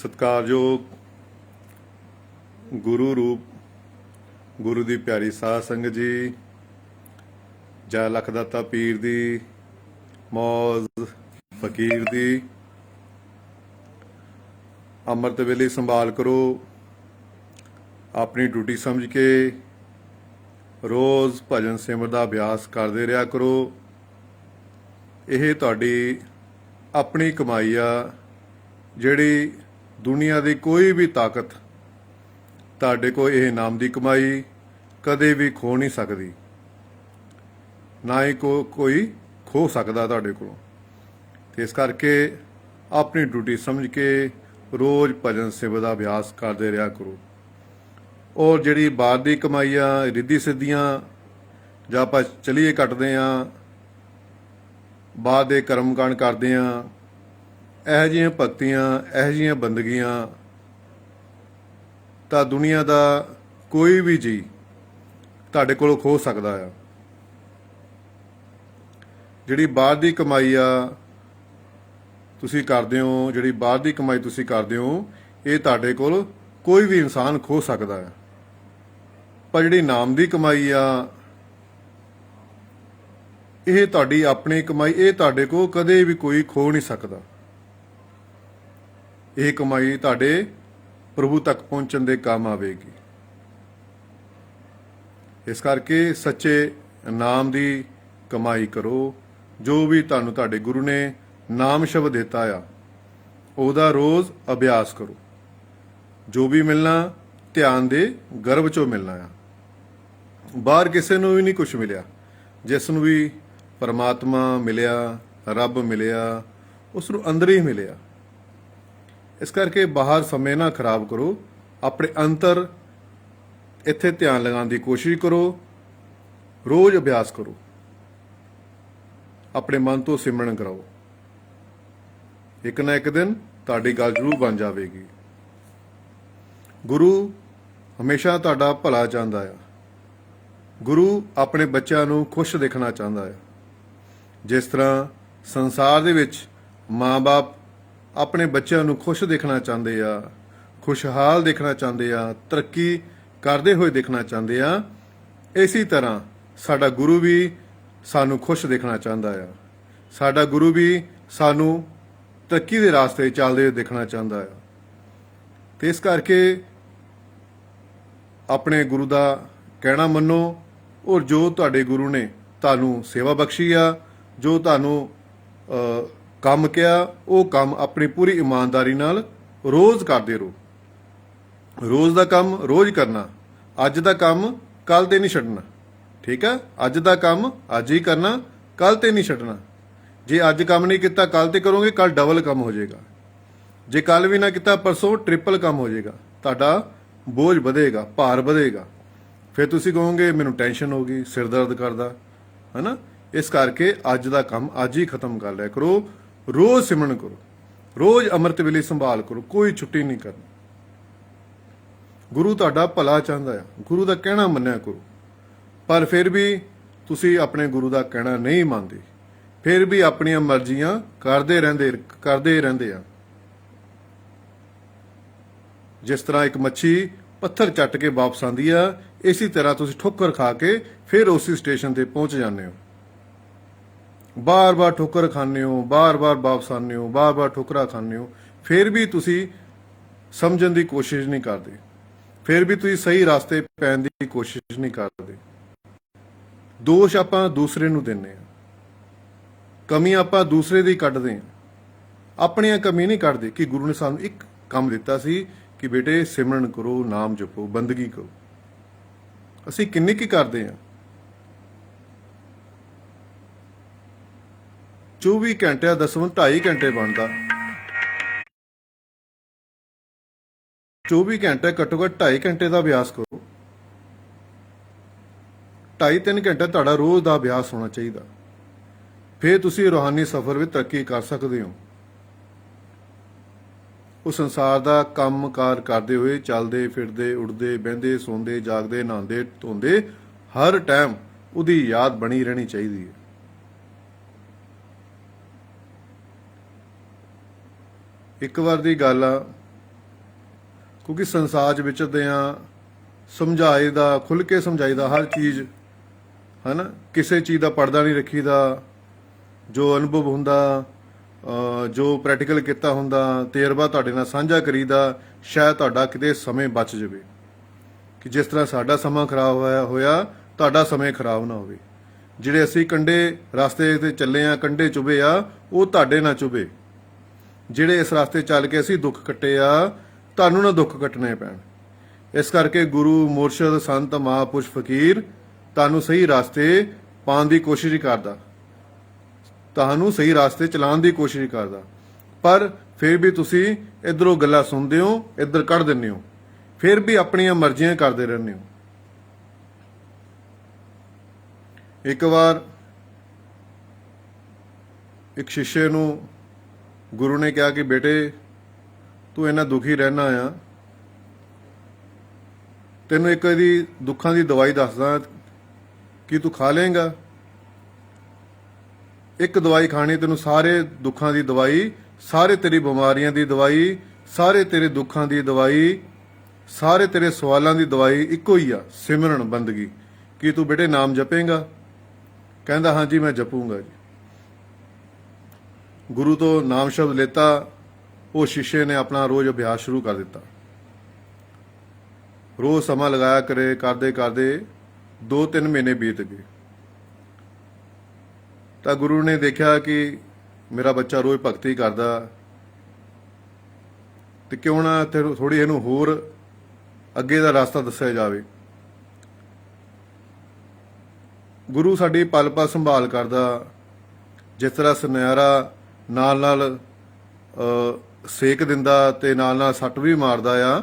ਸਤਿਕਾਰਯੋਗ ਗੁਰੂ ਰੂਪ ਗੁਰੂ ਦੀ ਪਿਆਰੀ ਸਾਧ ਸੰਗਤ ਜੀ, ਜੈ ਲਖਦਾਤਾ ਪੀਰ ਦੀ, ਮੌਜ ਫਕੀਰ ਦੀ। ਅੰਮ੍ਰਿਤ ਵੇਲੇ ਸੰਭਾਲ ਕਰੋ, ਆਪਣੀ ਡਿਊਟੀ ਸਮਝ ਕੇ ਰੋਜ਼ ਭਜਨ ਸਿਮਰ ਦਾ ਅਭਿਆਸ ਕਰਦੇ ਰਿਹਾ ਕਰੋ। ਇਹ ਤੁਹਾਡੀ ਆਪਣੀ ਕਮਾਈ ਆ, ਜਿਹੜੀ ਦੁਨੀਆ ਦੀ ਕੋਈ ਵੀ ਤਾਕਤ ਤੁਹਾਡੇ ਕੋਲ ਇਹ ਨਾਮ ਦੀ ਕਮਾਈ ਕਦੇ ਵੀ ਖੋ ਨਹੀਂ ਸਕਦੀ, ਨਾ ਹੀ ਕੋਈ ਖੋ ਸਕਦਾ ਤੁਹਾਡੇ ਕੋਲੋਂ। ਤੇ ਇਸ ਕਰਕੇ ਆਪਣੀ ਡਿਊਟੀ ਸਮਝ ਕੇ ਰੋਜ਼ ਭਜਨ ਸਿਮਰ ਦਾ ਅਭਿਆਸ ਕਰਦੇ ਰਿਹਾ ਕਰੋ। ਔਰ ਜਿਹੜੀ ਬਾਹਰ ਦੀ ਕਮਾਈ ਆ, ਰਿੱਧੀ ਸਿੱਧੀਆਂ ਜਾਂ ਆਪਾਂ ਚਲੀਏ ਕੱਟਦੇ ਹਾਂ, ਬਾਹਰ ਦੇ ਕਰਮ ਕਾਂਡ ਕਰਦੇ ਹਾਂ, ਇਹੋ ਜਿਹੀਆਂ ਭਗਤੀਆਂ, ਇਹੋ ਜਿਹੀਆਂ ਬੰਦਗੀਆਂ ਤਾਂ ਦੁਨੀਆ ਦਾ ਕੋਈ ਵੀ ਜੀ ਤੁਹਾਡੇ ਕੋਲੋਂ ਖੋ ਸਕਦਾ ਆ। ਜਿਹੜੀ ਬਾਹਰ ਦੀ ਕਮਾਈ ਆ ਤੁਸੀਂ ਕਰਦੇ ਹੋ, ਜਿਹੜੀ ਬਾਹਰ ਦੀ ਕਮਾਈ ਤੁਸੀਂ ਕਰਦੇ ਹੋ, ਇਹ ਤੁਹਾਡੇ ਕੋਲ ਕੋਈ ਵੀ ਇਨਸਾਨ ਖੋ ਸਕਦਾ ਹੈ। ਪਰ ਜਿਹੜੀ ਨਾਮ ਦੀ ਕਮਾਈ ਆ, ਇਹ ਤੁਹਾਡੀ ਆਪਣੀ ਕਮਾਈ, ਇਹ ਤੁਹਾਡੇ ਕੋਲ ਕਦੇ ਵੀ ਕੋਈ ਖੋ ਨਹੀਂ ਸਕਦਾ। ਇਹ ਕਮਾਈ ਤੁਹਾਡੇ ਪ੍ਰਭੂ ਤੱਕ ਪਹੁੰਚਣ ਦੇ ਕੰਮ ਆਵੇਗੀ। ਇਸ ਕਰਕੇ ਸੱਚੇ ਨਾਮ ਦੀ ਕਮਾਈ ਕਰੋ। ਜੋ ਵੀ ਤੁਹਾਨੂੰ ਤੁਹਾਡੇ ਗੁਰੂ ਨੇ ਨਾਮ ਸ਼ਬਦ ਦਿੱਤਾ ਆ, ਉਹਦਾ ਰੋਜ਼ ਅਭਿਆਸ ਕਰੋ। ਜੋ ਵੀ ਮਿਲਣਾ ਧਿਆਨ ਦੇ ਗਰਭ ਚੋਂ ਮਿਲਣਾ ਆ। ਬਾਹਰ ਕਿਸੇ ਨੂੰ ਵੀ ਨਹੀਂ ਕੁਝ ਮਿਲਿਆ। ਜਿਸ ਨੂੰ ਵੀ ਪਰਮਾਤਮਾ ਮਿਲਿਆ, ਰੱਬ ਮਿਲਿਆ, ਉਸ ਨੂੰ ਅੰਦਰ ਹੀ ਮਿਲਿਆ। ਇਸ ਕਰਕੇ ਬਾਹਰ ਸਮੇਂ ਨਾ ਖਰਾਬ ਕਰੋ, ਆਪਣੇ ਅੰਦਰ ਇੱਥੇ ਧਿਆਨ ਲਗਾਉਣ ਦੀ ਕੋਸ਼ਿਸ਼ ਕਰੋ। ਰੋਜ਼ ਅਭਿਆਸ ਕਰੋ, ਆਪਣੇ ਮਨ ਤੋਂ ਸਿਮਰਨ ਕਰਾਓ। ਇੱਕ ਨਾ ਇੱਕ ਦਿਨ ਤੁਹਾਡੀ ਗੱਲ ਜ਼ਰੂਰ ਬਣ ਜਾਵੇਗੀ। ਗੁਰੂ ਹਮੇਸ਼ਾ ਤੁਹਾਡਾ ਭਲਾ ਚਾਹੁੰਦਾ ਆ। ਗੁਰੂ ਆਪਣੇ ਬੱਚਿਆਂ ਨੂੰ ਖੁਸ਼ ਦੇਖਣਾ ਚਾਹੁੰਦਾ ਹੈ। ਜਿਸ ਤਰ੍ਹਾਂ ਸੰਸਾਰ ਦੇ ਵਿੱਚ ਮਾਂ-ਬਾਪ ਆਪਣੇ ਬੱਚਿਆਂ ਨੂੰ ਖੁਸ਼ ਦੇਖਣਾ ਚਾਹੁੰਦੇ ਆ, ਖੁਸ਼ਹਾਲ ਦੇਖਣਾ ਚਾਹੁੰਦੇ ਆ, ਤਰੱਕੀ ਕਰਦੇ ਹੋਏ ਦੇਖਣਾ ਚਾਹੁੰਦੇ ਆ, ਇਸੇ ਤਰ੍ਹਾਂ ਸਾਡਾ ਗੁਰੂ ਵੀ ਸਾਨੂੰ ਖੁਸ਼ ਦੇਖਣਾ ਚਾਹੁੰਦਾ ਆ। ਸਾਡਾ ਗੁਰੂ ਵੀ ਸਾਨੂੰ ਤਰੱਕੀ ਦੇ ਰਾਸਤੇ ਚੱਲਦੇ ਦੇਖਣਾ ਚਾਹੁੰਦਾ ਆ। ਤੇ ਇਸ ਕਰਕੇ ਆਪਣੇ ਗੁਰੂ ਦਾ ਕਹਿਣਾ ਮੰਨੋ। ਔਰ ਜੋ ਤੁਹਾਡੇ ਗੁਰੂ ਨੇ ਤੁਹਾਨੂੰ ਸੇਵਾ ਬਖਸ਼ੀ ਆ, ਜੋ ਤੁਹਾਨੂੰ ਕੰਮ ਕਿਹਾ, ਉਹ ਕੰਮ ਆਪਣੀ ਪੂਰੀ ਇਮਾਨਦਾਰੀ ਨਾਲ ਰੋਜ਼ ਕਰਦੇ ਰਹੋ। ਰੋਜ਼ ਦਾ ਕੰਮ ਰੋਜ਼ ਕਰਨਾ, ਅੱਜ ਦਾ ਕੰਮ ਕੱਲ ਤੇ ਨਹੀਂ ਛੱਡਣਾ। ਠੀਕ ਹੈ, ਅੱਜ ਦਾ ਕੰਮ ਅੱਜ ਹੀ ਕਰਨਾ, ਕੱਲ ਤੇ ਨਹੀਂ ਛੱਡਣਾ। ਜੇ ਅੱਜ ਕੰਮ ਨਹੀਂ ਕੀਤਾ ਕੱਲ ਤੇ ਕਰੋਗੇ, ਕੱਲ ਡਬਲ ਕੰਮ ਹੋ ਜਾਏਗਾ। ਜੇ ਕੱਲ ਵੀ ਨਾ ਕੀਤਾ ਪਰਸੋਂ ਟ੍ਰਿਪਲ ਕੰਮ ਹੋ ਜਾਏਗਾ। ਤੁਹਾਡਾ ਬੋਝ ਵਧੇਗਾ, ਭਾਰ ਵਧੇਗਾ। ਫਿਰ ਤੁਸੀਂ ਕਹੋਗੇ ਮੈਨੂੰ ਟੈਨਸ਼ਨ ਹੋ ਗਈ, ਸਿਰ ਦਰਦ ਕਰਦਾ ਹੈ ਨਾ। ਇਸ ਕਰਕੇ ਅੱਜ ਦਾ ਕੰਮ ਅੱਜ ਹੀ ਖਤਮ ਕਰ ਲਿਆ ਕਰੋ। ਰੋਜ਼ ਸਿਮਰਨ ਕਰੋ, ਰੋਜ਼ ਅੰਮ੍ਰਿਤ ਵੇਲੇ ਸੰਭਾਲ ਕਰੋ, ਕੋਈ ਛੁੱਟੀ ਨਹੀਂ ਕਰਨੀ। ਗੁਰੂ ਤੁਹਾਡਾ ਭਲਾ ਚਾਹੁੰਦਾ ਹੈ, ਗੁਰੂ ਦਾ ਕਹਿਣਾ ਮੰਨਿਆ ਕਰੋ। ਪਰ ਫਿਰ ਵੀ ਤੁਸੀਂ ਆਪਣੇ ਗੁਰੂ ਦਾ ਕਹਿਣਾ ਨਹੀਂ ਮੰਨਦੇ, ਫਿਰ ਵੀ ਆਪਣੀਆਂ ਮਰਜ਼ੀਆਂ ਕਰਦੇ ਰਹਿੰਦੇ ਆ। ਜਿਸ ਤਰ੍ਹਾਂ ਇੱਕ ਮੱਛੀ ਪੱਥਰ ਚੱਟ ਕੇ ਵਾਪਸ ਆਉਂਦੀ ਆ, ਇਸੇ ਤਰ੍ਹਾਂ ਤੁਸੀਂ ਠੋਕਰ ਖਾ ਕੇ ਫਿਰ ਉਸੇ ਸਟੇਸ਼ਨ ਤੇ ਪਹੁੰਚ ਜਾਂਦੇ ਹੋ। ਬਾਰ-ਬਾਰ ਠੋਕਰ ਖਾਂਦੇ ਹੋ, ਬਾਰ-ਬਾਰ ਵਾਪਸ ਆਉਂਦੇ ਹੋ, ਬਾਰ-ਬਾਰ ਠੋਕਰਾਂ ਖਾਂਦੇ ਹੋ, ਫਿਰ ਵੀ ਤੁਸੀਂ ਸਮਝਣ ਦੀ ਕੋਸ਼ਿਸ਼ ਨਹੀਂ ਕਰਦੇ, ਫਿਰ ਵੀ ਤੁਸੀਂ ਸਹੀ ਰਸਤੇ ਪੈਣ ਦੀ ਕੋਸ਼ਿਸ਼ ਨਹੀਂ ਕਰਦੇ। ਦੋਸ਼ ਆਪਾਂ ਦੂਸਰੇ ਨੂੰ ਦਿੰਦੇ ਹਾਂ, ਕਮੀ ਆਪਾਂ ਦੂਸਰੇ ਦੀ ਕੱਢਦੇ ਹਾਂ, ਆਪਣੀਆਂ ਕਮੀ ਨਹੀਂ ਕੱਢਦੇ। ਕਿ ਗੁਰੂ ਨੇ ਸਾਨੂੰ ਇੱਕ ਕੰਮ ਦਿੱਤਾ ਸੀ ਕਿ ਬੇਟੇ ਸਿਮਰਨ ਕਰੋ, ਨਾਮ ਜਪੋ, ਬੰਦਗੀ ਕਰੋ। ਅਸੀਂ ਕਿੰਨੀ ਕੀ ਕਰਦੇ ਹਾਂ। 24 ਘੰਟਿਆਂ 2.5 ਘੰਟੇ ਬਣਦਾ, 24 ਘੰਟੇ ਘੱਟੋ ਘੱਟ 2.5 ਘੰਟੇ ਦਾ ਅਭਿਆਸ ਕਰੋ। 2.5-3 ਘੰਟੇ ਤੁਹਾਡਾ ਰੋਜ਼ ਦਾ ਅਭਿਆਸ ਹੋਣਾ ਚਾਹੀਦਾ। ਫਿਰ ਤੁਸੀਂ ਰੂਹਾਨੀ ਸਫ਼ਰ ਵਿੱਚ ਤਰੱਕੀ ਕਰ ਸਕਦੇ ਹੋ। ਉਹ ਸੰਸਾਰ ਦਾ ਕੰਮ ਕਾਰ ਕਰਦੇ ਹੋਏ, ਚੱਲਦੇ ਫਿਰਦੇ, ਉੱਡਦੇ ਬਹਿੰਦੇ, ਸੌਂਦੇ ਜਾਗਦੇ, ਨਹਾਉਂਦੇ ਧੋਂਦੇ, ਹਰ ਟਾਈਮ ਉਹਦੀ ਯਾਦ ਬਣੀ ਰਹਿਣੀ ਚਾਹੀਦੀ ਹੈ। ਇੱਕ ਵਾਰ ਦੀ ਗੱਲ ਆ, ਕਿਉਂਕਿ ਸੰਸਾਰ 'ਚ ਵਿਚਰਦੇ ਆ, ਸਮਝਾਏ ਦਾ, ਖੁੱਲ੍ਹ ਕੇ ਸਮਝਾਈਦਾ ਹਰ ਚੀਜ਼, ਹੈ ਨਾ। ਕਿਸੇ ਚੀਜ਼ ਦਾ ਪਰਦਾ ਨਹੀਂ ਰੱਖੀਦਾ। ਜੋ ਅਨੁਭਵ ਹੁੰਦਾ, ਜੋ ਪ੍ਰੈਕਟੀਕਲ ਕੀਤਾ ਹੁੰਦਾ, ਤਜਰਬਾ ਤੁਹਾਡੇ ਨਾਲ ਸਾਂਝਾ ਕਰੀਦਾ, ਸ਼ਾਇਦ ਤੁਹਾਡਾ ਕਿਤੇ ਸਮੇਂ ਬਚ ਜਾਵੇ। ਕਿ ਜਿਸ ਤਰ੍ਹਾਂ ਸਾਡਾ ਸਮਾਂ ਖਰਾਬ ਹੋਇਆ ਤੁਹਾਡਾ ਸਮੇਂ ਖਰਾਬ ਨਾ ਹੋਵੇ। ਜਿਹੜੇ ਅਸੀਂ ਕੰਢੇ ਰਸਤੇ ਤੇ ਚੱਲੇ ਆ, ਕੰਢੇ ਚੁਭੇ ਆ, ਉਹ ਤੁਹਾਡੇ ਨਾਲ ਚੁਭੇ। ਜਿਹੜੇ ਇਸ ਰਸਤੇ ਚੱਲ ਕੇ ਅਸੀਂ ਦੁੱਖ ਕੱਟੇ ਆ, ਤੁਹਾਨੂੰ ਨਾ ਦੁੱਖ ਕੱਟਣੇ ਪੈਣ। ਇਸ ਕਰਕੇ ਗੁਰੂ, ਮੁਰਸ਼ਦ, ਸੰਤ, ਮਹਾਂਪੁਰਸ਼, ਫਕੀਰ ਤੁਹਾਨੂੰ ਸਹੀ ਰਸਤੇ ਪਾਉਣ ਦੀ ਕੋਸ਼ਿਸ਼ ਕਰਦਾ, ਤੁਹਾਨੂੰ ਸਹੀ ਰਸਤੇ ਚਲਾਉਣ ਦੀ ਕੋਸ਼ਿਸ਼ ਕਰਦਾ। ਪਰ ਫਿਰ ਵੀ ਤੁਸੀਂ ਇੱਧਰੋਂ ਗੱਲਾਂ ਸੁਣਦੇ ਹੋ, ਇੱਧਰ ਕੱਢ ਦਿੰਦੇ ਹੋ, ਫਿਰ ਵੀ ਆਪਣੀਆਂ ਮਰਜ਼ੀਆਂ ਕਰਦੇ ਰਹਿੰਦੇ ਹੋ। ਇੱਕ ਵਾਰ ਇੱਕ ਸ਼ਿਸ਼ੇ ਨੂੰ ਗੁਰੂ ਨੇ ਕਿਹਾ ਕਿ ਬੇਟੇ ਤੂੰ ਇੰਨਾ ਦੁਖੀ ਰਹਿਣਾ ਆ, ਤੈਨੂੰ ਇੱਕ ਇਹਦੀ ਦੁੱਖਾਂ ਦੀ ਦਵਾਈ ਦੱਸਦਾ, ਕੀ ਤੂੰ ਖਾ ਲਏਗਾ? ਇੱਕ ਦਵਾਈ ਖਾਣੀ, ਤੈਨੂੰ ਸਾਰੇ ਦੁੱਖਾਂ ਦੀ ਦਵਾਈ, ਸਾਰੇ ਤੇਰੀ ਬਿਮਾਰੀਆਂ ਦੀ ਦਵਾਈ, ਸਾਰੇ ਤੇਰੇ ਦੁੱਖਾਂ ਦੀ ਦਵਾਈ, ਸਾਰੇ ਤੇਰੇ ਸਵਾਲਾਂ ਦੀ ਦਵਾਈ ਇੱਕੋ ਹੀ ਆ, ਸਿਮਰਨ, ਬੰਦਗੀ। ਕੀ ਤੂੰ ਬੇਟੇ ਨਾਮ ਜਪੇਂਗਾ? ਕਹਿੰਦਾ ਹਾਂਜੀ ਮੈਂ ਜਪੂੰਗਾ ਜੀ। ਗੁਰੂ ਤੋਂ ਨਾਮ ਸ਼ਬਦ ਲੇਤਾ। ਉਹ ਸ਼ਿਸ਼ੇ ਨੇ ਆਪਣਾ ਰੋਜ਼ ਅਭਿਆਸ ਸ਼ੁਰੂ ਕਰ ਦਿੱਤਾ। ਰੋਜ਼ ਸਮਾਂ ਲਗਾਇਆ ਕਰਦੇ ਕਰਦੇ 2-3 ਮਹੀਨੇ ਬੀਤ ਗਏ। ਤਾਂ ਗੁਰੂ ਨੇ ਦੇਖਿਆ ਕਿ ਮੇਰਾ ਬੱਚਾ ਰੋਜ਼ ਭਗਤੀ ਕਰਦਾ, ਤੇ ਕਿਉਂ ਨਾ ਥੋੜੀ ਇਹਨੂੰ ਹੋਰ ਅੱਗੇ ਦਾ ਰਸਤਾ ਦੱਸਿਆ ਜਾਵੇ। ਗੁਰੂ ਸਾਡੀ ਪਲ ਪਲ ਸੰਭਾਲ ਕਰਦਾ। ਜਿਸ ਤਰ੍ਹਾਂ ਸੁਨਿਆਰਾ ਨਾਲ ਨਾਲ ਸੇਕ ਦਿੰਦਾ ਤੇ ਨਾਲ ਨਾਲ ਸੱਟ ਵੀ ਮਾਰਦਾ ਆ,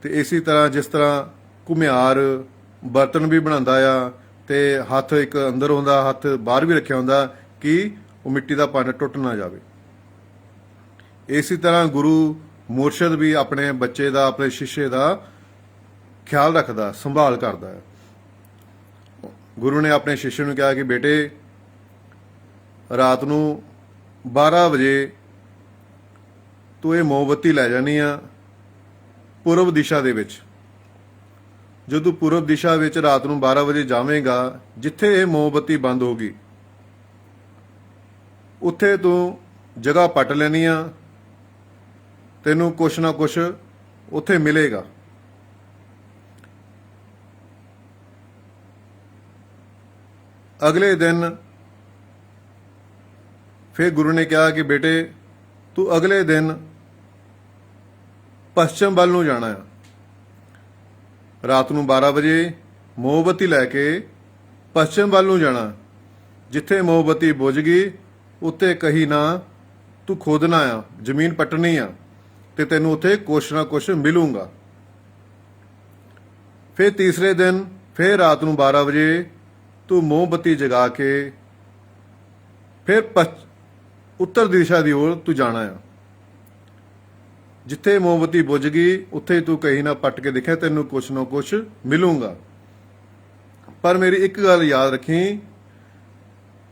ਤੇ ਇਸੇ ਤਰ੍ਹਾਂ ਜਿਸ ਤਰ੍ਹਾਂ ਘੁਮਿਆਰ ਬਰਤਨ ਵੀ ਬਣਾਉਂਦਾ ਆ, ਤੇ ਹੱਥ ਇੱਕ ਅੰਦਰ ਹੁੰਦਾ, ਹੱਥ ਬਾਹਰ ਵੀ ਰੱਖਿਆ ਹੁੰਦਾ ਕਿ ਉਹ ਮਿੱਟੀ ਦਾ ਭਾਂਡਾ ਟੁੱਟ ਨਾ ਜਾਵੇ। ਇਸੇ ਤਰ੍ਹਾਂ ਗੁਰੂ ਮੁਰਸ਼ਦ ਵੀ ਆਪਣੇ ਬੱਚੇ ਦਾ, ਆਪਣੇ ਸ਼ਿਸ਼ੇ ਦਾ ਖਿਆਲ ਰੱਖਦਾ, ਸੰਭਾਲ ਕਰਦਾ ਹੈ। ਗੁਰੂ ਨੇ ਆਪਣੇ ਸ਼ਿਸ਼ੇ ਨੂੰ ਕਿਹਾ ਕਿ ਬੇਟੇ ਰਾਤ ਨੂੰ 12 ਵਜੇ ਤੂੰ ਇਹ ਮੋਮਬੱਤੀ ਲੈ ਜਾਣੀ ਆ ਪੂਰਬ ਦਿਸ਼ਾ ਦੇ ਵਿੱਚ। ਜਦੋਂ ਪੂਰਬ ਦਿਸ਼ਾ ਵਿੱਚ ਰਾਤ ਨੂੰ 12 ਵਜੇ ਜਾਵੇਂਗਾ, ਜਿੱਥੇ ਇਹ ਮੋਮਬੱਤੀ ਬੰਦ ਹੋਗੀ, ਉੱਥੇ ਤੂੰ ਜਗ੍ਹਾ ਪੱਟ ਲੈਣੀ ਆ, ਤੈਨੂੰ ਕੁਛ ਨਾ ਕੁਛ ਉੱਥੇ ਮਿਲੇਗਾ। ਅਗਲੇ ਦਿਨ ਫਿਰ ਗੁਰੂ ਨੇ ਕਿਹਾ ਕਿ ਬੇਟੇ ਤੂੰ ਅਗਲੇ ਦਿਨ ਪੱਛਮ ਵੱਲ ਨੂੰ ਜਾਣਾ ਆ। ਰਾਤ ਨੂੰ 12 ਵਜੇ ਮੋਮਬੱਤੀ ਲੈ ਕੇ ਪੱਛਮ ਵੱਲ ਨੂੰ ਜਾਣਾ। ਜਿੱਥੇ ਮੋਮਬੱਤੀ ਬੁਝ ਗਈ ਉੱਤੇ ਕਹੀ ਨਾ ਤੂੰ ਖੋਦਣਾ ਆ, ਜ਼ਮੀਨ ਪੱਟਣੀ ਆ, ਤੇ ਤੈਨੂੰ ਉੱਥੇ ਕੁਛ ਨਾ ਕੁਛ ਮਿਲੂਗਾ। ਫਿਰ ਤੀਸਰੇ ਦਿਨ ਫਿਰ ਰਾਤ ਨੂੰ 12 ਵਜੇ ਤੂੰ ਮੋਮਬੱਤੀ ਜਗਾ ਕੇ ਫਿਰ ਉੱਤਰ ਦਿਸ਼ਾ ਦੀ ओर ਤੂੰ ਜਾਣਾ ਆ। ਜਿੱਥੇ ਮੋਮਬੱਤੀ ਬੁਝ ਗਈ ਉੱਥੇ ਤੂੰ ਕਹੀ ਨਾ ਪੱਟ ਕੇ ਦੇਖਿਆ, ਤੈਨੂੰ ਕੁਛ ਨਾ ਕੁਛ ਮਿਲੂਗਾ। ਪਰ ਮੇਰੀ ਇੱਕ ਗੱਲ ਯਾਦ ਰੱਖੀ,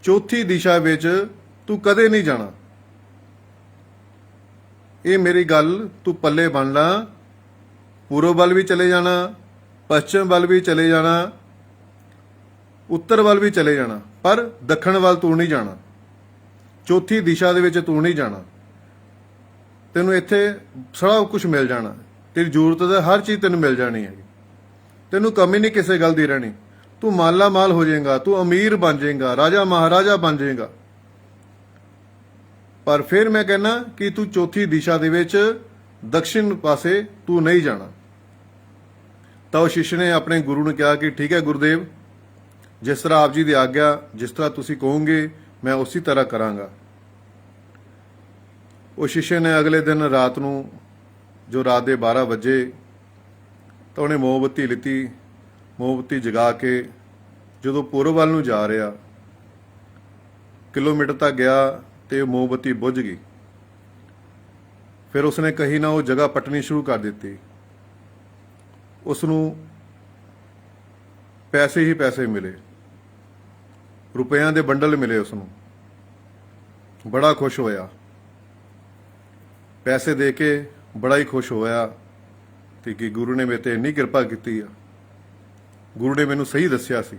ਚੌਥੀ ਦਿਸ਼ਾ ਵਿੱਚ ਤੂੰ ਕਦੇ ਨਹੀਂ ਜਾਣਾ। ਇਹ ਮੇਰੀ ਗੱਲ ਤੂੰ ਪੱਲੇ ਬੰਨ ਲਾ। ਪੂਰਬ ਵੱਲ ਵੀ ਚਲੇ ਜਾਣਾ, ਪੱਛਮ ਵੱਲ ਵੀ ਚਲੇ ਜਾਣਾ, ਉੱਤਰ ਵੱਲ ਵੀ ਚਲੇ ਜਾਣਾ, ਪਰ ਦੱਖਣ ਵੱਲ ਤੂੰ ਨਹੀਂ ਜਾਣਾ। ਚੌਥੀ ਦਿਸ਼ਾ ਦੇ ਵਿੱਚ ਤੂੰ ਨਹੀਂ ਜਾਣਾ। ਤੈਨੂੰ ਇੱਥੇ ਸਭ ਕੁਝ ਮਿਲ ਜਾਣਾ, ਤੇਰੀ ਜ਼ਰੂਰਤ ਦਾ ਹਰ ਚੀਜ਼ ਤੈਨੂੰ ਮਿਲ ਜਾਣੀ ਹੈ। ਤੈਨੂੰ ਕਮੀ ਨਹੀਂ ਕਿਸੇ ਗੱਲ ਦੀ ਰਹਿਣੀ। ਤੂੰ ਮਾਲਾ ਮਾਲ ਹੋ ਜਾਏਗਾ, ਤੂੰ ਅਮੀਰ ਬਣ ਜਾਏਗਾ, ਰਾਜਾ ਮਹਾਰਾਜਾ ਬਣ ਜਾਏਗਾ। ਪਰ ਫਿਰ ਮੈਂ ਕਹਿੰਦਾ ਕਿ ਤੂੰ ਚੌਥੀ ਦਿਸ਼ਾ ਦੇ ਵਿੱਚ ਦਕਸ਼ਿਣ ਪਾਸੇ ਤੂੰ ਨਹੀਂ ਜਾਣਾ। ਤਾਂ ਉਹ ਸ਼ਿਸ਼ ਨੇ ਆਪਣੇ ਗੁਰੂ ਨੂੰ ਕਿਹਾ ਕਿ ਠੀਕ ਹੈ ਗੁਰਦੇਵ, ਜਿਸ ਤਰ੍ਹਾਂ ਆਪ ਜੀ ਦੀ ਆਗਿਆ, ਜਿਸ ਤਰ੍ਹਾਂ ਤੁਸੀਂ ਕਹੋਗੇ ਮੈਂ ਉਸੇ ਤਰ੍ਹਾਂ ਕਰਾਂਗਾ। ਉਹ ਸ਼ਿਸ਼ੇ ਨੇ ਅਗਲੇ ਦਿਨ ਰਾਤ ਨੂੰ ਜੋ ਰਾਤ ਦੇ 12 ਵਜੇ ਤਾਂ ਉਹਨੇ ਮੋਮਬੱਤੀ ਲਿੱਤੀ। ਮੋਮਬੱਤੀ ਜਗਾ ਕੇ ਜਦੋਂ ਪੂਰਬ ਵੱਲ ਨੂੰ ਜਾ ਰਿਹਾ, ਕਿਲੋਮੀਟਰ ਤੱਕ ਗਿਆ ਤੇ ਮੋਮਬੱਤੀ ਬੁਝ ਗਈ। ਫਿਰ ਉਸਨੇ ਕਹੀ ਨਾ ਉਹ ਜਗ੍ਹਾ ਪੱਟਣੀ ਸ਼ੁਰੂ ਕਰ ਦਿੱਤੀ। ਉਸ ਨੂੰ ਪੈਸੇ ਹੀ ਪੈਸੇ ਮਿਲੇ, ਰੁਪਇਆਂ ਦੇ ਬੰਡਲ ਮਿਲੇ। ਉਸ ਨੂੰ ਬੜਾ ਖੁਸ਼ ਹੋਇਆ। ਪੈਸੇ ਦੇ ਕੇ ਬੜਾ ਹੀ ਖੁਸ਼ ਹੋਇਆ ਤੇ ਕਿ ਗੁਰੂ ਨੇ ਮੇਰੇ ਤੇ ਇੰਨੀ ਕਿਰਪਾ ਕੀਤੀ ਆ। ਗੁਰੂ ਨੇ ਮੈਨੂੰ ਸਹੀ ਦੱਸਿਆ ਸੀ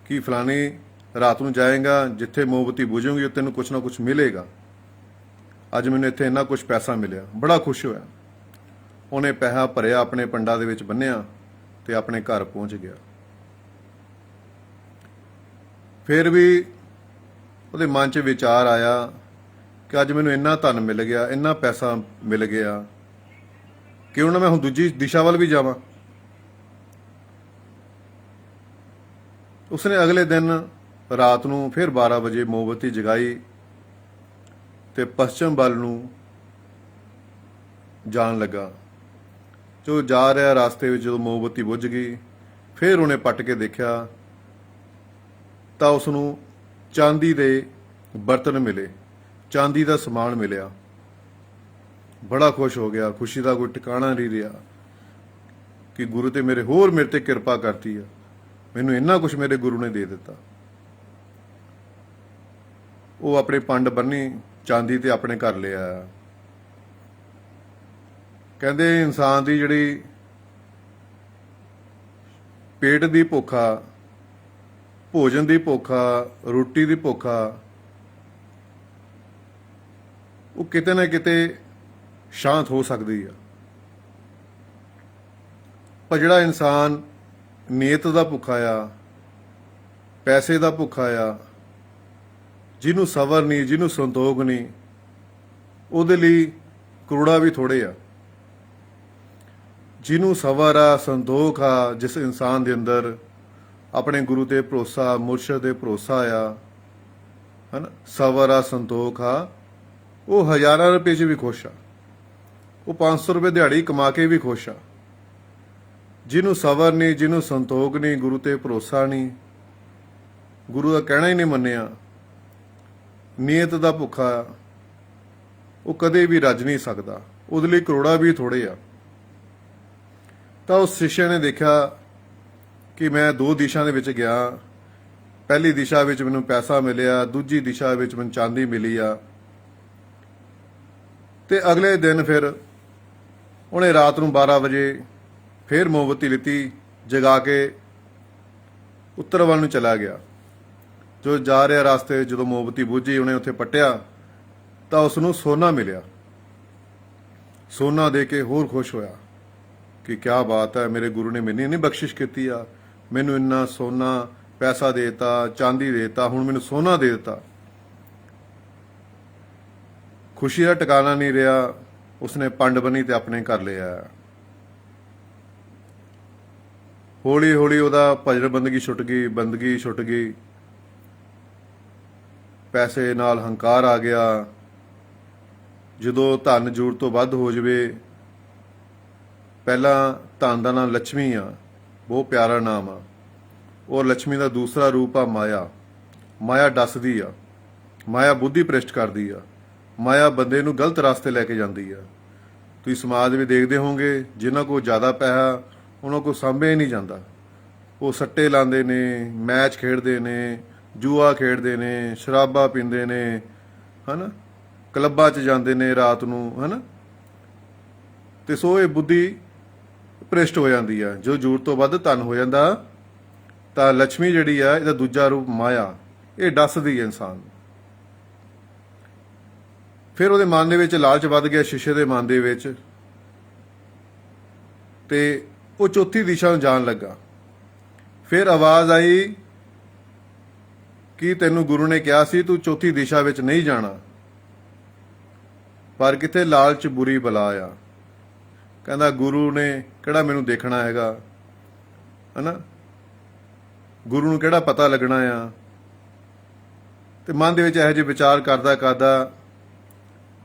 ਕਿ ਫਲਾਣੀ ਰਾਤ ਨੂੰ ਜਾਏਗਾ, ਜਿੱਥੇ ਮੋਮਬੱਤੀ ਬੁਝੂਗੀ ਉੱਥੇ ਤੈਨੂੰ ਕੁਛ ਨਾ ਕੁਛ ਮਿਲੇਗਾ। ਅੱਜ ਮੈਨੂੰ ਇੱਥੇ ਇੰਨਾ ਕੁਛ ਪੈਸਾ ਮਿਲਿਆ, ਬੜਾ ਖੁਸ਼ ਹੋਇਆ। ਉਹਨੇ ਪੈਸਾ ਭਰਿਆ, ਆਪਣੇ ਪੰਡਾਂ ਦੇ ਵਿੱਚ ਬੰਨਿਆ ਤੇ ਆਪਣੇ ਘਰ ਪਹੁੰਚ ਗਿਆ। ਫਿਰ ਵੀ ਉਹਦੇ ਮਨ 'ਚ ਵਿਚਾਰ ਆਇਆ ਕਿ ਅੱਜ ਮੈਨੂੰ ਇੰਨਾ ਧਨ ਮਿਲ ਗਿਆ, ਇੰਨਾ ਪੈਸਾ ਮਿਲ ਗਿਆ, ਕਿਉਂ ਨਾ ਮੈਂ ਹੁਣ ਦੂਜੀ ਦਿਸ਼ਾ ਵੱਲ ਵੀ ਜਾਵਾਂ। ਉਸਨੇ ਅਗਲੇ ਦਿਨ ਰਾਤ ਨੂੰ ਫਿਰ 12 ਵਜੇ ਮੋਮਬੱਤੀ ਜਗਾਈ ਤੇ ਪੱਛਮ ਵੱਲ ਨੂੰ ਜਾਣ ਲੱਗਾ। ਜੋ ਜਾ ਰਿਹਾ ਰਾਸਤੇ ਵਿੱਚ ਜਦੋਂ ਮੋਮਬੱਤੀ ਬੁੱਝ ਗਈ, ਫਿਰ ਉਹਨੇ ਪੱਟ ਕੇ ਦੇਖਿਆ ਤਾਂ ਉਸ ਨੂੰ ਚਾਂਦੀ ਦੇ ਬਰਤਨ ਮਿਲੇ, ਚਾਂਦੀ ਦਾ ਸਮਾਨ ਮਿਲਿਆ। ਬੜਾ ਖੁਸ਼ ਹੋ ਗਿਆ, ਖੁਸ਼ੀ ਦਾ ਕੋਈ ਟਿਕਾਣਾ ਨਹੀਂ ਰਿਹਾ ਕਿ ਗੁਰੂ ਤੇ ਮੇਰੇ ਤੇ ਕਿਰਪਾ ਕਰਤੀ ਆ, ਮੈਨੂੰ ਇੰਨਾ ਕੁਝ ਮੇਰੇ ਗੁਰੂ ਨੇ ਦੇ ਦਿੱਤਾ। ਉਹ ਆਪਣੇ ਪੰਡ ਬੰਨੀ ਚਾਂਦੀ ਤੇ ਆਪਣੇ ਘਰ ਲੈ ਆਇਆ। ਕਹਿੰਦੇ ਇਨਸਾਨ ਦੀ ਜਿਹੜੀ ਪੇਟ ਦੀ ਭੁੱਖ ਆ, ਭੋਜਨ ਦੀ ਭੁੱਖ ਆ, ਰੋਟੀ ਦੀ ਭੁੱਖ ਆ, ਉਹ ਕਿਤੇ ਨਾ ਕਿਤੇ ਸ਼ਾਂਤ ਹੋ ਸਕਦੀ ਆ। ਪਰ ਜਿਹੜਾ ਇਨਸਾਨ ਨੀਅਤ ਦਾ ਭੁੱਖਾ ਆ, ਪੈਸੇ ਦਾ ਭੁੱਖਾ ਆ, ਜਿਹਨੂੰ ਸਬਰ ਨਹੀਂ, ਜਿਹਨੂੰ ਸੰਤੋਖ ਨਹੀਂ, ਉਹਦੇ ਲਈ ਕਰੋੜਾ ਵੀ ਥੋੜੇ ਆ। ਜਿਹਨੂੰ ਸਬਰ ਆ, ਸੰਤੋਖ ਆ, ਜਿਸ ਇਨਸਾਨ ਦੇ ਅੰਦਰ ਆਪਣੇ ਗੁਰੂ ਤੇ ਭਰੋਸਾ, ਮੁਰਸ਼ਦ ਤੇ ਭਰੋਸਾ ਆ, ਹਨਾ, ਸਬਰ ਆ, ਸੰਤੋਖ ਆ, ਉਹ ਹਜ਼ਾਰਾਂ ਰੁਪਏ 'ਚ ਵੀ ਖੁਸ਼ ਆ, ਉਹ 500 ਰੁਪਏ ਦਿਹਾੜੀ ਕਮਾ ਕੇ ਵੀ ਖੁਸ਼ ਆ। ਜਿਹਨੂੰ ਸਬਰ ਨਹੀਂ, ਜਿਹਨੂੰ ਸੰਤੋਖ ਨਹੀਂ, ਗੁਰੂ ਤੇ ਭਰੋਸਾ ਨਹੀਂ, ਗੁਰੂ ਦਾ ਕਹਿਣਾ ਹੀ ਨਹੀਂ ਮੰਨਿਆ, ਨੀਅਤ ਦਾ ਭੁੱਖਾ, ਉਹ ਕਦੇ ਵੀ ਰੱਜ ਨਹੀਂ ਸਕਦਾ। ਉਹਦੇ ਲਈ ਕਰੋੜਾ ਵੀ ਥੋੜੇ ਆ। ਤਾਂ ਉਸ ਸ਼ਿਸ਼ੇ ਨੇ ਦੇਖਿਆ ਕਿ ਮੈਂ ਦੋ ਦਿਸ਼ਾ ਦੇ ਵਿੱਚ ਗਿਆ। ਪਹਿਲੀ ਦਿਸ਼ਾ ਵਿੱਚ ਮੈਨੂੰ ਪੈਸਾ ਮਿਲਿਆ, ਦੂਜੀ ਦਿਸ਼ਾ ਵਿੱਚ ਮੈਨੂੰ ਚਾਂਦੀ ਮਿਲੀ ਆ। ਤੇ ਅਗਲੇ ਦਿਨ ਫਿਰ ਉਹਨੇ ਰਾਤ ਨੂੰ 12 ਵਜੇ ਫਿਰ ਮੋਮਬੱਤੀ ਲਿੱਤੀ, ਜਗਾ ਕੇ ਉੱਤਰ ਵੱਲ ਨੂੰ ਚਲਾ ਗਿਆ। ਜੋ ਜਾ ਰਿਹਾ ਰਾਸਤੇ ਜਦੋਂ ਮੋਮਬੱਤੀ ਬੁੱਝੀ, ਉਹਨੇ ਉੱਥੇ ਪੱਟਿਆ ਤਾਂ ਉਸ ਨੂੰ ਸੋਨਾ ਮਿਲਿਆ। ਸੋਨਾ ਦੇ ਕੇ ਹੋਰ ਖੁਸ਼ ਹੋਇਆ ਕਿ ਕਿਆ ਬਾਤ ਹੈ, ਮੇਰੇ ਗੁਰੂ ਨੇ ਮੈਨੂੰ ਇੰਨੀ ਬਖਸ਼ਿਸ਼ ਕੀਤੀ ਆ, ਮੈਨੂੰ ਇੰਨਾ ਸੋਨਾ ਪੈਸਾ ਦੇਤਾ, ਚਾਂਦੀ ਦੇਤਾ, ਹੁਣ ਮੈਨੂੰ ਸੋਨਾ ਦੇ ਦਿੱਤਾ। ਖੁਸ਼ੀ ਦਾ ਟਿਕਾਣਾ ਨਹੀਂ ਰਿਹਾ। ਉਸਨੇ ਪੰਡ ਬੰਨੀ ਤੇ ਆਪਣੇ ਘਰ ਲੈ ਆਇਆ। ਹੌਲੀ ਹੌਲੀ ਉਹਦਾ ਭਜਨ ਬੰਦਗੀ ਛੁੱਟ ਗਈ, ਬੰਦਗੀ ਛੁੱਟ ਗਈ, ਪੈਸੇ ਨਾਲ ਹੰਕਾਰ ਆ ਗਿਆ। ਜਦੋਂ ਧਨ ਜ਼ਰੂਰਤ ਤੋਂ ਵੱਧ ਹੋ ਜਾਵੇ, ਪਹਿਲਾਂ ਧਨ ਦਾ ਨਾਮ ਲక్ష్ਮੀ ਆ, ਬਹੁਤ ਪਿਆਰਾ ਨਾਮ ਆ, ਔਰ ਲక్ష్ਮੀ ਦਾ ਦੂਸਰਾ ਰੂਪ ਆ ਮਾਇਆ। ਮਾਇਆ ਡੱਸਦੀ ਆ, ਮਾਇਆ ਬੁੱਧੀ ਭ੍ਰਿਸ਼ਟ ਕਰਦੀ ਆ, ਮਾਇਆ ਬੰਦੇ ਨੂੰ ਗਲਤ ਰਸਤੇ ਲੈ ਕੇ ਜਾਂਦੀ ਆ। ਤੁਸੀਂ ਸਮਾਜ ਵਿੱਚ ਦੇਖਦੇ ਹੋਵੋਗੇ, ਜਿਨ੍ਹਾਂ ਕੋਲ ਜ਼ਿਆਦਾ ਪੈਸਾ ਉਹਨਾਂ ਕੋਲ ਸਾਂਭਿਆ ਨਹੀਂ ਜਾਂਦਾ। ਉਹ ਸੱਟੇ ਲਾਉਂਦੇ ਨੇ, ਮੈਚ ਖੇਡਦੇ ਨੇ, ਜੂਆ ਖੇਡਦੇ ਨੇ, ਸ਼ਰਾਬਾਂ ਪੀਂਦੇ ਨੇ, ਹਨਾ, ਕਲੱਬਾਂ 'ਚ ਜਾਂਦੇ ਨੇ ਰਾਤ ਨੂੰ, ਹਨਾ। ਤੇ ਸੋ ਇਹ ਬੁੱਧੀ ਭ੍ਰਿਸ਼ਟ ਹੋ ਜਾਂਦੀ ਆ। ਜੋ ਜ਼ਰੂਰਤ ਤੋਂ ਵੱਧ ਧਨ ਹੋ ਜਾਂਦਾ ਤਾਂ ਲక్ష్ਮੀ ਜਿਹੜੀ ਆ, ਇਹਦਾ ਦੂਜਾ ਰੂਪ ਮਾਇਆ, ਇਹ ਡੱਸਦੀ ਹੈ ਇਨਸਾਨ ਨੂੰ। ਫਿਰ ਉਹਦੇ ਮਨ ਦੇ ਵਿੱਚ ਲਾਲਚ ਵੱਧ ਗਿਆ, ਸ਼ੀਸ਼ੇ ਦੇ ਮਨ ਦੇ ਵਿੱਚ, ਤੇ ਉਹ ਚੌਥੀ ਦਿਸ਼ਾ ਨੂੰ ਜਾਣ ਲੱਗਾ। ਫਿਰ ਆਵਾਜ਼ ਆਈ ਕਿ ਤੈਨੂੰ ਗੁਰੂ ਨੇ ਕਿਹਾ ਸੀ ਤੂੰ ਚੌਥੀ ਦਿਸ਼ਾ ਵਿੱਚ ਨਹੀਂ ਜਾਣਾ, ਪਰ ਕਿਤੇ ਲਾਲਚ ਬੁਰੀ ਬਲਾ ਆ। ਕਹਿੰਦਾ ਗੁਰੂ ਨੇ ਕਿਹੜਾ ਮੈਨੂੰ ਦੇਖਣਾ ਹੈਗਾ, ਹਨਾ, ਗੁਰੂ ਨੂੰ ਕਿਹੜਾ ਪਤਾ ਲੱਗਣਾ ਆ। ਤੇ ਮਨ ਦੇ ਵਿੱਚ ਇਹੋ ਜਿਹੇ ਵਿਚਾਰ ਕਰਦਾ ਕਰਦਾ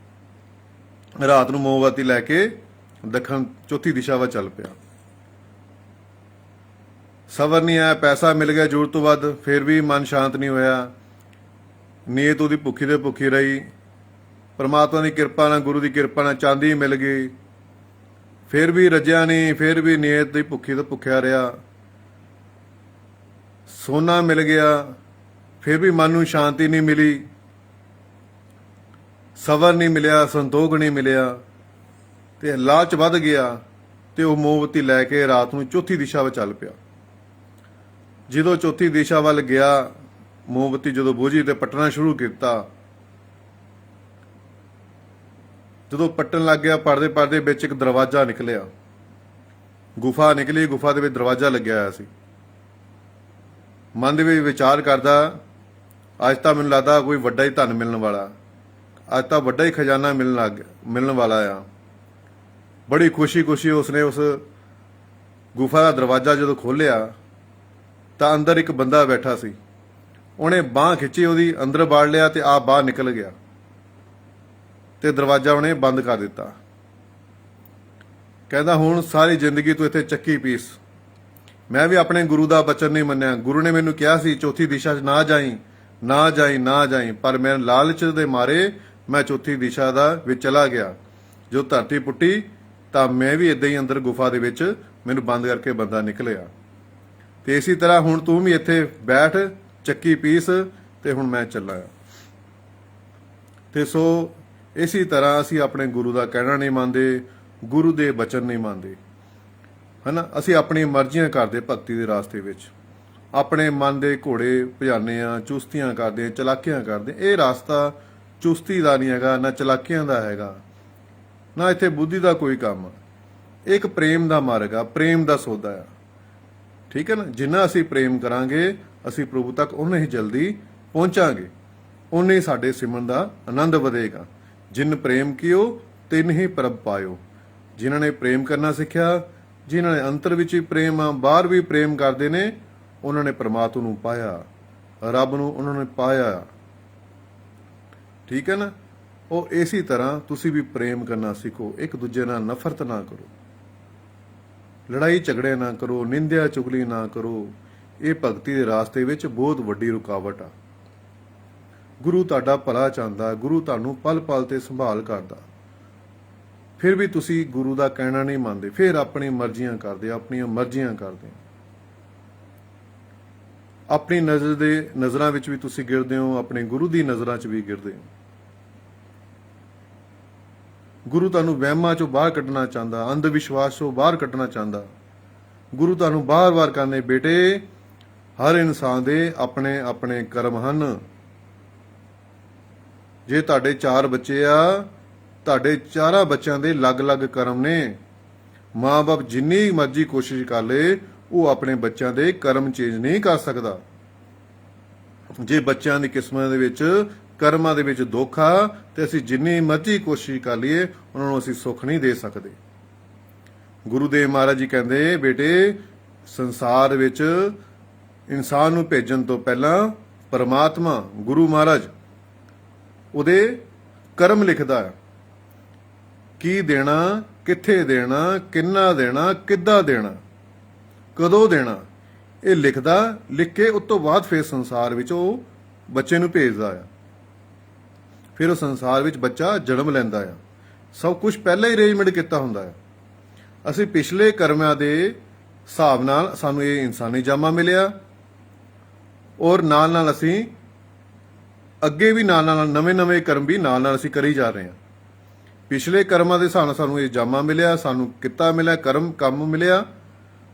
ਰਾਤ ਨੂੰ ਮੋਮਬੱਤੀ ਲੈ ਕੇ ਦੱਖਣ ਚੌਥੀ ਦਿਸ਼ਾ ਵੱਲ ਚੱਲ ਪਿਆ। ਸਬਰ ਨਹੀਂ ਆਇਆ, ਪੈਸਾ ਮਿਲ ਗਿਆ ਜ਼ਰੂਰਤ ਤੋਂ ਵੱਧ, ਫਿਰ ਵੀ ਮਨ ਸ਼ਾਂਤ ਨਹੀਂ ਹੋਇਆ। ਨੀਅਤ ਉਹਦੀ ਭੁੱਖੀ ਦੇ ਭੁੱਖੀ ਰਹੀ। ਪਰਮਾਤਮਾ ਦੀ ਕਿਰਪਾ ਨਾਲ, ਗੁਰੂ ਦੀ ਕਿਰਪਾ ਨਾਲ ਚਾਂਦੀ ਮਿਲ ਗਈ, ਫਿਰ ਵੀ ਰੱਜਿਆ ਨਹੀਂ, ਫਿਰ ਵੀ ਨੀਅਤ ਦੀ ਭੁੱਖੀ ਤੋਂ ਭੁੱਖਿਆ ਰਿਹਾ। ਸੋਨਾ ਮਿਲ ਗਿਆ, ਫਿਰ ਵੀ ਮਨ ਨੂੰ ਸ਼ਾਂਤੀ ਨਹੀਂ ਮਿਲੀ, ਸਬਰ ਨਹੀਂ ਮਿਲਿਆ, ਸੰਤੋਖ ਨਹੀਂ ਮਿਲਿਆ। ਤੇ ਲਾਲਚ ਵੱਧ ਗਿਆ ਤੇ ਉਹ ਮੋਮਬੱਤੀ ਲੈ ਕੇ ਰਾਤ ਨੂੰ ਚੌਥੀ ਦਿਸ਼ਾ ਵੱਲ ਚੱਲ ਪਿਆ। ਜਦੋਂ ਚੌਥੀ ਦਿਸ਼ਾ ਵੱਲ ਗਿਆ, ਮੋਮਬੱਤੀ ਜਦੋਂ ਬੁਝੀ ਤੇ ਪੱਟਣਾ ਸ਼ੁਰੂ ਕੀਤਾ। ਜਦੋਂ ਪੱਟਣ ਲੱਗ ਗਿਆ, ਪੜਦੇ ਪੜਦੇ ਵਿੱਚ ਇੱਕ ਦਰਵਾਜ਼ਾ ਨਿਕਲਿਆ, ਗੁਫਾ ਨਿਕਲੀ। ਗੁਫਾ ਦੇ ਵਿੱਚ ਦਰਵਾਜ਼ਾ ਲੱਗਿਆ ਹੋਇਆ ਸੀ। ਮਨ ਦੇ ਵਿੱਚ ਵਿਚਾਰ ਕਰਦਾ, ਅੱਜ ਤਾਂ ਮੈਨੂੰ ਲੱਗਦਾ ਕੋਈ ਵੱਡਾ ਹੀ ਧਨ ਮਿਲਣ ਵਾਲਾ, ਅੱਜ ਤਾਂ ਵੱਡਾ ਹੀ ਖਜ਼ਾਨਾ ਮਿਲਣ ਵਾਲਾ ਆ। ਬੜੀ ਖੁਸ਼ੀ ਉਸਨੇ ਉਸ ਗੁਫਾ ਦਾ ਦਰਵਾਜ਼ਾ ਜਦੋਂ ਖੋਲ੍ਹਿਆ ਤਾਂ ਅੰਦਰ ਇੱਕ ਬੰਦਾ ਬੈਠਾ ਸੀ। ਉਹਨੇ ਬਾਂਹ ਖਿੱਚੀ, ਉਹਦੀ ਅੰਦਰ ਵਾੜ ਲਿਆ ਤੇ ਆਪ ਬਾਹਰ ਨਿਕਲ ਗਿਆ ਤੇ ਦਰਵਾਜ਼ਾ ਉਹਨੇ ਬੰਦ ਕਰ ਦਿੱਤਾ। ਕਹਿੰਦਾ ਹੁਣ ਸਾਰੀ ਜ਼ਿੰਦਗੀ ਤੂੰ ਇੱਥੇ ਚੱਕੀ ਪੀਸ। ਮੈਂ ਵੀ ਆਪਣੇ ਗੁਰੂ ਦਾ ਬਚਨ ਨਹੀਂ ਮੰਨਿਆ। ਗੁਰੂ ਨੇ ਮੈਨੂੰ ਕਿਹਾ ਸੀ ਚੌਥੀ ਦਿਸ਼ਾ 'ਚ ਨਾ ਜਾਈ, ਨਾ ਜਾਈ, ਨਾ ਜਾਈ, ਪਰ ਮੈਂ ਲਾਲਚ ਦੇ ਮਾਰੇ ਮੈਂ ਚੌਥੀ ਦਿਸ਼ਾ ਦਾ ਵਿੱਚ ਚਲਾ ਗਿਆ। ਜੋ ਧਰਤੀ ਪੁੱਟੀ ਤਾਂ ਮੈਂ ਵੀ ਇਦਾਂ ਹੀ ਅੰਦਰ ਗੁਫਾ ਦੇ ਵਿੱਚ ਮੈਨੂੰ ਬੰਦ ਕਰਕੇ ਬੰਦਾ ਨਿਕਲਿਆ। ਤੇ ਇਸੇ ਤਰ੍ਹਾਂ ਹੁਣ ਤੂੰ ਵੀ ਇੱਥੇ ਬੈਠ, ਚੱਕੀ ਪੀਸ, ਤੇ ਹੁਣ ਮੈਂ ਚੱਲਾਂ। ਤੇ ਸੋ ਇਸੇ ਤਰ੍ਹਾਂ ਅਸੀਂ ਆਪਣੇ ਗੁਰੂ ਦਾ ਕਹਿਣਾ ਨਹੀਂ ਮੰਨਦੇ, ਗੁਰੂ ਦੇ ਬਚਨ ਨਹੀਂ ਮੰਨਦੇ, ਹਨਾ। ਅਸੀਂ ਆਪਣੀ ਮਰਜ਼ੀਆਂ ਕਰਦੇ ਭਗਤੀ ਦੇ ਰਾਸਤੇ ਵਿੱਚ, ਆਪਣੇ ਮਨ ਦੇ ਘੋੜੇ ਭਜਾਨੇ ਆ, ਚੁਸਤੀਆਂ ਕਰਦੇ ਆ, ਚਲਾਕੀਆਂ ਕਰਦੇ। ਇਹ ਰਾਸਤਾ ਚੁਸਤੀ ਦਾ ਨਹੀਂ ਹੈਗਾ, ਨਾ ਚਲਾਕੀਆਂ ਦਾ ਹੈਗਾ, ਨਾ ਇੱਥੇ ਬੁੱਧੀ ਦਾ ਕੋਈ ਕੰਮ। ਇੱਕ ਪ੍ਰੇਮ ਦਾ ਮਾਰਗ ਆ, ਪ੍ਰੇਮ ਦਾ ਸੌਦਾ ਆ, ਠੀਕ ਹੈ ਨਾ। ਜਿੰਨਾ ਅਸੀਂ ਪ੍ਰੇਮ ਕਰਾਂਗੇ ਅਸੀਂ ਪ੍ਰਭੂ ਤੱਕ ਉਨੇ ਹੀ ਜਲਦੀ ਪਹੁੰਚਾਂਗੇ, ਉਨੇ ਹੀ ਸਾਡੇ ਸਿਮਰਨ ਦਾ ਆਨੰਦ ਵਧੇਗਾ। ਜਿਨ ਪ੍ਰੇਮ ਕੀਓ ਤਿਨ ਹੀ ਪ੍ਰਭ ਪਾਇਓ। ਜਿਨ੍ਹਾਂ ਨੇ ਪ੍ਰੇਮ ਕਰਨਾ ਸਿੱਖਿਆ, ਜਿਨ੍ਹਾਂ ਨੇ ਅੰਤਰ ਵਿੱਚ ਵੀ ਪ੍ਰੇਮ ਆ, ਬਾਹਰ ਵੀ ਪ੍ਰੇਮ ਕਰਦੇ ਨੇ, ਉਹਨਾਂ ਨੇ ਪ੍ਰਮਾਤਮਾ ਨੂੰ ਪਾਇਆ, ਰੱਬ ਨੂੰ ਉਹਨਾਂ ਨੇ ਪਾਇਆ, ਠੀਕ ਹੈ ਨਾ। ਉਹ ਇਸੇ ਤਰ੍ਹਾਂ ਤੁਸੀਂ ਵੀ ਪ੍ਰੇਮ ਕਰਨਾ ਸਿੱਖੋ। ਇੱਕ ਦੂਜੇ ਨਾਲ ਨਫ਼ਰਤ ਨਾ ਕਰੋ, ਲੜਾਈ ਝਗੜੇ ਨਾ ਕਰੋ, ਨਿੰਦਿਆ ਚੁਗਲੀ ਨਾ ਕਰੋ। ਇਹ ਭਗਤੀ ਦੇ ਰਾਸਤੇ ਵਿੱਚ ਬਹੁਤ ਵੱਡੀ ਰੁਕਾਵਟ ਆ। ਗੁਰੂ ਤੁਹਾਡਾ ਭਲਾ ਚਾਹੁੰਦਾ, ਗੁਰੂ ਤੁਹਾਨੂੰ ਪਲ ਪਲ ਤੇ ਸੰਭਾਲ ਕਰਦਾ, ਫਿਰ ਵੀ ਤੁਸੀਂ ਗੁਰੂ ਦਾ ਕਹਿਣਾ ਨਹੀਂ ਮੰਨਦੇ, ਫਿਰ ਆਪਣੀ ਮਰਜ਼ੀਆਂ ਕਰਦੇ, ਆਪਣੀਆਂ ਮਰਜ਼ੀਆਂ ਕਰਦੇ। ਆਪਣੀ ਨਜ਼ਰਾਂ ਵਿੱਚ ਵੀ ਤੁਸੀਂ ਗਿਰਦੇ ਹੋ, ਆਪਣੇ ਗੁਰੂ ਦੀ ਨਜ਼ਰਾਂ 'ਚ ਵੀ ਗਿਰਦੇ ਹੋ। ਗੁਰੂ ਤੁਹਾਨੂੰ ਵਹਿਮਾਂ 'ਚੋਂ ਬਾਹਰ ਕੱਢਣਾ ਚਾਹੁੰਦਾ, ਅੰਧ ਵਿਸ਼ਵਾਸ 'ਚੋਂ ਬਾਹਰ ਕੱਢਣਾ ਚਾਹੁੰਦਾ। ਗੁਰੂ ਤੁਹਾਨੂੰ ਬਾਰ-ਬਾਰ ਕਹਿੰਦੇ, ਬੇਟੇ ਹਰ ਇਨਸਾਨ ਦੇ ਆਪਣੇ ਆਪਣੇ ਕਰਮ ਹਨ। ਜੇ ਤੁਹਾਡੇ 4 ਬੱਚੇ ਆ, ਤੁਹਾਡੇ 4 ਬੱਚਿਆਂ ਦੇ ਅਲੱਗ-ਅਲੱਗ ਕਰਮ ਨੇ। ਮਾਂ-ਬਾਪ ਜਿੰਨੀ ਮਰਜ਼ੀ ਕੋਸ਼ਿਸ਼ ਕਰ ਲੇ, ਉਹ ਆਪਣੇ ਬੱਚਿਆਂ ਦੇ ਕਰਮ ਚੇਂਜ ਨਹੀਂ ਕਰ ਸਕਦਾ। ਜੇ ਬੱਚਿਆਂ ਦੀ ਕਿਸਮਤ ਦੇ ਵਿੱਚ, ਕਰਮਾਂ ਦੇ ਵਿੱਚ ਦੁੱਖ ਆ, ਤੇ ਅਸੀਂ ਜਿੰਨੀ ਮਰਜ਼ੀ ਕੋਸ਼ਿਸ਼ ਕਰ ਲਈਏ ਉਹਨਾਂ ਨੂੰ ਅਸੀਂ ਸੁੱਖ ਨਹੀਂ ਦੇ ਸਕਦੇ। ਗੁਰੂ ਦੇਵ ਮਹਾਰਾਜ ਜੀ ਕਹਿੰਦੇ, ਬੇਟੇ ਸੰਸਾਰ ਵਿੱਚ ਇਨਸਾਨ ਨੂੰ ਭੇਜਣ ਤੋਂ ਪਹਿਲਾਂ ਪਰਮਾਤਮਾ ਗੁਰੂ ਮਹਾਰਾਜ ਉਹਦੇ ਕਰਮ ਲਿਖਦਾ ਹੈ। ਕੀ ਦੇਣਾ, ਕਿੱਥੇ ਦੇਣਾ, ਕਿੰਨਾ ਦੇਣਾ, ਕਿੱਦਾਂ ਦੇਣਾ, ਕਦੋਂ ਦੇਣਾ, ਇਹ ਲਿਖਦਾ। ਲਿਖ ਕੇ ਉਸ ਤੋਂ ਬਾਅਦ ਫਿਰ ਸੰਸਾਰ ਵਿੱਚ ਉਹ ਬੱਚੇ ਨੂੰ ਭੇਜਦਾ ਆ। ਫਿਰ ਉਹ ਸੰਸਾਰ ਵਿੱਚ ਬੱਚਾ ਜਨਮ ਲੈਂਦਾ ਆ। ਸਭ ਕੁਝ ਪਹਿਲਾਂ ਹੀ ਅਰੇਂਜਮੈਂਟ ਕੀਤਾ ਹੁੰਦਾ ਹੈ। ਅਸੀਂ ਪਿਛਲੇ ਕਰਮਾਂ ਦੇ ਹਿਸਾਬ ਨਾਲ ਸਾਨੂੰ ਇਹ ਇਨਸਾਨੀ ਜਾਮਾ ਮਿਲਿਆ, ਔਰ ਨਾਲ ਨਾਲ ਅਸੀਂ ਅੱਗੇ ਵੀ ਨਾਲ ਨਵੇਂ ਕਰਮ ਵੀ ਨਾਲ ਅਸੀਂ ਕਰੀ ਜਾ ਰਹੇ ਹਾਂ। ਪਿਛਲੇ ਕਰਮਾਂ ਦੇ ਹਿਸਾਬ ਨਾਲ ਸਾਨੂੰ ਇਹ ਜਾਮਾ ਮਿਲਿਆ, ਸਾਨੂੰ ਕਿੱਤਾ ਮਿਲਿਆ, ਕੰਮ ਮਿਲਿਆ।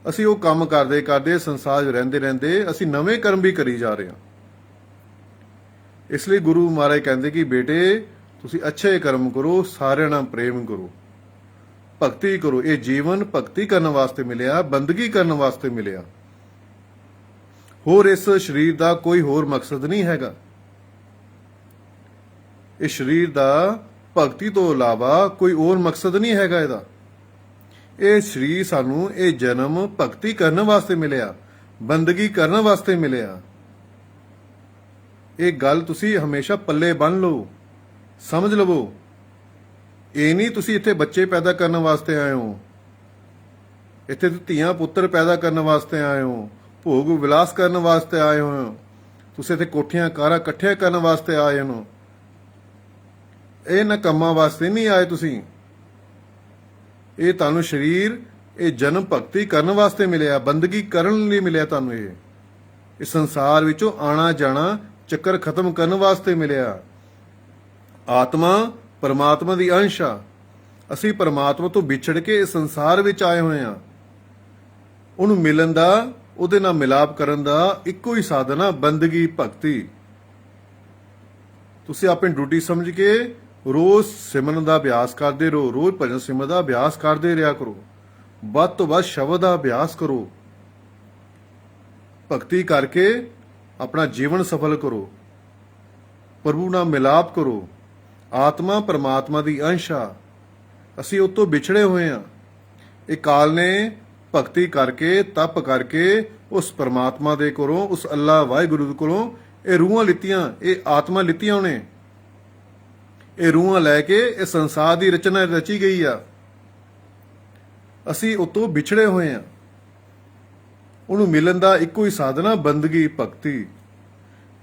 ਅਸੀਂ ਉਹ ਕੰਮ ਕਰਦੇ ਕਰਦੇ ਸੰਸਾਰ 'ਚ ਰਹਿੰਦੇ ਰਹਿੰਦੇ ਅਸੀਂ ਨਵੇਂ ਕਰਮ ਵੀ ਕਰੀ ਜਾ ਰਹੇ ਹਾਂ। ਇਸ ਲਈ ਗੁਰੂ ਮਹਾਰਾਜ ਕਹਿੰਦੇ ਕਿ ਬੇਟੇ ਤੁਸੀਂ ਅੱਛੇ ਕਰਮ ਕਰੋ, ਸਾਰਿਆਂ ਨਾਲ ਪ੍ਰੇਮ ਕਰੋ, ਭਗਤੀ ਕਰੋ। ਇਹ ਜੀਵਨ ਭਗਤੀ ਕਰਨ ਵਾਸਤੇ ਮਿਲਿਆ, ਬੰਦਗੀ ਕਰਨ ਵਾਸਤੇ ਮਿਲਿਆ। ਹੋਰ ਇਸ ਸਰੀਰ ਦਾ ਕੋਈ ਹੋਰ ਮਕਸਦ ਨਹੀਂ ਹੈਗਾ। ਇਸ ਸਰੀਰ ਦਾ ਭਗਤੀ ਤੋਂ ਇਲਾਵਾ ਕੋਈ ਹੋਰ ਮਕਸਦ ਨਹੀਂ ਹੈਗਾ ਇਹਦਾ। ਇਹ ਸਰੀਰ ਸਾਨੂੰ ਇਹ ਜਨਮ ਭਗਤੀ ਕਰਨ ਵਾਸਤੇ ਮਿਲਿਆ, ਬੰਦਗੀ ਕਰਨ ਵਾਸਤੇ ਮਿਲਿਆ। ਇਹ ਗੱਲ ਤੁਸੀਂ ਹਮੇਸ਼ਾ ਪੱਲੇ ਬੰਨ੍ਹ ਲਓ, ਸਮਝ ਲਵੋ। ਇਹ ਨਹੀਂ ਤੁਸੀਂ ਇੱਥੇ ਬੱਚੇ ਪੈਦਾ ਕਰਨ ਵਾਸਤੇ ਆਏ ਹੋ, ਇੱਥੇ ਧੀਆਂ ਪੁੱਤਰ ਪੈਦਾ ਕਰਨ ਵਾਸਤੇ ਆਏ ਹੋ, ਭੋਗ ਵਿਲਾਸ ਕਰਨ ਵਾਸਤੇ ਆਏ ਹੋ, ਤੁਸੀਂ ਇੱਥੇ ਕੋਠੀਆਂ ਕਾਰਾਂ ਇਕੱਠੀਆਂ ਕਰਨ ਵਾਸਤੇ ਆਏ ਹੋ। ਇਹ ਨਾ ਕੰਮਾਂ ਵਾਸਤੇ ਨਹੀਂ ਆਏ ਤੁਸੀਂ। ਇਹ ਤੁਹਾਨੂੰ ਸਰੀਰ ਇਹ ਜਨਮ ਭਗਤੀ ਕਰਨ ਵਾਸਤੇ ਮਿਲਿਆ, ਬੰਦਗੀ ਕਰਨ ਲਈ ਮਿਲਿਆ ਤੁਹਾਨੂੰ। ਇਹ ਇਸ ਸੰਸਾਰ ਵਿੱਚੋਂ ਆਣਾ ਜਾਣਾ ਚੱਕਰ ਖਤਮ ਕਰਨ ਵਾਸਤੇ ਮਿਲਿਆ। ਆਤਮਾ ਪਰਮਾਤਮਾ ਦੀ ਅੰਸ਼ ਆ। ਅਸੀਂ ਪਰਮਾਤਮਾ ਤੋਂ ਵਿਛੜ ਕੇ ਇਸ ਸੰਸਾਰ ਵਿੱਚ ਆਏ ਹੋਏ ਹਾਂ। ਉਹਨੂੰ ਮਿਲਣ ਦਾ, ਉਹਦੇ ਨਾਲ ਮਿਲਾਪ ਕਰਨ ਦਾ ਇੱਕੋ ਹੀ ਸਾਧਨ ਆ ਬੰਦਗੀ, ਭਗਤੀ। ਤੁਸੀਂ ਆਪਣੀ ਡਿਊਟੀ ਸਮਝ ਕੇ ਰੋਜ਼ ਸਿਮਰਨ ਦਾ ਅਭਿਆਸ ਕਰਦੇ ਰਹੋ, ਰੋਜ਼ ਭਜਨ ਸਿਮਰਨ ਦਾ ਅਭਿਆਸ ਕਰਦੇ ਰਿਹਾ ਕਰੋ, ਵੱਧ ਤੋਂ ਵੱਧ ਸ਼ਬਦ ਦਾ ਅਭਿਆਸ ਕਰੋ, ਭਗਤੀ ਕਰਕੇ ਆਪਣਾ ਜੀਵਨ ਸਫਲ ਕਰੋ, ਪ੍ਰਭੂ ਨਾਲ ਮਿਲਾਪ ਕਰੋ। ਆਤਮਾ ਪਰਮਾਤਮਾ ਦੀ ਅੰਸ਼ ਆ, ਅਸੀਂ ਉਹ ਤੋਂ ਵਿਛੜੇ ਹੋਏ ਹਾਂ। ਇਹ ਕਾਲ ਨੇ ਭਗਤੀ ਕਰਕੇ, ਤਪ ਕਰਕੇ ਉਸ ਪਰਮਾਤਮਾ ਦੇ ਕੋਲੋਂ, ਉਸ ਅੱਲਾ ਵਾਹਿਗੁਰੂ ਦੇ ਕੋਲੋਂ ਇਹ ਰੂਹਾਂ ਲਿੱਤੀਆਂ, ਇਹ ਆਤਮਾ ਲਿੱਤੀਆਂ ਉਹਨੇ। ਇਹ ਰੂਹਾਂ ਲੈ ਕੇ ਇਹ ਸੰਸਾਰ ਦੀ ਰਚਨਾ ਰਚੀ ਗਈ ਆ। ਅਸੀਂ ਉਹ ਤੋਂ ਵਿਛੜੇ ਹੋਏ ਹਾਂ। ਉਹਨੂੰ ਮਿਲਣ ਦਾ ਇੱਕੋ ਹੀ ਸਾਧਨ ਆ ਬੰਦਗੀ, ਭਗਤੀ।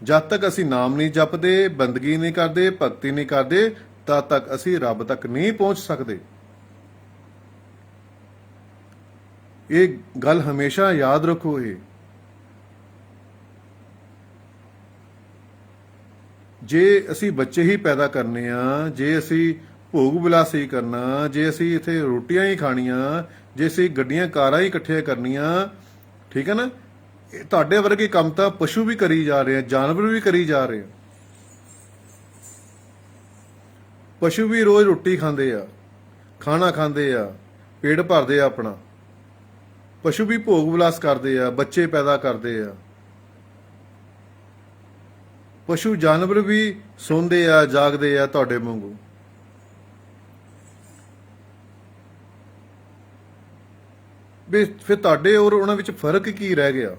ਜਦ ਤੱਕ ਅਸੀਂ ਨਾਮ ਨਹੀਂ ਜਪਦੇ, ਬੰਦਗੀ ਨਹੀਂ ਕਰਦੇ, ਭਗਤੀ ਨਹੀਂ ਕਰਦੇ, ਤਦ ਤੱਕ ਅਸੀਂ ਰੱਬ ਤੱਕ ਨਹੀਂ ਪਹੁੰਚ ਸਕਦੇ। ਇਹ ਗੱਲ ਹਮੇਸ਼ਾ ਯਾਦ ਰੱਖੋ। ਇਹ ਜੇ ਅਸੀਂ ਬੱਚੇ ਹੀ ਪੈਦਾ ਕਰਨੇ ਆ, ਜੇ ਅਸੀਂ ਭੋਗ ਵਿਲਾਸ ਹੀ ਕਰਨਾ, ਜੇ ਅਸੀਂ ਇੱਥੇ ਰੋਟੀਆਂ ਹੀ ਖਾਣੀਆਂ, ਜੇ ਅਸੀਂ ਗੱਡੀਆਂ ਕਾਰਾਂ ਹੀ ਇਕੱਠੀਆਂ ਕਰਨੀਆਂ, ਠੀਕ ਹੈ ਨਾ, ਇਹ ਤੁਹਾਡੇ ਵਰਗੇ ਕੰਮ ਤਾਂ ਪਸ਼ੂ ਵੀ ਕਰੀ ਜਾ ਰਹੇ ਆ, ਜਾਨਵਰ ਵੀ ਕਰੀ ਜਾ ਰਹੇ ਆ। ਪਸ਼ੂ ਵੀ ਰੋਜ਼ ਰੋਟੀ ਖਾਂਦੇ ਆ, ਖਾਣਾ ਖਾਂਦੇ ਆ, ਪੇਟ ਭਰਦੇ ਆ ਆਪਣਾ। ਪਸ਼ੂ ਵੀ ਭੋਗ ਵਿਲਾਸ ਕਰਦੇ ਆ, ਬੱਚੇ ਪੈਦਾ ਕਰਦੇ ਆ। ਪਸ਼ੂ ਜਾਨਵਰ ਵੀ ਸੌਂਦੇ ਆ, ਜਾਗਦੇ ਆ ਤੁਹਾਡੇ ਵਾਂਗੂ। ਵੀ ਫਿਰ ਤੁਹਾਡੇ ਔਰ ਉਹਨਾਂ ਵਿੱਚ ਫਰਕ ਕੀ ਰਹਿ ਗਿਆ?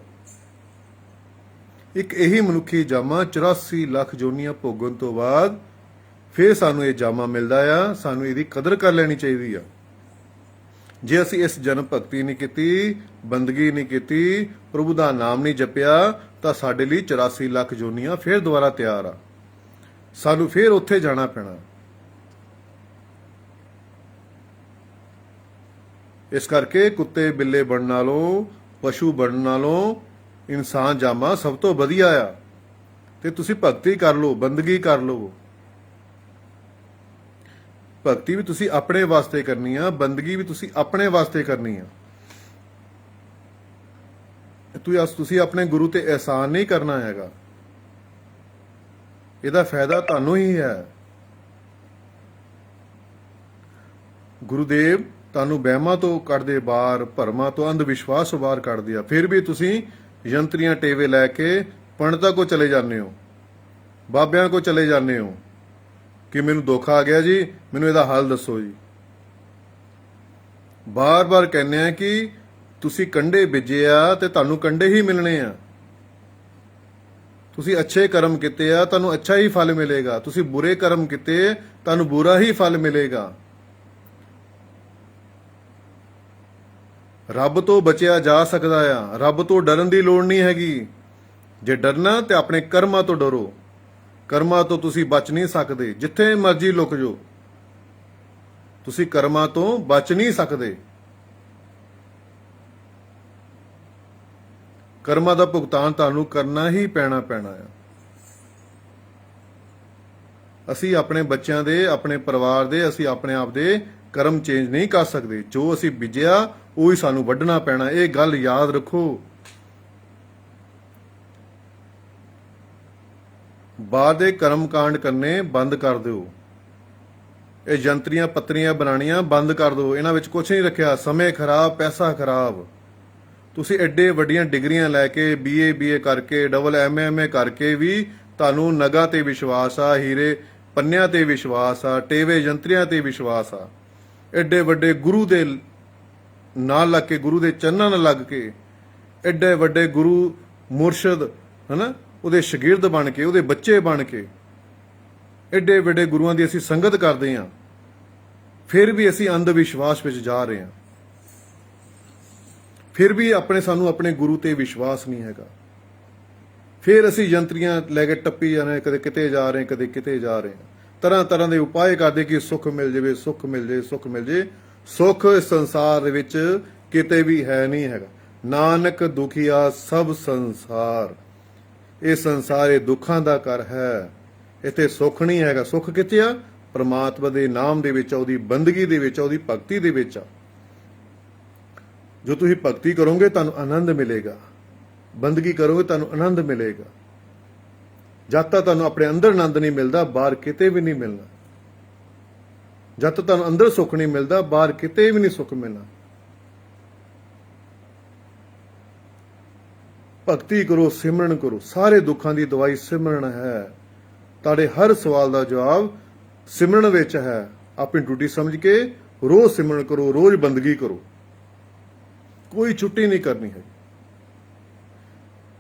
ਇੱਕ ਇਹੀ ਮਨੁੱਖੀ ਜਾਮਾ 84 ਲੱਖ ਜੋਨੀਆਂ ਭੋਗਣ ਤੋਂ ਬਾਅਦ ਫਿਰ ਸਾਨੂੰ ਇਹ ਜਾਮਾ ਮਿਲਦਾ ਆ। ਸਾਨੂੰ ਇਹਦੀ ਕਦਰ ਕਰ ਲੈਣੀ ਚਾਹੀਦੀ ਆ। ਜੇ ਅਸੀਂ ਇਸ ਜਨਮ ਭਗਤੀ ਨਹੀਂ ਕੀਤੀ, ਬੰਦਗੀ ਨਹੀਂ ਕੀਤੀ, ਪ੍ਰਭੂ ਦਾ ਨਾਮ ਨਹੀਂ ਜਪਿਆ, ਤਾਂ ਸਾਡੇ ਲਈ 84 ਲੱਖ ਜੋਨੀਆਂ ਫਿਰ ਦੁਬਾਰਾ ਤਿਆਰ ਆ। ਸਾਨੂੰ ਫਿਰ ਉੱਥੇ ਜਾਣਾ ਪੈਣਾ। ਇਸ ਕਰਕੇ ਕੁੱਤੇ ਬਿੱਲੇ ਬਣਨ ਨਾਲੋਂ, ਪਸ਼ੂ ਬਣਨ ਨਾਲੋਂ ਇਨਸਾਨ ਜਾਮਾ ਸਭ ਤੋਂ ਵਧੀਆ ਆ। ਤੇ ਤੁਸੀਂ ਭਗਤੀ ਕਰ ਲਓ, ਬੰਦਗੀ ਕਰ ਲਓ। ਭਗਤੀ ਵੀ ਤੁਸੀਂ ਆਪਣੇ ਵਾਸਤੇ ਕਰਨੀ ਆ, ਬੰਦਗੀ ਵੀ ਤੁਸੀਂ ਆਪਣੇ ਵਾਸਤੇ ਕਰਨੀ ਆ। ਤੁਸੀਂ ਆਪਣੇ ਗੁਰੂ ਤੇ ਅਹਿਸਾਨ ਨਹੀਂ ਕਰਨਾ ਹੈਗਾ। ਇਹਦਾ ਫਾਇਦਾ ਤੁਹਾਨੂੰ ਹੀ ਹੈ। ਗੁਰੂਦੇਵ ਤੁਹਾਨੂੰ ਵਹਿਮਾਂ ਤੋਂ ਕੱਢਦੇ ਬਾਹਰ, ਭਰਮਾਂ ਤੋਂ, ਅੰਧ ਵਿਸ਼ਵਾਸ ਤੋਂ ਬਾਹਰ ਕੱਢਦੇ ਆ। ਫਿਰ ਵੀ ਤੁਸੀਂ ਯੰਤਰੀਆਂ ਟੇਵੇ ਲੈ ਕੇ ਪੰਡਤਾਂ ਕੋ ਚਲੇ ਜਾਂਦੇ ਹੋ, ਬਾਬਿਆਂ ਕੋ ਚਲੇ ਜਾਂਦੇ ਹੋ ਕਿ ਮੈਨੂੰ ਦੁੱਖ ਆ ਗਿਆ ਜੀ, ਮੈਨੂੰ ਇਹਦਾ ਹੱਲ ਦੱਸੋ ਜੀ। ਬਾਰ-ਬਾਰ ਕਹਿੰਦੇ ਆ ਕਿ ਤੁਸੀਂ ਕੰਡੇ ਬੀਜੇ ਆ ਤੇ ਤੁਹਾਨੂੰ ਕੰਡੇ ਹੀ ਮਿਲਣੇ ਆ। ਤੁਸੀਂ ਅੱਛੇ ਕਰਮ ਕੀਤੇ ਆ, ਤੁਹਾਨੂੰ ਅੱਛਾ ਹੀ ਫਲ ਮਿਲੇਗਾ। ਤੁਸੀਂ ਬੁਰੇ ਕਰਮ ਕੀਤੇ, ਤੁਹਾਨੂੰ ਬੁਰਾ ਹੀ ਫਲ ਮਿਲੇਗਾ। ਰੱਬ ਤੋਂ ਬਚਿਆ ਜਾ ਸਕਦਾ ਆ। ਰੱਬ ਤੋਂ ਡਰਨ ਦੀ ਲੋੜ ਨਹੀਂ ਹੈਗੀ। ਜੇ ਡਰਨਾ ਤੇ ਆਪਣੇ ਕਰਮਾਂ ਤੋਂ ਡਰੋ। ਕਰਮਾਂ ਤੋਂ ਤੁਸੀਂ ਬਚ ਨਹੀਂ ਸਕਦੇ। ਜਿੱਥੇ ਮਰਜ਼ੀ ਲੁਕ ਜਾਓ, ਤੁਸੀਂ ਕਰਮਾਂ ਤੋਂ ਬਚ ਨਹੀਂ ਸਕਦੇ। ਕਰਮਾਂ ਦਾ ਭੁਗਤਾਨ ਤੁਹਾਨੂੰ ਕਰਨਾ ਹੀ ਪੈਣਾ ਆ। ਅਸੀਂ ਆਪਣੇ ਬੱਚਿਆਂ ਦੇ, ਆਪਣੇ ਪਰਿਵਾਰ ਦੇ, ਅਸੀਂ ਆਪਣੇ ਆਪ ਦੇ ਕਰਮ ਚੇਂਜ ਨਹੀਂ ਕਰ ਸਕਦੇ। ਜੋ ਅਸੀਂ ਬੀਜਿਆ ਉਹੀ ਸਾਨੂੰ ਵੱਢਣਾ ਪੈਣਾ। ਇਹ ਗੱਲ ਯਾਦ ਰੱਖੋ। ਬਾਹਰ ਦੇ ਕਰਮ ਕਾਂਡ ਕਰਨੇ ਬੰਦ ਕਰ ਦਿਓ। ਇਹ ਜੰਤਰੀਆਂ ਪੱਤਰੀਆਂ ਬਣਾਉਣੀਆਂ ਬੰਦ ਕਰ ਦਿਓ। ਇਹਨਾਂ ਵਿੱਚ ਕੁਝ ਨਹੀਂ ਰੱਖਿਆ। ਸਮੇਂ ਖਰਾਬ, ਪੈਸਾ ਖਰਾਬ। ਤੁਸੀਂ ਐਡੇ ਵੱਡੀਆਂ ਡਿਗਰੀਆਂ ਲੈ ਕੇ, BA ਕਰਕੇ, MA ਕਰਕੇ ਵੀ ਤੁਹਾਨੂੰ ਨਗਾਂ ਤੇ ਵਿਸ਼ਵਾਸ ਆ, ਹੀਰੇ ਪੰਨਿਆਂ ਤੇ ਵਿਸ਼ਵਾਸ ਆ, ਟੇਵੇ ਜੰਤਰੀਆਂ ਤੇ ਵਿਸ਼ਵਾਸ ਆ। ਐਡੇ ਵੱਡੇ ਗੁਰੂ ਦੇ ਨਾਲ ਲੱਗ ਕੇ, ਗੁਰੂ ਦੇ ਚਰਨਾਂ ਨਾਲ ਲੱਗ ਕੇ, ਐਡੇ ਵੱਡੇ ਗੁਰੂ ਮੁਰਸ਼ਿਦ, ਹਨਾ, ਉਹਦੇ ਸ਼ਾਗਿਰਦ ਬਣ ਕੇ, ਉਹਦੇ ਬੱਚੇ ਬਣ ਕੇ, ਐਡੇ ਵੱਡੇ ਗੁਰੂਆਂ ਦੀ ਅਸੀਂ ਸੰਗਤ ਕਰਦੇ ਹਾਂ। ਫਿਰ ਵੀ ਅਸੀਂ ਅੰਧ ਵਿਸ਼ਵਾਸ ਵਿੱਚ ਜਾ ਰਹੇ ਹਾਂ। ਫਿਰ ਵੀ ਸਾਨੂੰ ਆਪਣੇ ਗੁਰੂ ਤੇ ਵਿਸ਼ਵਾਸ ਨਹੀਂ ਹੈਗਾ। ਫਿਰ ਅਸੀਂ ਯੰਤਰੀਆਂ ਲੈ ਕੇ ਟੱਪੀ ਜਾ ਰਹੇ, ਕਦੇ ਕਿਤੇ ਜਾ ਰਹੇ, ਕਦੇ ਕਿਤੇ ਜਾ ਰਹੇ। ਤਰ੍ਹਾਂ ਤਰ੍ਹਾਂ ਦੇ ਉਪਾਅ ਕਰਦੇ ਕਿ ਸੁੱਖ ਮਿਲ ਜਾਵੇ, ਸੁੱਖ ਮਿਲ ਜਾਵੇ, ਸੁੱਖ ਮਿਲ ਜਾਵੇ। ਸੁੱਖ ਇਸ ਸੰਸਾਰ ਦੇ ਵਿੱਚ ਕਿਤੇ ਵੀ ਹੈ ਨਹੀਂ ਹੈਗਾ। ਨਾਨਕ ਦੁਖੀਆ ਸਭ ਸੰਸਾਰ। ਇਹ ਸੰਸਾਰ ਇਹ ਦੁੱਖਾਂ ਦਾ ਘਰ ਹੈ। ਇੱਥੇ ਸੁੱਖ ਨਹੀਂ ਹੈਗਾ। ਸੁੱਖ ਕਿੱਥੇ ਆ? ਪ੍ਰਮਾਤਮਾ ਦੇ ਨਾਮ ਦੇ ਵਿੱਚ ਆ, ਉਹਦੀ ਬੰਦਗੀ ਦੇ ਵਿੱਚ ਆ, ਉਹਦੀ ਭਗਤੀ ਦੇ ਵਿੱਚ ਆ। ਜੋ ਤੁਸੀਂ ਭਗਤੀ ਕਰੋਗੇ ਤੁਹਾਨੂੰ ਆਨੰਦ ਮਿਲੇਗਾ, ਬੰਦਗੀ ਕਰੋਗੇ ਤੁਹਾਨੂੰ ਆਨੰਦ ਮਿਲੇਗਾ। ਜਦ ਤੱਕ ਤੁਹਾਨੂੰ ਆਪਣੇ ਅੰਦਰ ਆਨੰਦ ਨਹੀਂ ਮਿਲਦਾ, ਬਾਹਰ ਕਿਤੇ ਵੀ ਨਹੀਂ ਮਿਲਣਾ। ਜਦ ਤੱਕ ਤੁਹਾਨੂੰ ਅੰਦਰ ਸੁੱਖ ਨਹੀਂ ਮਿਲਦਾ, ਬਾਹਰ ਕਿਤੇ ਵੀ ਨਹੀਂ ਸੁੱਖ ਮਿਲਣਾ। ਭਗਤੀ ਕਰੋ, ਸਿਮਰਨ ਕਰੋ। ਸਾਰੇ ਦੁੱਖਾਂ ਦੀ ਦਵਾਈ ਸਿਮਰਨ ਹੈ। ਤੁਹਾਡੇ ਹਰ ਸਵਾਲ ਦਾ ਜਵਾਬ ਸਿਮਰਨ ਵਿੱਚ ਹੈ। ਆਪਣੀ ਡਿਊਟੀ ਸਮਝ ਕੇ ਰੋਜ਼ ਸਿਮਰਨ ਕਰੋ, ਰੋਜ਼ ਬੰਦਗੀ ਕਰੋ, ਕੋਈ ਛੁੱਟੀ ਨਹੀਂ ਕਰਨੀ ਹੈ।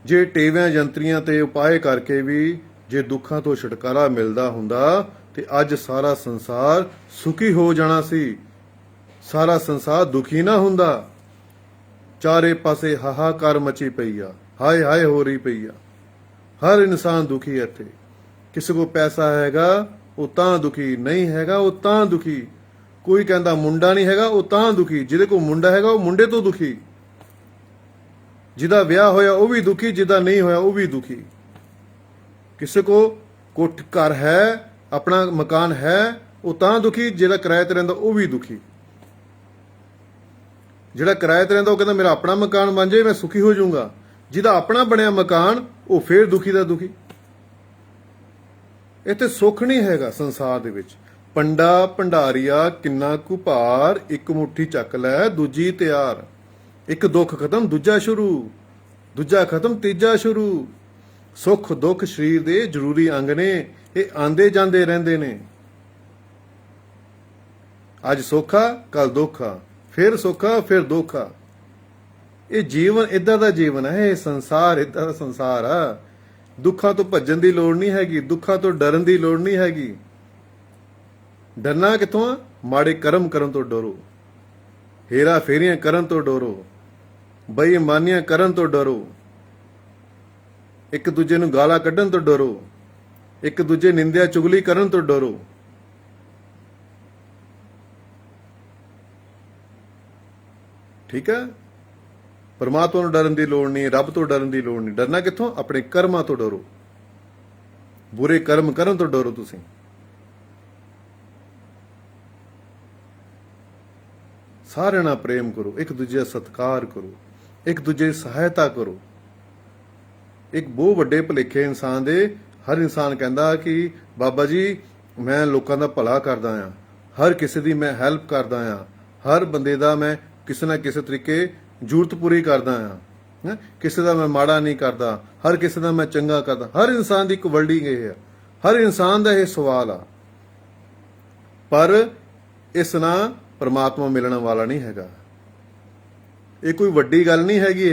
ਜੇ ਟੇਵਿਆਂ ਜੰਤਰੀਆਂ ਤੇ ਉਪਾਏ ਕਰਕੇ ਵੀ ਜੇ ਦੁੱਖਾਂ ਤੋਂ ਛੁਟਕਾਰਾ ਮਿਲਦਾ ਹੁੰਦਾ ਤੇ ਅੱਜ ਸਾਰਾ ਸੰਸਾਰ ਸੁਖੀ ਹੋ ਜਾਣਾ ਸੀ, ਸਾਰਾ ਸੰਸਾਰ ਦੁਖੀ ਨਾ ਹੁੰਦਾ। ਚਾਰੇ ਪਾਸੇ ਹਾਹਾਕਾਰ ਮਚੀ ਪਈ ਆ, ਹਾਏ ਹਾਏ ਹੋ ਰਹੀ ਪਈ ਆ। ਹਰ ਇਨਸਾਨ ਦੁਖੀ ਹੈ ਇੱਥੇ। ਕਿਸੇ ਕੋ ਪੈਸਾ ਹੈਗਾ ਉਹ ਤਾਂ ਦੁਖੀ, ਨਹੀਂ ਹੈਗਾ ਉਹ ਤਾਂ ਦੁਖੀ। ਕੋਈ ਕਹਿੰਦਾ ਮੁੰਡਾ ਨਹੀਂ ਹੈਗਾ ਉਹ ਤਾਂ ਦੁਖੀ, ਜਿਹਦੇ ਕੋਲ ਮੁੰਡਾ ਹੈਗਾ ਉਹ ਮੁੰਡੇ ਤੋਂ ਦੁਖੀ। ਜਿਹਦਾ ਵਿਆਹ ਹੋਇਆ ਉਹ ਵੀ ਦੁਖੀ, ਜਿਹਦਾ ਨਹੀਂ ਹੋਇਆ ਉਹ ਵੀ ਦੁਖੀ। ਕਿਸੇ ਕੋ ਘਰ ਹੈ, ਆਪਣਾ ਮਕਾਨ ਹੈ, ਉਹ ਤਾਂ ਦੁਖੀ, ਜਿਹੜਾ ਕਿਰਾਏ ਤੇ ਰਹਿੰਦਾ ਉਹ ਵੀ ਦੁਖੀ। ਜਿਹੜਾ ਕਿਰਾਏ ਤੇ ਰਹਿੰਦਾ ਉਹ ਕਹਿੰਦਾ ਮੇਰਾ ਆਪਣਾ ਮਕਾਨ ਬਣ ਜਾਏ ਮੈਂ ਸੁਖੀ ਹੋ ਜਾਊਂਗਾ। ਜਿਹਦਾ ਆਪਣਾ ਬਣਿਆ ਮਕਾਨ ਉਹ ਫੇਰ ਦੁਖੀ ਦਾ ਦੁਖੀ। ਇੱਥੇ ਸੁੱਖ ਨਹੀਂ ਹੈਗਾ ਸੰਸਾਰ ਦੇ ਵਿੱਚ। ਪੰਡਾ ਭੰਡਾਰੀਆ ਕਿੰਨਾ ਕੁ ਭਾਰ, ਇੱਕ ਮੁੱਠੀ ਚੱਕ ਲੈ ਦੂਜੀ ਤਿਆਰ। ਇੱਕ ਦੁੱਖ ਖਤਮ ਦੂਜਾ ਸ਼ੁਰੂ, ਦੂਜਾ ਖਤਮ ਤੀਜਾ ਸ਼ੁਰੂ। ਸੁੱਖ ਦੁੱਖ ਸਰੀਰ ਦੇ ਜ਼ਰੂਰੀ ਅੰਗ ਨੇ, ਇਹ ਆਂਦੇ ਜਾਂਦੇ ਰਹਿੰਦੇ ਨੇ। ਅੱਜ ਸੌਖਾ ਕੱਲ ਦੁੱਖਾ, ਫਿਰ ਸੌਖਾ ਫਿਰ ਦੁੱਖਾ। ਇਹ ਜੀਵਨ ਇਦਾਂ ਦਾ ਜੀਵਨ ਹੈ, ਇਹ ਸੰਸਾਰ ਇਦਾਂ ਦਾ ਸੰਸਾਰ ਆ। ਦੁੱਖਾਂ ਤੋਂ ਭੱਜਣ ਦੀ ਲੋੜ ਨਹੀਂ ਹੈਗੀ, ਦੁੱਖਾਂ ਤੋਂ ਡਰਨ ਦੀ ਲੋੜ ਨਹੀਂ ਹੈਗੀ। ਡਰਨਾ ਕਿੱਥੋਂ ਆ? ਮਾੜੇ ਕਰਮ ਕਰਨ ਤੋਂ ਡਰੋ, ਹੇਰਾ ਫੇਰੀਆਂ ਕਰਨ ਤੋਂ ਡਰੋ, ਬੇਈਮਾਨੀਆਂ ਕਰਨ ਤੋਂ ਡਰੋ, ਇੱਕ ਦੂਜੇ ਨੂੰ ਗਾਲਾਂ ਕੱਢਣ ਤੋਂ ਡਰੋ, ਇੱਕ ਦੂਜੇ ਨਿੰਦਿਆ ਚੁਗਲੀ ਕਰਨ ਤੋਂ ਡਰੋ। ਠੀਕ ਹੈ? ਪਰਮਾਤਮਾ ਨੂੰ ਡਰਨ ਦੀ ਲੋੜ ਨਹੀਂ, ਰੱਬ ਤੋਂ ਡਰਨ ਦੀ ਲੋੜ ਨਹੀਂ। ਡਰਨਾ ਕਿੱਥੋਂ? ਆਪਣੇ ਕਰਮਾਂ ਤੋਂ ਡਰੋ, ਬੁਰੇ ਕਰਮ ਕਰਨ ਤੋਂ ਡਰੋ। ਤੁਸੀਂ ਸਾਰਿਆਂ ਨਾਲ ਪ੍ਰੇਮ ਕਰੋ, ਇੱਕ ਦੂਜੇ ਦਾ ਸਤਿਕਾਰ ਕਰੋ, ਇੱਕ ਦੂਜੇ ਦੀ ਸਹਾਇਤਾ ਕਰੋ। ਇੱਕ ਬਹੁਤ ਵੱਡੇ ਭੁਲੇਖੇ ਇਨਸਾਨ ਦੇ, ਹਰ ਇਨਸਾਨ ਕਹਿੰਦਾ ਕਿ ਬਾਬਾ ਜੀ ਮੈਂ ਲੋਕਾਂ ਦਾ ਭਲਾ ਕਰਦਾ ਆ, ਹਰ ਕਿਸੇ ਦੀ ਮੈਂ ਹੈਲਪ ਕਰਦਾ ਆ, ਹਰ ਬੰਦੇ ਦਾ ਮੈਂ ਕਿਸੇ ਨਾ ਕਿਸੇ ਤਰੀਕੇ ਜ਼ਰੂਰਤ ਪੂਰੀ ਕਰਦਾ ਆ, ਕਿਸੇ ਦਾ ਮੈਂ ਮਾੜਾ ਨਹੀਂ ਕਰਦਾ, ਹਰ ਕਿਸੇ ਦਾ ਮੈਂ ਚੰਗਾ ਕਰਦਾ। ਹਰ ਇਨਸਾਨ ਦੀ ਇੱਕ ਵਰਡਿੰਗ ਇਹ ਹੈ, ਹਰ ਇਨਸਾਨ ਦਾ ਇਹ ਸਵਾਲ ਆ। ਪਰ ਇਸ ਨਾਲ ਪਰਮਾਤਮਾ ਮਿਲਣ ਵਾਲਾ ਨਹੀਂ ਹੈਗਾ। ਇਹ ਕੋਈ ਵੱਡੀ ਗੱਲ ਨਹੀਂ ਹੈਗੀ।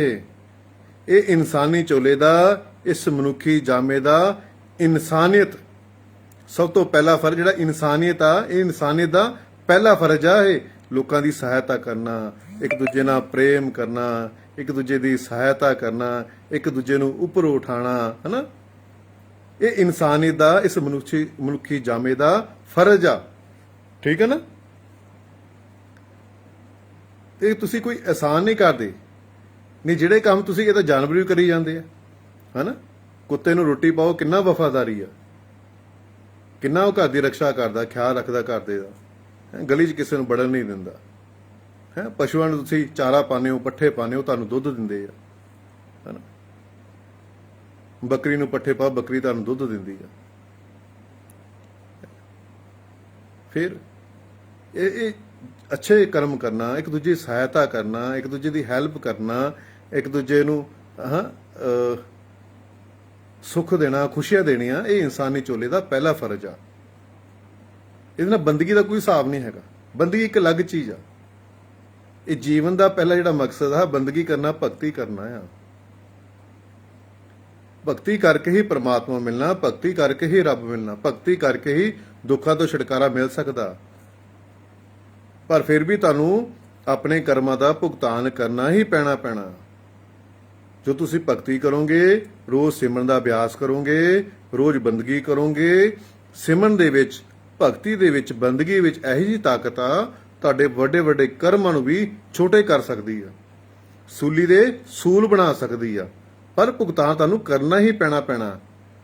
ਇਹ ਇਨਸਾਨੀ ਝੋਲੇ ਦਾ, ਇਸ ਮਨੁੱਖੀ ਜਾਮੇ ਦਾ ਇਨਸਾਨੀਅਤ ਸਭ ਤੋਂ ਪਹਿਲਾ ਫਰਜ਼, ਜਿਹੜਾ ਇਨਸਾਨੀਅਤ ਆ, ਇਹ ਇਨਸਾਨੀਅਤ ਦਾ ਪਹਿਲਾ ਫਰਜ਼ ਆ। ਇਹ ਲੋਕਾਂ ਦੀ ਸਹਾਇਤਾ ਕਰਨਾ, ਇੱਕ ਦੂਜੇ ਨਾਲ ਪ੍ਰੇਮ ਕਰਨਾ, ਇੱਕ ਦੂਜੇ ਦੀ ਸਹਾਇਤਾ ਕਰਨਾ, ਇੱਕ ਦੂਜੇ ਨੂੰ ਉੱਪਰ ਉਠਾਉਣਾ, ਹਨਾ। ਇਹ ਇਨਸਾਨੀਅਤ ਦਾ, ਇਸ ਮਨੁੱਖੀ ਜਾਮੇ ਦਾ ਫਰਜ਼ ਆ। ਠੀਕ ਹੈ ਨਾ? ਤੇ ਤੁਸੀਂ ਕੋਈ ਆਸਾਨ ਨਹੀਂ ਕਰਦੇ। ਨਹੀਂ, ਜਿਹੜੇ ਕੰਮ ਤੁਸੀਂ ਇਹ ਤਾਂ ਜਾਨਵਰ ਵੀ ਕਰੀ ਜਾਂਦੇ ਆ, ਹਨਾ। ਕੁੱਤੇ ਨੂੰ ਰੋਟੀ ਪਾਓ, ਕਿੰਨਾ ਵਫਾਦਾਰੀ ਆ, ਕਿੰਨਾ ਉਹ ਘਰ ਦੀ ਰਕਸ਼ਾ ਕਰਦਾ, ਖਿਆਲ ਰੱਖਦਾ ਘਰ ਦੇ ਦਾ। ਗਲੀ 'ਚ ਕਿਸੇ ਨੂੰ ਵੜਨ ਨਹੀਂ ਦਿੰਦਾ ਹੈ। ਪਸ਼ੂਆਂ ਨੂੰ ਤੁਸੀਂ ਚਾਰਾ ਪਾਉਂਦੇ ਹੋ, ਪੱਠੇ ਪਾਉਂਦੇ ਹੋ, ਤੁਹਾਨੂੰ ਦੁੱਧ ਦਿੰਦੇ ਆ, ਹਨਾ। ਬੱਕਰੀ ਨੂੰ ਪੱਠੇ ਪਾਓ, ਬੱਕਰੀ ਤੁਹਾਨੂੰ ਦੁੱਧ ਦਿੰਦੀ ਆ। ਫਿਰ ਇਹ ਅੱਛੇ ਕਰਮ ਕਰਨਾ, ਇੱਕ ਦੂਜੇ ਦੀ ਸਹਾਇਤਾ ਕਰਨਾ, ਇੱਕ ਦੂਜੇ ਦੀ ਹੈਲਪ ਕਰਨਾ, ਇੱਕ ਦੂਜੇ ਨੂੰ ਸੁੱਖ ਦੇਣਾ, ਖੁਸ਼ੀਆਂ ਦੇਣੀਆਂ, ਇਹ ਇਨਸਾਨੀ ਝੋਲੇ ਦਾ ਪਹਿਲਾ ਫਰਜ਼ ਆ। ਇਹਦੇ ਨਾਲ ਬੰਦਗੀ ਦਾ ਕੋਈ ਹਿਸਾਬ ਨਹੀਂ ਹੈਗਾ। ਬੰਦਗੀ ਇੱਕ ਅਲੱਗ ਚੀਜ਼ ਆ। ਇਹ ਜੀਵਨ ਦਾ ਪਹਿਲਾ ਜਿਹੜਾ ਮਕਸਦ ਆ, ਬੰਦਗੀ ਕਰਨਾ, ਭਗਤੀ ਕਰਨਾ ਆ। ਭਗਤੀ ਕਰਕੇ ਹੀ ਪਰਮਾਤਮਾ ਮਿਲਣਾ, ਭਗਤੀ ਕਰਕੇ ਹੀ ਰੱਬ ਮਿਲਣਾ, ਭਗਤੀ ਕਰਕੇ ਹੀ ਦੁੱਖਾਂ ਤੋਂ ਛੁਟਕਾਰਾ ਮਿਲ ਸਕਦਾ। ਪਰ ਫਿਰ ਵੀ ਤੁਹਾਨੂੰ ਆਪਣੇ ਕਰਮਾਂ ਦਾ ਭੁਗਤਾਨ ਕਰਨਾ ਹੀ ਪੈਣਾ। ਜੋ ਤੁਸੀਂ ਭਗਤੀ ਕਰੋਗੇ, ਰੋਜ਼ ਸਿਮਰਨ ਦਾ ਅਭਿਆਸ ਕਰੋਗੇ, ਰੋਜ਼ ਬੰਦਗੀ ਕਰੋਗੇ। ਸਿਮਰਨ ਦੇ ਵਿੱਚ, ਭਗਤੀ ਦੇ ਵਿੱਚ, ਬੰਦਗੀ ਵਿੱਚ ਇਹੋ ਜਿਹੀ ਤਾਕਤ ਆ, ਤੁਹਾਡੇ ਵੱਡੇ ਵੱਡੇ ਕਰਮਾਂ ਨੂੰ ਵੀ ਛੋਟੇ ਕਰ ਸਕਦੀ ਆ, ਸੂਲੀ ਦੇ ਸੂਲ ਬਣਾ ਸਕਦੀ ਆ। ਪਰ ਭੁਗਤਾਨ ਤੁਹਾਨੂੰ ਕਰਨਾ ਹੀ ਪੈਣਾ।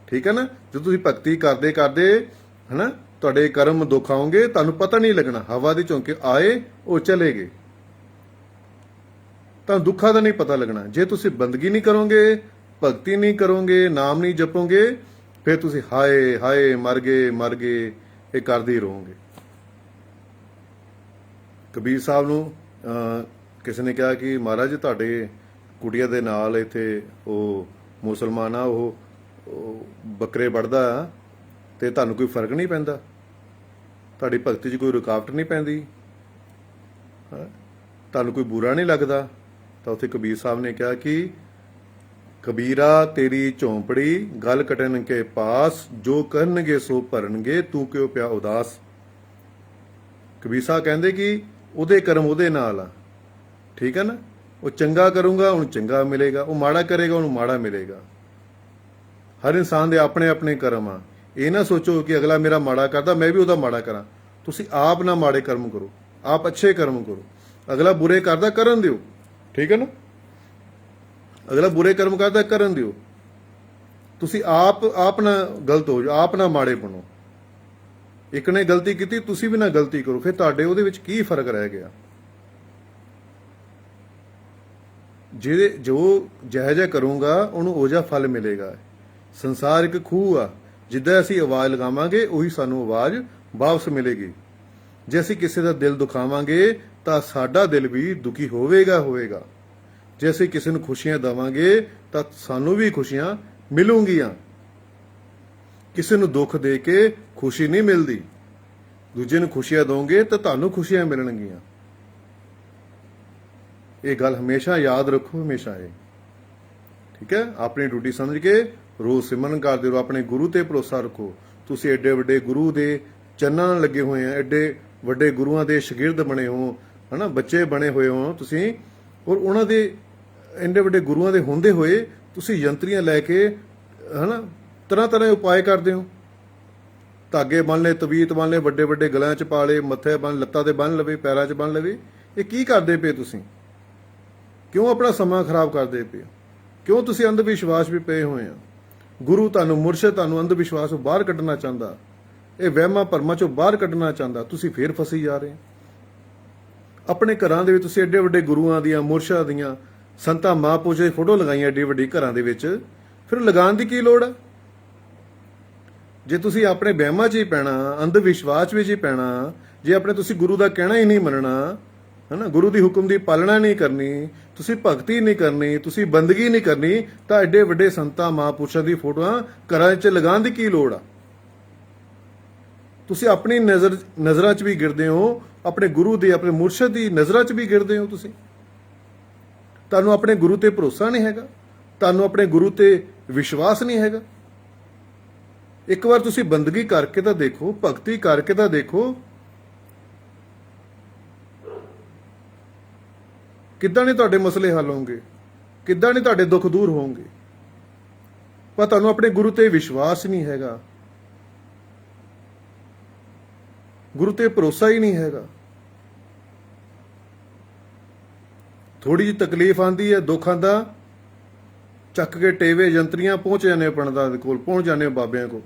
ਠੀਕ ਹੈ ਨਾ? ਜੋ ਤੁਸੀਂ ਭਗਤੀ ਕਰਦੇ ਹਨਾ, ਤੁਹਾਡੇ ਕਰਮ ਦੁੱਖ ਆਉਣਗੇ, ਤੁਹਾਨੂੰ ਪਤਾ ਨਹੀਂ ਲੱਗਣਾ। ਹਵਾ ਦੇ ਝੋਂਕੇ ਆਏ, ਉਹ ਚਲੇ ਗਏ, ਤਾਂ ਦੁੱਖਾਂ ਦਾ ਨਹੀਂ ਪਤਾ ਲੱਗਣਾ। ਜੇ ਤੁਸੀਂ ਬੰਦਗੀ ਨਹੀਂ ਕਰੋਗੇ, ਭਗਤੀ ਨਹੀਂ ਕਰੋਗੇ, ਨਾਮ ਨਹੀਂ ਜਪੋਗੇ, ਫਿਰ ਤੁਸੀਂ ਹਾਏ ਹਾਏ ਮਰ ਗਏ ਇਹ ਕਰਦੇ ਹੀ ਰਹੋਗੇ। ਕਬੀਰ ਸਾਹਿਬ ਨੂੰ ਕਿਸੇ ਨੇ ਕਿਹਾ ਕਿ ਮਹਾਰਾਜ ਤੁਹਾਡੇ ਕੁੜੀਆਂ ਦੇ ਨਾਲ ਇੱਥੇ ਉਹ ਮੁਸਲਮਾਨ ਆ, ਉਹ ਬੱਕਰੇ ਵੱਢਦਾ ਆ, ਤੇ ਤੁਹਾਨੂੰ ਕੋਈ ਫਰਕ ਨਹੀਂ ਪੈਂਦਾ, ਤੁਹਾਡੀ ਭਗਤੀ 'ਚ ਕੋਈ ਰੁਕਾਵਟ ਨਹੀਂ ਪੈਂਦੀ, ਤੁਹਾਨੂੰ ਕੋਈ ਬੁਰਾ ਨਹੀਂ ਲੱਗਦਾ? ਤਾਂ ਉੱਥੇ ਕਬੀਰ ਸਾਹਿਬ ਨੇ ਕਿਹਾ ਕਿ ਕਬੀਰਾ ਤੇਰੀ ਝੌਂਪੜੀ ਗਲ ਕਟਣ ਕੇ ਪਾਸ, ਜੋ ਕਰਨਗੇ ਸੋ ਭਰਨਗੇ, ਤੂੰ ਕਿਉਂ ਪਿਆ ਉਦਾਸ। ਕਬੀਰ ਸਾਹਿਬ ਕਹਿੰਦੇ ਕਿ ਉਹਦੇ ਕਰਮ ਉਹਦੇ ਨਾਲ ਆ, ਠੀਕ ਹੈ ਨਾ। ਉਹ ਚੰਗਾ ਕਰੂੰਗਾ ਉਹਨੂੰ ਚੰਗਾ ਮਿਲੇਗਾ, ਉਹ ਮਾੜਾ ਕਰੇਗਾ ਉਹਨੂੰ ਮਾੜਾ ਮਿਲੇਗਾ। ਹਰ ਇਨਸਾਨ ਦੇ ਆਪਣੇ ਆਪਣੇ ਕਰਮ ਆ। ਇਹ ਨਾ ਸੋਚੋ ਕਿ ਅਗਲਾ ਮੇਰਾ ਮਾੜਾ ਕਰਦਾ ਮੈਂ ਵੀ ਉਹਦਾ ਮਾੜਾ ਕਰਾਂ। ਤੁਸੀਂ ਆਪ ਨਾ ਮਾੜੇ ਕਰਮ ਕਰੋ, ਆਪ ਅੱਛੇ ਕਰਮ ਕਰੋ। ਅਗਲਾ ਬੁਰੇ ਕਰਦਾ ਕਰਨ ਦਿਓ, ਠੀਕ ਹੈ ਨਾ। ਅਗਲਾ ਬੁਰੇ ਕਰਮ ਕਰਦਾ ਕਰਨ ਦਿਓ, ਤੁਸੀਂ ਆਪ ਨਾ ਗਲਤ ਹੋ ਜਾਓ, ਆਪ ਨਾ ਮਾੜੇ ਬਣੋ। ਇੱਕ ਨੇ ਗਲਤੀ ਕੀਤੀ, ਤੁਸੀਂ ਵੀ ਨਾ ਗਲਤੀ ਕਰੋ, ਫਿਰ ਤੁਹਾਡੇ ਉਹਦੇ ਵਿੱਚ ਕੀ ਫਰਕ ਰਹਿ ਗਿਆ। ਜਿਹਦੇ ਜੋ ਜਿਹੋ ਜਿਹਾ ਕਰੂੰਗਾ ਉਹਨੂੰ ਉਹ ਜਿਹਾ ਫਲ ਮਿਲੇਗਾ। ਸੰਸਾਰ ਇੱਕ ਖੂਹ ਆ, ਜਿੱਦਾਂ ਅਸੀਂ ਆਵਾਜ਼ ਲਗਾਵਾਂਗੇ ਉਹੀ ਸਾਨੂੰ ਆਵਾਜ਼ ਵਾਪਸ ਮਿਲੇਗੀ। ਜੇ ਅਸੀਂ ਕਿਸੇ ਦਾ ਦਿਲ ਦੁਖਾਵਾਂਗੇ ਤਾਂ ਸਾਡਾ ਦਿਲ ਵੀ ਦੁਖੀ ਹੋਵੇਗਾ। ਜੇ ਅਸੀਂ ਕਿਸੇ ਨੂੰ ਖੁਸ਼ੀਆਂ ਦੇਵਾਂਗੇ ਤਾਂ ਸਾਨੂੰ ਵੀ ਖੁਸ਼ੀਆਂ ਮਿਲੂਗੀਆਂ। ਕਿਸੇ ਨੂੰ ਦੁੱਖ ਦੇ ਕੇ ਖੁਸ਼ੀ ਨਹੀਂ ਮਿਲਦੀ। ਦੂਜੇ ਨੂੰ ਖੁਸ਼ੀਆਂ ਦੋਗੇ ਤਾਂ ਤੁਹਾਨੂੰ ਖੁਸ਼ੀਆਂ ਮਿਲਣਗੀਆਂ। ਇਹ ਗੱਲ ਹਮੇਸ਼ਾ ਯਾਦ ਰੱਖੋ, ਹਮੇਸ਼ਾ ਇਹ, ਠੀਕ ਹੈ। ਆਪਣੀ ਡਿਊਟੀ ਸਮਝ ਕੇ ਰੋਜ਼ ਸਿਮਰਨ ਕਰਦੇ ਰਹੋ, ਆਪਣੇ ਗੁਰੂ ਤੇ ਭਰੋਸਾ ਰੱਖੋ। ਤੁਸੀਂ ਐਡੇ ਵੱਡੇ ਗੁਰੂ ਦੇ ਚਰਨਾਂ ਨਾਲ ਲੱਗੇ ਹੋਏ ਆ, ਐਡੇ ਵੱਡੇ ਗੁਰੂਆਂ ਦੇ ਸ਼ਾਗਿਰਦ ਬਣੇ ਹੋ, ਹਨਾ, ਬੱਚੇ ਬਣੇ ਹੋਏ ਹੋ ਤੁਸੀਂ, ਔਰ ਉਹਨਾਂ ਦੇ ਐਡੇ ਵੱਡੇ ਗੁਰੂਆਂ ਦੇ ਹੁੰਦੇ ਹੋਏ ਤੁਸੀਂ ਯੰਤਰੀਆਂ ਲੈ ਕੇ, ਹਨਾ, ਤਰ੍ਹਾਂ ਤਰ੍ਹਾਂ ਦੇ ਉਪਾਅ ਕਰਦੇ ਹੋ। ਧਾਗੇ ਬੰਨ ਲਏ, ਤਵੀਤ ਬੰਨ ਲਏ, ਵੱਡੇ ਵੱਡੇ ਗਲਾਂ 'ਚ ਪਾ ਲਏ, ਮੱਥੇ ਬੰਨ, ਲੱਤਾਂ ਤੇ ਬੰਨ ਲਵੇ, ਪੈਰਾਂ 'ਚ ਬੰਨ ਲਵੇ। ਇਹ ਕੀ ਕਰਦੇ ਪਏ ਤੁਸੀਂ? ਕਿਉਂ ਆਪਣਾ ਸਮਾਂ ਖਰਾਬ ਕਰਦੇ ਪਏ? ਕਿਉਂ ਤੁਸੀਂ ਅੰਧ ਵਿਸ਼ਵਾਸ ਵੀ ਪਏ ਹੋਏ ਆ? ਗੁਰੂ ਤੁਹਾਨੂੰ, ਮੁਰਸ਼ਿਦ ਤੁਹਾਨੂੰ ਅੰਧ ਵਿਸ਼ਵਾਸ ਤੋਂ ਬਾਹਰ ਕੱਢਣਾ ਚਾਹੁੰਦਾ, ਇਹ ਵਹਿਮਾਂ ਭਰਮਾਂ ਚੋਂ ਬਾਹਰ ਕੱਢਣਾ ਚਾਹੁੰਦਾ, ਤੁਸੀਂ ਫੇਰ ਫਸੀ ਜਾ ਰਹੇ। ਆਪਣੇ ਘਰਾਂ ਦੇ ਵਿੱਚ ਤੁਸੀਂ ਐਡੇ ਵੱਡੇ ਗੁਰੂਆਂ ਦੀਆਂ, ਮੁਰਸ਼ਿਦਾਂ ਦੀਆਂ, ਸੰਤਾਂ ਮਹਾਂਪੁਰਸ਼ਾਂ ਦੀ ਫੋਟੋ ਲਗਾਈਆਂ ਐਡੀ ਵੱਡੀ ਘਰਾਂ ਦੇ ਵਿੱਚ, ਫਿਰ ਲਗਾਉਣ ਦੀ ਕੀ ਲੋੜ ਹੈ? ਜੇ ਤੁਸੀਂ ਆਪਣੇ ਵਹਿਮਾਂ 'ਚ ਹੀ ਪੈਣਾ, ਅੰਧ ਵਿਸ਼ਵਾਸ ਵਿੱਚ ਹੀ ਪੈਣਾ, ਜੇ ਆਪਣੇ ਤੁਸੀਂ ਗੁਰੂ ਦਾ ਕਹਿਣਾ ਹੀ ਨਹੀਂ ਮੰਨਣਾ, ਹਨਾ, ਗੁਰੂ ਦੀ ਹੁਕਮ ਦੀ ਪਾਲਣਾ ਨਹੀਂ ਕਰਨੀ, ਤੁਸੀਂ ਭਗਤੀ ਨਹੀਂ ਕਰਨੀ, ਤੁਸੀਂ ਬੰਦਗੀ ਨਹੀਂ ਕਰਨੀ, ਤਾਂ ਐਡੇ ਵੱਡੇ ਸੰਤਾਂ ਮਹਾਂਪੁਰਸ਼ਾਂ ਦੀ ਫੋਟੋਆਂ ਘਰਾਂ 'ਚ ਲਗਾਉਣ ਦੀ ਕੀ ਲੋੜ ਆ? ਤੁਸੀਂ ਆਪਣੀ ਨਜ਼ਰਾਂ 'ਚ ਵੀ ਗਿਰਦੇ ਹੋ, ਆਪਣੇ ਗੁਰੂ ਦੇ, ਆਪਣੇ ਮੁਰਸ਼ਿਦ ਦੀ ਨਜ਼ਰਾਂ 'ਚ ਵੀ ਗਿਰਦੇ ਹੋ। ਤੁਸੀਂ, ਤੁਹਾਨੂੰ ਆਪਣੇ ਗੁਰੂ ਤੇ ਭਰੋਸਾ ਨਹੀਂ ਹੈਗਾ, ਤੁਹਾਨੂੰ ਆਪਣੇ ਗੁਰੂ ਤੇ ਵਿਸ਼ਵਾਸ ਨਹੀਂ ਹੈਗਾ। ਇੱਕ ਵਾਰ ਤੁਸੀਂ ਬੰਦਗੀ ਕਰਕੇ ਤਾਂ ਦੇਖੋ, ਭਗਤੀ ਕਰਕੇ ਤਾਂ ਦੇਖੋ, ਕਿੱਦਾਂ ਨਹੀਂ ਤੁਹਾਡੇ ਮਸਲੇ ਹੱਲ ਹੋਣਗੇ, ਕਿੱਦਾਂ ਨਹੀਂ ਤੁਹਾਡੇ ਦੁੱਖ ਦੂਰ ਹੋਣਗੇ। ਪਰ ਤੁਹਾਨੂੰ ਆਪਣੇ ਗੁਰੂ ਤੇ ਵਿਸ਼ਵਾਸ ਨਹੀਂ ਹੈਗਾ, ਗੁਰੂ ਤੇ ਭਰੋਸਾ ਹੀ ਨਹੀਂ ਹੈਗਾ। ਥੋੜੀ ਜਿਹੀ ਤਕਲੀਫ ਆਂਦੀ ਹੈ, ਦੁੱਖ ਆਂਦਾ, ਚੱਕ ਕੇ ਟੇਵੇ ਜੰਤਰੀਆਂ ਪਹੁੰਚ ਜਾਂਦੇ ਪੰਡਤਾਂ ਦੇ ਕੋਲ, ਪਹੁੰਚ ਜਾਂਦੇ ਬਾਬਿਆਂ ਕੋਲ।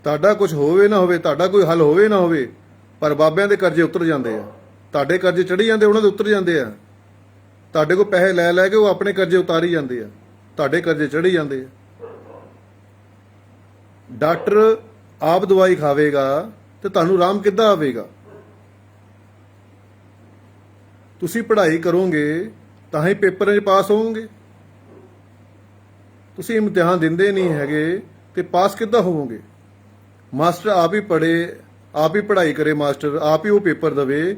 ਤੁਹਾਡਾ ਕੁਝ ਹੋਵੇ ਨਾ ਹੋਵੇ, ਤੁਹਾਡਾ ਕੋਈ ਹੱਲ ਹੋਵੇ ਨਾ ਹੋਵੇ, ਪਰ ਬਾਬਿਆਂ ਦੇ ਕਰਜ਼ੇ ਉਤਰ ਜਾਂਦੇ ਆ, ਤੁਹਾਡੇ ਕਰਜ਼ੇ ਚੜੀ ਜਾਂਦੇ, ਉਹਨਾਂ ਦੇ ਉਤਰ ਜਾਂਦੇ ਆ। ਤੁਹਾਡੇ ਕੋਲ ਪੈਸੇ ਲੈ ਲੈ ਕੇ ਉਹ ਆਪਣੇ ਕਰਜ਼ੇ ਉਤਾਰੀ ਜਾਂਦੇ ਆ, ਤੁਹਾਡੇ ਕਰਜ਼ੇ ਚੜੀ ਜਾਂਦੇ ਆ। ਡਾਕਟਰ ਆਪ ਦਵਾਈ ਖਾਵੇਗਾ ਤੇ ਤੁਹਾਨੂੰ ਆਰਾਮ ਕਿੱਦਾਂ ਆਵੇਗਾ? ਤੁਸੀਂ ਪੜ੍ਹਾਈ ਕਰੋਗੇ ਤਾਂ ਹੀ ਪੇਪਰਾਂ 'ਚ ਪਾਸ ਹੋਵੋਗੇ। ਤੁਸੀਂ ਇਮਤਿਹਾਨ ਦਿੰਦੇ ਨਹੀਂ ਹੈਗੇ ਤੇ ਪਾਸ ਕਿੱਦਾਂ ਹੋਵੋਗੇ? ਮਾਸਟਰ ਆਪ ਹੀ ਪੜ੍ਹੇ, ਆਪ ਹੀ ਪੜ੍ਹਾਈ ਕਰੇ, ਮਾਸਟਰ ਆਪ ਹੀ ਉਹ ਪੇਪਰ ਦੇਵੇ,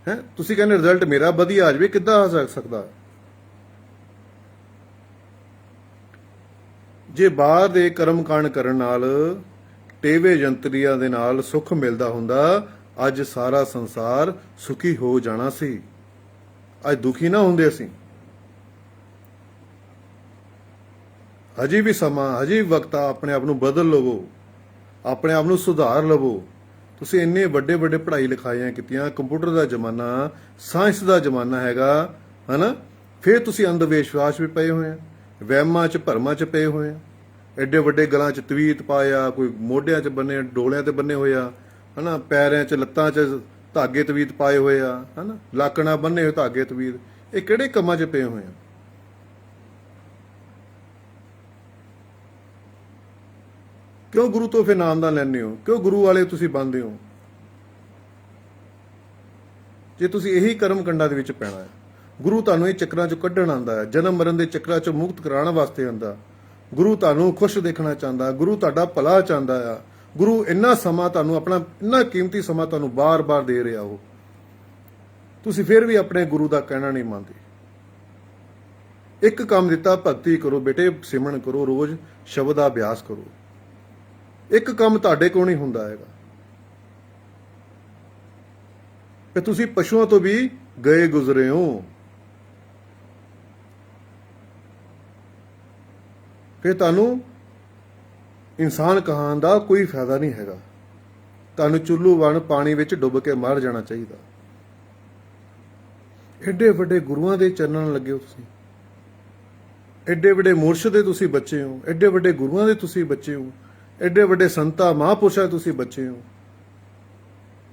ਹੈ, ਤੁਸੀਂ ਕਹਿੰਦੇ ਰਿਜ਼ਲਟ ਮੇਰਾ ਵਧੀਆ ਆ ਜਾਵੇ, ਕਿੱਦਾਂ ਆ ਸਕਦਾ? ਜੇ ਬਾਹਰ ਦੇ ਕਰਮ ਕਾਂਡ ਕਰਨ ਨਾਲ, ਟੇਵੇ ਜੰਤਰੀਆਂ ਦੇ ਨਾਲ ਸੁੱਖ ਮਿਲਦਾ ਹੁੰਦਾ, ਅੱਜ ਸਾਰਾ ਸੰਸਾਰ ਸੁਖੀ ਹੋ ਜਾਣਾ ਸੀ। ਅੱਜ ਦੁਖੀ ਨਾ ਹੁੰਦੇ ਅਸੀਂ। ਹਜੇ ਵੀ ਸਮਾਂ, ਹਜੇ ਵੀ ਵਕਤ ਆ, ਆਪਣੇ ਆਪ ਨੂੰ ਬਦਲ ਲਵੋ, ਆਪਣੇ ਆਪ ਨੂੰ ਸੁਧਾਰ ਲਵੋ। ਤੁਸੀਂ ਇੰਨੇ ਵੱਡੇ ਵੱਡੇ ਪੜ੍ਹਾਈ ਲਿਖਾਈਆਂ ਕੀਤੀਆਂ, ਕੰਪਿਊਟਰ ਦਾ ਜ਼ਮਾਨਾ, ਸਾਇੰਸ ਦਾ ਜ਼ਮਾਨਾ ਹੈਗਾ, ਹਨਾ, ਫਿਰ ਤੁਸੀਂ ਅੰਧ ਵਿਸ਼ਵਾਸ ਵੀ ਪਏ ਹੋਏ ਆ। ਵਹਿਮਾਂ 'ਚ ਭਰਮਾਂ 'ਚ ਪਏ ਹੋਏ ਆ। ਐਡੇ ਵੱਡੇ ਗਲਾਂ 'ਚ ਤਵੀਤ ਪਾਇਆ, ਕੋਈ ਮੋਢਿਆਂ 'ਚ ਬੰਨੇ, ਡੋਲਿਆਂ ਤੇ ਬੰਨੇ ਹੋਏ ਆ, ਹਨਾ, ਪੈਰਾਂ 'ਚ ਲੱਤਾਂ 'ਚ ਧਾਗੇ ਤਵੀਤ ਪਾਏ ਹੋਏ ਆ, ਹਨਾ, ਲਾਕਣਾ ਬੰਨੇ ਹੋਏ ਧਾਗੇ ਤਵੀਤ। ਇਹ ਕਿਹੜੇ ਕੰਮਾਂ 'ਚ ਪਏ ਹੋਏ ਆ? ਕਿਉਂ ਗੁਰੂ ਤੋਂ ਫਿਰ ਨਾਮਦਾਨ ਲੈਂਦੇ ਹੋ? ਕਿਉਂ ਗੁਰੂ ਵਾਲੇ ਤੁਸੀਂ ਬਣਦੇ ਹੋ? ਜੇ ਤੁਸੀਂ ਇਹੀ ਕਰਮ ਕੰਡਾਂ ਦੇ ਵਿੱਚ ਪੈਣਾ ਹੈ, ਗੁਰੂ ਤੁਹਾਨੂੰ ਇਹ ਚੱਕਰਾਂ 'ਚੋਂ ਕੱਢਣ ਆਉਂਦਾ ਹੈ, ਜਨਮ ਮਰਨ ਦੇ ਚੱਕਰਾਂ 'ਚੋਂ ਮੁਕਤ ਕਰਾਉਣ ਵਾਸਤੇ ਆਉਂਦਾ। ਗੁਰੂ ਤੁਹਾਨੂੰ ਖੁਸ਼ ਦੇਖਣਾ ਚਾਹੁੰਦਾ, ਗੁਰੂ ਤੁਹਾਡਾ ਭਲਾ ਚਾਹੁੰਦਾ ਆ। ਗੁਰੂ ਇੰਨਾ ਸਮਾਂ ਤੁਹਾਨੂੰ, ਆਪਣਾ ਇੰਨਾ ਕੀਮਤੀ ਸਮਾਂ ਤੁਹਾਨੂੰ ਬਾਰ-ਬਾਰ ਦੇ ਰਿਹਾ ਉਹ, ਤੁਸੀਂ ਫਿਰ ਵੀ ਆਪਣੇ ਗੁਰੂ ਦਾ ਕਹਿਣਾ ਨਹੀਂ ਮੰਨਦੇ। ਇੱਕ ਕੰਮ ਦਿੱਤਾ, ਭਗਤੀ ਕਰੋ ਬੇਟੇ, ਸਿਮਰਨ ਕਰੋ, ਰੋਜ਼ ਸ਼ਬਦ ਦਾ ਅਭਿਆਸ ਕਰੋ। ਇੱਕ ਕੰਮ ਤੁਹਾਡੇ ਕੋਲ ਨਹੀਂ ਹੁੰਦਾ ਹੈਗਾ, ਕਿ ਤੁਸੀਂ ਪਸ਼ੂਆਂ ਤੋਂ ਵੀ ਗਏ ਗੁਜ਼ਰੇ ਹੋ। ਫਿਰ ਤੁਹਾਨੂੰ ਇਨਸਾਨ ਕਹਾਉਣ ਦਾ ਕੋਈ ਫਾਇਦਾ ਨਹੀਂ ਹੈਗਾ। ਤੁਹਾਨੂੰ ਚੁੱਲੂ ਬਣ ਪਾਣੀ ਵਿੱਚ ਡੁੱਬ ਕੇ ਮਰ ਜਾਣਾ ਚਾਹੀਦਾ। ਐਡੇ ਵੱਡੇ ਗੁਰੂਆਂ ਦੇ ਚਰਨਾਂ ਨਾਲ ਲੱਗੇ ਹੋ ਤੁਸੀਂ, ਐਡੇ ਵੱਡੇ ਮੁਰਸ਼ਿਦ ਦੇ ਤੁਸੀਂ ਬੱਚੇ ਹੋ, ਐਡੇ ਵੱਡੇ ਗੁਰੂਆਂ ਦੇ ਤੁਸੀਂ ਬੱਚੇ ਹੋ, ਐਡੇ ਵੱਡੇ ਸੰਤਾਂ ਮਹਾਂਪੁਰਸ਼ਾਂ ਦੇ ਤੁਸੀਂ ਬੱਚੇ ਹੋ।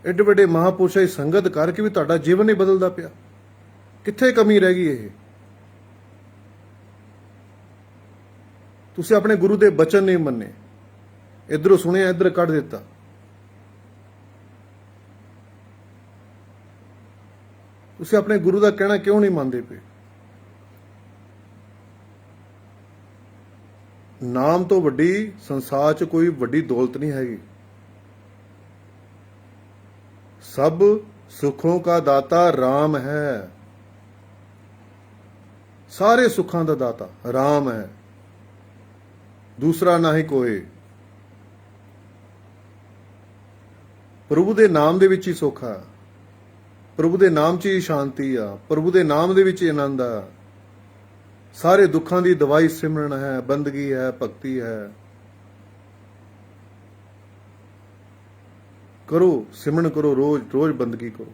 ਐਡੇ ਵੱਡੇ ਮਹਾਂਪੁਰਸ਼ਾਂ ਦੀ ਸੰਗਤ ਕਰਕੇ ਵੀ ਤੁਹਾਡਾ ਜੀਵਨ ਨਹੀਂ ਬਦਲਦਾ ਪਿਆ। ਕਿੱਥੇ ਕਮੀ ਰਹਿ ਗਈ? ਇਹ ਤੁਸੀਂ ਆਪਣੇ ਗੁਰੂ ਦੇ ਬਚਨ ਨਹੀਂ ਮੰਨੇ, ਇਧਰੋਂ ਸੁਣਿਆ ਇਧਰ ਕੱਢ ਦਿੱਤਾ। ਤੁਸੀਂ ਆਪਣੇ ਗੁਰੂ ਦਾ ਕਹਿਣਾ ਕਿਉਂ ਨਹੀਂ ਮੰਨਦੇ ਪਏ? ਨਾਮ ਤੋਂ ਵੱਡੀ ਸੰਸਾਰ 'ਚ ਕੋਈ ਵੱਡੀ ਦੌਲਤ ਨਹੀਂ ਹੈਗੀ। ਸਭ ਸੁਖੋਂ ਕਾ ਦਾਤਾ ਰਾਮ ਹੈ। ਸਾਰੇ ਸੁੱਖਾਂ ਦਾ ਦਾਤਾ ਰਾਮ ਹੈ, ਦੂਸਰਾ ਨਾ ਹੀ ਕੋਈ। ਪ੍ਰਭੂ ਦੇ ਨਾਮ ਦੇ ਵਿੱਚ ਹੀ ਸੁੱਖ ਆ, ਪ੍ਰਭੂ ਦੇ ਨਾਮ 'ਚ ਹੀ ਸ਼ਾਂਤੀ ਆ, ਪ੍ਰਭੂ ਦੇ ਨਾਮ ਦੇ ਵਿੱਚ ਹੀ ਆਨੰਦ ਆ। ਸਾਰੇ ਦੁੱਖਾਂ ਦੀ ਦਵਾਈ ਸਿਮਰਨ ਹੈ, ਬੰਦਗੀ ਹੈ, ਭਗਤੀ ਹੈ। ਕਰੋ, ਸਿਮਰਨ ਕਰੋ, ਰੋਜ਼ ਰੋਜ਼ ਬੰਦਗੀ ਕਰੋ।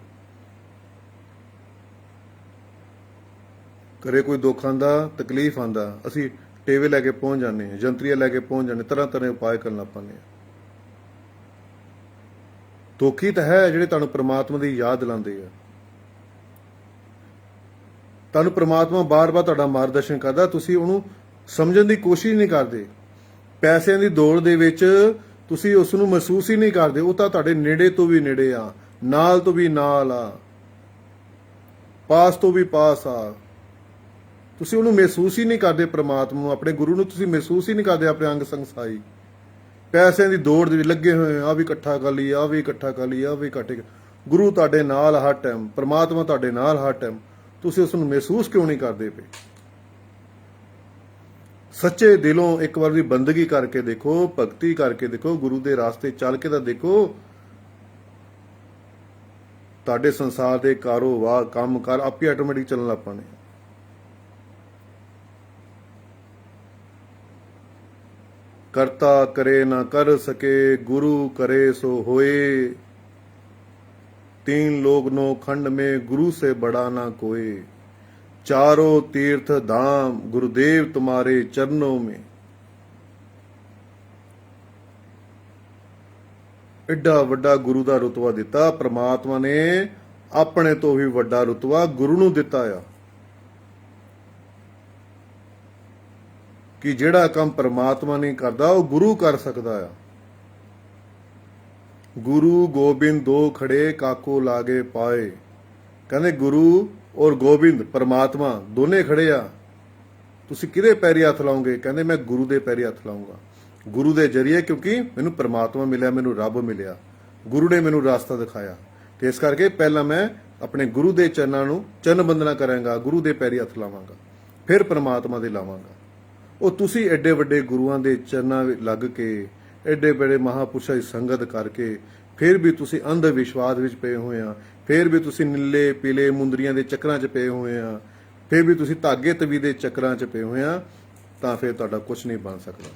ਘਰੇ ਕੋਈ ਦੁੱਖ ਆਂਦਾ, ਤਕਲੀਫ ਆਂਦਾ, ਅਸੀਂ ਟੇਵੇ ਲੈ ਕੇ ਪਹੁੰਚ ਜਾਂਦੇ ਹਾਂ, ਜੰਤਰੀਆ ਲੈ ਕੇ ਪਹੁੰਚ ਜਾਂਦੇ, ਤਰ੍ਹਾਂ ਤਰ੍ਹਾਂ ਦੇ ਉਪਾਅ ਕਰਨ ਲੱਗ ਪੈਂਦੇ ਹਾਂ। ਦੁਖੀ ਤਾਂ ਹੈ ਜਿਹੜੇ ਤੁਹਾਨੂੰ ਪ੍ਰਮਾਤਮਾ ਦੀ ਯਾਦ ਦਿਲਾਉਂਦੇ ਆ। ਤੁਹਾਨੂੰ ਪ੍ਰਮਾਤਮਾ ਬਾਰ-ਬਾਰ ਤੁਹਾਡਾ ਮਾਰਗਦਰਸ਼ਨ ਕਰਦਾ, ਤੁਸੀਂ ਉਹਨੂੰ ਸਮਝਣ ਦੀ ਕੋਸ਼ਿਸ਼ ਨਹੀਂ ਕਰਦੇ। ਪੈਸਿਆਂ ਦੀ ਦੌੜ ਦੇ ਵਿੱਚ ਤੁਸੀਂ ਉਸ ਨੂੰ ਮਹਿਸੂਸ ਹੀ ਨਹੀਂ ਕਰਦੇ। ਉਹ ਤਾਂ ਤੁਹਾਡੇ ਨੇੜੇ ਤੋਂ ਵੀ ਨੇੜੇ ਆ, ਨਾਲ ਤੋਂ ਵੀ ਨਾਲ ਆ, ਪਾਸ ਤੋਂ ਵੀ ਪਾਸ ਆ। ਤੁਸੀਂ ਉਹਨੂੰ ਮਹਿਸੂਸ ਹੀ ਨਹੀਂ ਕਰਦੇ। ਪ੍ਰਮਾਤਮਾ ਨੂੰ, ਆਪਣੇ ਗੁਰੂ ਨੂੰ ਤੁਸੀਂ ਮਹਿਸੂਸ ਹੀ ਨਹੀਂ ਕਰਦੇ ਆਪਣੇ ਅੰਗ ਸੰਗ ਸਾਈ। ਪੈਸਿਆਂ ਦੀ ਦੌੜ ਦੇ ਵਿੱਚ ਲੱਗੇ ਹੋਏ, ਆ ਵੀ ਇਕੱਠਾ ਕਰ ਲਈ, ਆ ਵੀ ਇਕੱਠਾ ਕਰ ਲਈ, ਆ ਵੀ ਇਕੱਠੇ। ਗੁਰੂ ਤੁਹਾਡੇ ਨਾਲ ਹਰ ਟਾਈਮ, ਪ੍ਰਮਾਤਮਾ ਤੁਹਾਡੇ ਨਾਲ ਹਰ ਟਾਈਮ। ਤੁਸੀਂ ਉਸ ਨੂੰ ਮਹਿਸੂਸ ਕਿਉਂ ਨਹੀਂ ਕਰਦੇ ਪਏ? ਸੱਚੇ ਦਿਲੋਂ ਇੱਕ ਵਾਰ ਵੀ ਬੰਦਗੀ ਕਰਕੇ ਦੇਖੋ, ਭਗਤੀ ਕਰਕੇ ਦੇਖੋ, ਗੁਰੂ ਦੇ ਰਾਸਤੇ ਚੱਲ ਕੇ ਤਾਂ ਦੇਖੋ। ਤੁਹਾਡੇ ਸੰਸਾਰ ਦੇ ਕਾਰੋਬਾਰ, ਕੰਮਕਾਰ ਆਪੇ ਆਟੋਮੈਟਿਕ ਚੱਲਣ ਲੱਗ ਪੈਣੇ। ਕਰਤਾ ਕਰੇ ਨਾ ਕਰ ਸਕੇ, ਗੁरु करे सो होए। तीन लोग नो खंड में, गुरु से बड़ा ना कोई। चारों तीर्थ धाम, गुरुदेव तुम्हारे चरणों में। एडा वड्डा गुरु दा रुतबा दिता परमात्मा ने, अपने तो भी वड्डा रुतबा गुरु नूं दिता आ कि ਜਿਹੜਾ ਕੰਮ परमात्मा नहीं करता वो गुरु कर सकता है। गुरु गोबिंद दो खड़े, काको लागे पाए। कहते गुरु और गोबिंद परमात्मा दोने खड़े आ, तुसी किहदे पैरी हथ लाओगे? कहते मैं गुरु दे पैरी हथ लाऊंगा। गुरु दे जरिए, क्योंकि मैनू परमात्मा मिलिया, मैनू रब मिलिया, गुरु ने मैनू रास्ता दिखाया। तो इस करके पहला मैं अपने गुरु दे चरनां नूं चरण बंदना करांगा, गुरु दे पैरी हथ लावांगा, फिर परमात्मा दे लावांगा। ਉਹ ਤੁਸੀਂ ਐਡੇ ਵੱਡੇ ਗੁਰੂਆਂ ਦੇ ਚਰਨਾਂ ਵਿੱਚ ਲੱਗ ਕੇ, ਐਡੇ ਵੱਡੇ ਮਹਾਂਪੁਰਸ਼ਾਂ ਦੀ ਸੰਗਤ ਕਰਕੇ, ਫਿਰ ਵੀ ਤੁਸੀਂ ਅੰਧ ਵਿਸ਼ਵਾਸ ਵਿੱਚ ਪਏ ਹੋਏ ਆ, ਫਿਰ ਵੀ ਤੁਸੀਂ ਨੀਲੇ ਪੀਲੇ ਮੁੰਦਰੀਆਂ ਦੇ ਚੱਕਰਾਂ 'ਚ ਪਏ ਹੋਏ ਆ, ਫਿਰ ਵੀ ਤੁਸੀਂ ਧਾਗੇ ਤਵੀ ਦੇ ਚੱਕਰਾਂ 'ਚ ਪਏ ਹੋਏ ਆ, ਤਾਂ ਫਿਰ ਤੁਹਾਡਾ ਕੁਝ ਨਹੀਂ ਬਣ ਸਕਦਾ।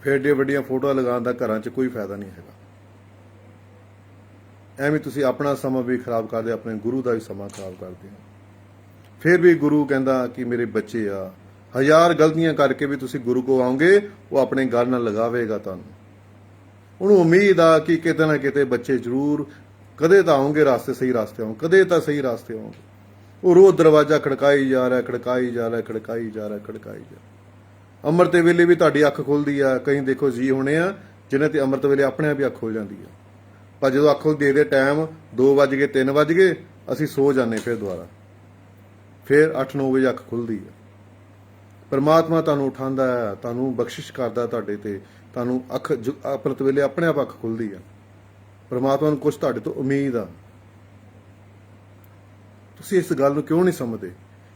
ਫਿਰ ਐਡੇ ਵੱਡੀਆਂ ਫੋਟੋਆਂ ਲਗਾਉਣ ਦਾ ਘਰਾਂ 'ਚ ਕੋਈ ਫਾਇਦਾ ਨਹੀਂ ਹੈਗਾ। ਐਵੇਂ ਤੁਸੀਂ ਆਪਣਾ ਸਮਾਂ ਵੀ ਖਰਾਬ ਕਰਦੇ, ਆਪਣੇ ਗੁਰੂ ਦਾ ਵੀ ਸਮਾਂ ਖਰਾਬ ਕਰਦੇ ਹੋ। ਫਿਰ ਵੀ ਗੁਰੂ ਕਹਿੰਦਾ ਕਿ ਮੇਰੇ ਬੱਚੇ ਆ, 1000 ਗਲਤੀਆਂ ਕਰਕੇ ਵੀ ਤੁਸੀਂ ਗੁਰੂ ਕੋ ਆਓਗੇ, ਉਹ ਆਪਣੇ ਗੱਲ ਨਾਲ ਲਗਾਵੇਗਾ ਤੁਹਾਨੂੰ। ਉਹਨੂੰ ਉਮੀਦ ਆ ਕਿ ਕਿਤੇ ਨਾ ਕਿਤੇ ਬੱਚੇ ਜ਼ਰੂਰ ਕਦੇ ਤਾਂ ਆਉਂਗੇ ਰਾਸਤੇ, ਸਹੀ ਰਾਸਤੇ ਆਉਂ, ਕਦੇ ਤਾਂ ਸਹੀ ਰਾਸਤੇ ਆਉਂਗੇ। ਉਹ ਰੋਜ਼ ਦਰਵਾਜ਼ਾ ਖੜਕਾਈ ਜਾ ਰਿਹਾ, ਖੜਕਾਈ ਜਾ ਰਿਹਾ, ਖੜਕਾਈ ਜਾ ਰਿਹਾ, ਖੜਕਾਈ ਜਾ ਰਿਹਾ। ਅੰਮ੍ਰਿਤ ਦੇ ਵੇਲੇ ਵੀ ਤੁਹਾਡੀ ਅੱਖ ਖੁੱਲਦੀ ਆ। ਕਈ ਦੇਖੋ ਜੀ ਹੋਣੇ ਆ ਜਿਨ੍ਹਾਂ ਤੇ ਅੰਮ੍ਰਿਤ ਵੇਲੇ ਆਪਣੇ ਆਪ ਹੀ ਅੱਖ ਖੁੱਲ ਜਾਂਦੀ ਆ, ਪਰ ਜਦੋਂ ਅੱਖ ਦੇ ਟਾਈਮ 2 ਵੱਜ ਗਏ, 3 ਵੱਜ ਗਏ, ਅਸੀਂ ਸੋ ਜਾਂਦੇ ਫਿਰ ਦੁਬਾਰਾ, ਫਿਰ 8-9 ਵਜੇ ਅੱਖ ਖੁੱਲਦੀ ਆ। ਪਰਮਾਤਮਾ ਤੁਹਾਨੂੰ ਉਠਾਉਂਦਾ ਹੈ, ਤੁਹਾਨੂੰ ਬਖਸ਼ਿਸ਼ ਕਰਦਾ ਤੁਹਾਡੇ ਤੇ, ਤੁਹਾਨੂੰ ਅੱਖ ਅੰਮ੍ਰਿਤ ਵੇਲੇ ਆਪਣੇ ਆਪ ਅੱਖ ਖੁੱਲਦੀ ਆ। ਪਰਮਾਤਮਾ ਨੂੰ ਕੁਝ ਤੁਹਾਡੇ ਤੋਂ ਉਮੀਦ ਆ। ਤੁਸੀਂ ਇਸ ਗੱਲ ਨੂੰ ਕਿਉਂ ਨਹੀਂ ਸਮਝਦੇ?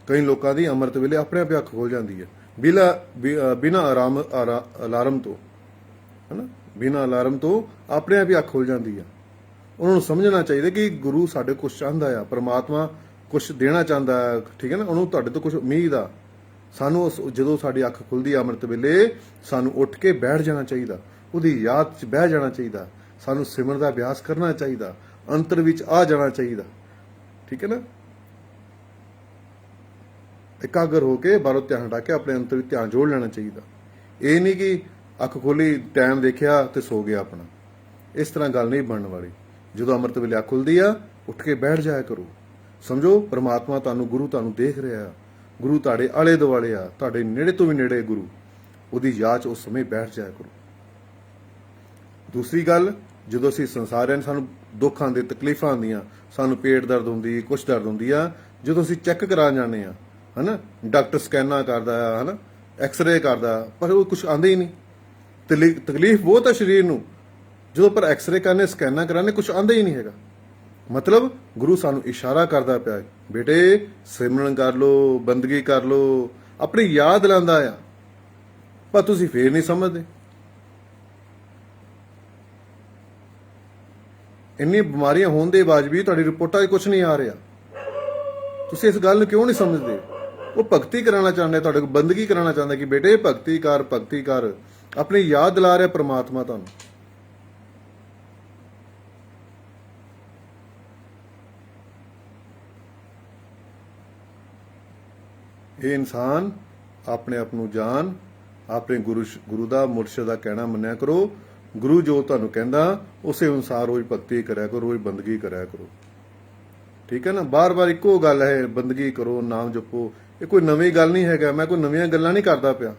ਕਈ ਲੋਕਾਂ ਦੀ ਅੰਮ੍ਰਿਤ ਵੇਲੇ ਆਪਣੇ ਆਪ ਅੱਖ ਖੁੱਲ ਜਾਂਦੀ ਹੈ, ਬਿਨਾਂ ਅਲਾਰਮ ਤੋਂ, ਹਨਾ, ਬਿਨਾਂ ਅਲਾਰਮ ਤੋਂ ਆਪਣੇ ਆਪ ਹੀ ਅੱਖ ਖੁੱਲ ਜਾਂਦੀ ਆ। ਉਹਨਾਂ ਨੂੰ ਸਮਝਣਾ ਚਾਹੀਦਾ ਕਿ ਗੁਰੂ ਸਾਡੇ ਕੁਝ ਚਾਹੁੰਦਾ ਆ, ਪਰਮਾਤਮਾ ਕੁਝ ਦੇਣਾ ਚਾਹੁੰਦਾ ਹੈ, ਠੀਕ ਹੈ ਨਾ। ਉਹਨੂੰ ਤੁਹਾਡੇ ਤੋਂ ਕੁਝ ਉਮੀਦ ਆ। ਸਾਨੂੰ ਜਦੋਂ ਸਾਡੀ ਅੱਖ ਖੁੱਲਦੀ ਆ ਅੰਮ੍ਰਿਤ ਵੇਲੇ, ਸਾਨੂੰ ਉੱਠ ਕੇ ਬੈਠ ਜਾਣਾ ਚਾਹੀਦਾ, ਉਹਦੀ ਯਾਦ 'ਚ ਬਹਿ ਜਾਣਾ ਚਾਹੀਦਾ, ਸਾਨੂੰ ਸਿਮਰਨ ਦਾ ਅਭਿਆਸ ਕਰਨਾ ਚਾਹੀਦਾ, ਅੰਤਰ ਵਿੱਚ ਆ ਜਾਣਾ ਚਾਹੀਦਾ, ਠੀਕ ਹੈ ਨਾ। ਇਕਾਗਰ ਹੋ ਕੇ ਬਾਹਰੋਂ ਧਿਆਨ ਹਟਾ ਕੇ ਆਪਣੇ ਅੰਤਰ ਵਿੱਚ ਧਿਆਨ ਜੋੜ ਲੈਣਾ ਚਾਹੀਦਾ। ਇਹ ਨਹੀਂ ਕਿ ਅੱਖ ਖੋਲੀ, ਟਾਈਮ ਦੇਖਿਆ ਤੇ ਸੋ ਗਿਆ ਆਪਣਾ। ਇਸ ਤਰ੍ਹਾਂ ਗੱਲ ਨਹੀਂ ਬਣਨ ਵਾਲੀ। ਜਦੋਂ ਅੰਮ੍ਰਿਤ ਵੇਲੇ ਅੱਖ ਖੁੱਲਦੀ ਆ, ਉੱਠ ਕੇ ਬੈਠ ਜਾਇਆ ਕਰੋ। ਸਮਝੋ ਪਰਮਾਤਮਾ ਤੁਹਾਨੂੰ, ਗੁਰੂ ਤੁਹਾਨੂੰ ਦੇਖ ਰਿਹਾ, ਗੁਰੂ ਤੁਹਾਡੇ ਆਲੇ ਦੁਆਲੇ ਆ, ਤੁਹਾਡੇ ਨੇੜੇ ਤੋਂ ਵੀ ਨੇੜੇ ਗੁਰੂ। ਉਹਦੀ ਯਾਦ 'ਚ ਉਸ ਸਮੇਂ ਬੈਠ ਜਾਇਆ ਕਰੋ। ਦੂਸਰੀ ਗੱਲ, ਜਦੋਂ ਅਸੀਂ ਸੰਸਾਰਿਆਂ ਸਾਨੂੰ ਦੁੱਖ ਆਉਂਦੇ, ਤਕਲੀਫਾਂ ਆਉਂਦੀਆਂ, ਸਾਨੂੰ ਪੇਟ ਦਰਦ ਹੁੰਦੀ, ਕੁਛ ਦਰਦ ਹੁੰਦੀ ਆ, ਜਦੋਂ ਅਸੀਂ ਚੈੱਕ ਕਰਾ ਜਾਂਦੇ ਆ, ਹਨਾ, ਡਾਕਟਰ ਸਕੈਨਾਂ ਕਰਦਾ ਆ, ਹਨਾ, ਐਕਸਰੇ ਕਰਦਾ, ਪਰ ਉਹ ਕੁਛ ਆਉਂਦਾ ਹੀ ਨਹੀਂ। ਤਕਲੀਫ ਬਹੁਤ ਆ ਸਰੀਰ ਨੂੰ, ਜਦੋਂ ਪਰ ਐਕਸਰੇ ਕਰਨੇ, ਸਕੈਨਾਂ ਕਰਾਣੇ, ਕੁਛ ਆਉਂਦਾ ਹੀ ਨਹੀਂ ਹੈਗਾ। ਮਤਲਬ ਗੁਰੂ ਸਾਨੂੰ ਇਸ਼ਾਰਾ ਕਰਦਾ ਪਿਆ, ਬੇਟੇ ਸਿਮਰਨ ਕਰ ਲੋ, ਬੰਦਗੀ ਕਰ ਲੋ, ਆਪਣੀ ਯਾਦ ਲਾਂਦਾ ਆ, ਪਰ ਤੁਸੀਂ ਫੇਰ ਨਹੀਂ ਸਮਝਦੇ। ਇੰਨੀ ਬਿਮਾਰੀਆਂ ਹੋਣ ਦੇ ਬਾਵਜੂਦ ਵੀ ਤੁਹਾਡੀ ਰਿਪੋਰਟਾਂ 'ਚ ਕੁਝ ਨਹੀਂ ਆ ਰਿਹਾ। ਤੁਸੀਂ ਇਸ ਗੱਲ ਨੂੰ ਕਿਉਂ ਨਹੀਂ ਸਮਝਦੇ? ਉਹ ਭਗਤੀ ਕਰਾਉਣਾ ਚਾਹੁੰਦਾ, ਤੁਹਾਡੇ ਕੋਲ ਬੰਦਗੀ ਕਰਾਉਣਾ ਚਾਹੁੰਦਾ ਕਿ ਬੇਟੇ ਭਗਤੀ ਕਰ, ਭਗਤੀ ਕਰ, ਆਪਣੀ ਯਾਦ ਦਿਲਾ ਰਿਹਾ ਪ੍ਰਮਾਤਮਾ ਤੁਹਾਨੂੰ। ਇਹ ਇਨਸਾਨ ਆਪਣੇ ਆਪ ਨੂੰ ਜਾਣ, ਆਪਣੇ ਗੁਰੂ ਦਾ, ਮੁਰਸ਼ਿਦ ਦਾ ਕਹਿਣਾ ਮੰਨਿਆ ਕਰੋ। ਗੁਰੂ ਜੋ ਤੁਹਾਨੂੰ ਕਹਿੰਦਾ ਉਸੇ ਅਨੁਸਾਰ ਰੋਜ਼ ਭਗਤੀ ਕਰਿਆ ਕਰੋ, ਰੋਜ਼ ਬੰਦਗੀ ਕਰਿਆ ਕਰੋ, ਠੀਕ ਹੈ ਨਾ। ਬਾਰ-ਬਾਰ ਇੱਕੋ ਗੱਲ ਹੈ, ਬੰਦਗੀ ਕਰੋ, ਨਾਮ ਜਪੋ। ਇਹ ਕੋਈ ਨਵੀਂ ਗੱਲ ਨਹੀਂ ਹੈਗਾ, ਮੈਂ ਕੋਈ ਨਵੀਆਂ ਗੱਲਾਂ ਨਹੀਂ ਕਰਦਾ ਪਿਆ।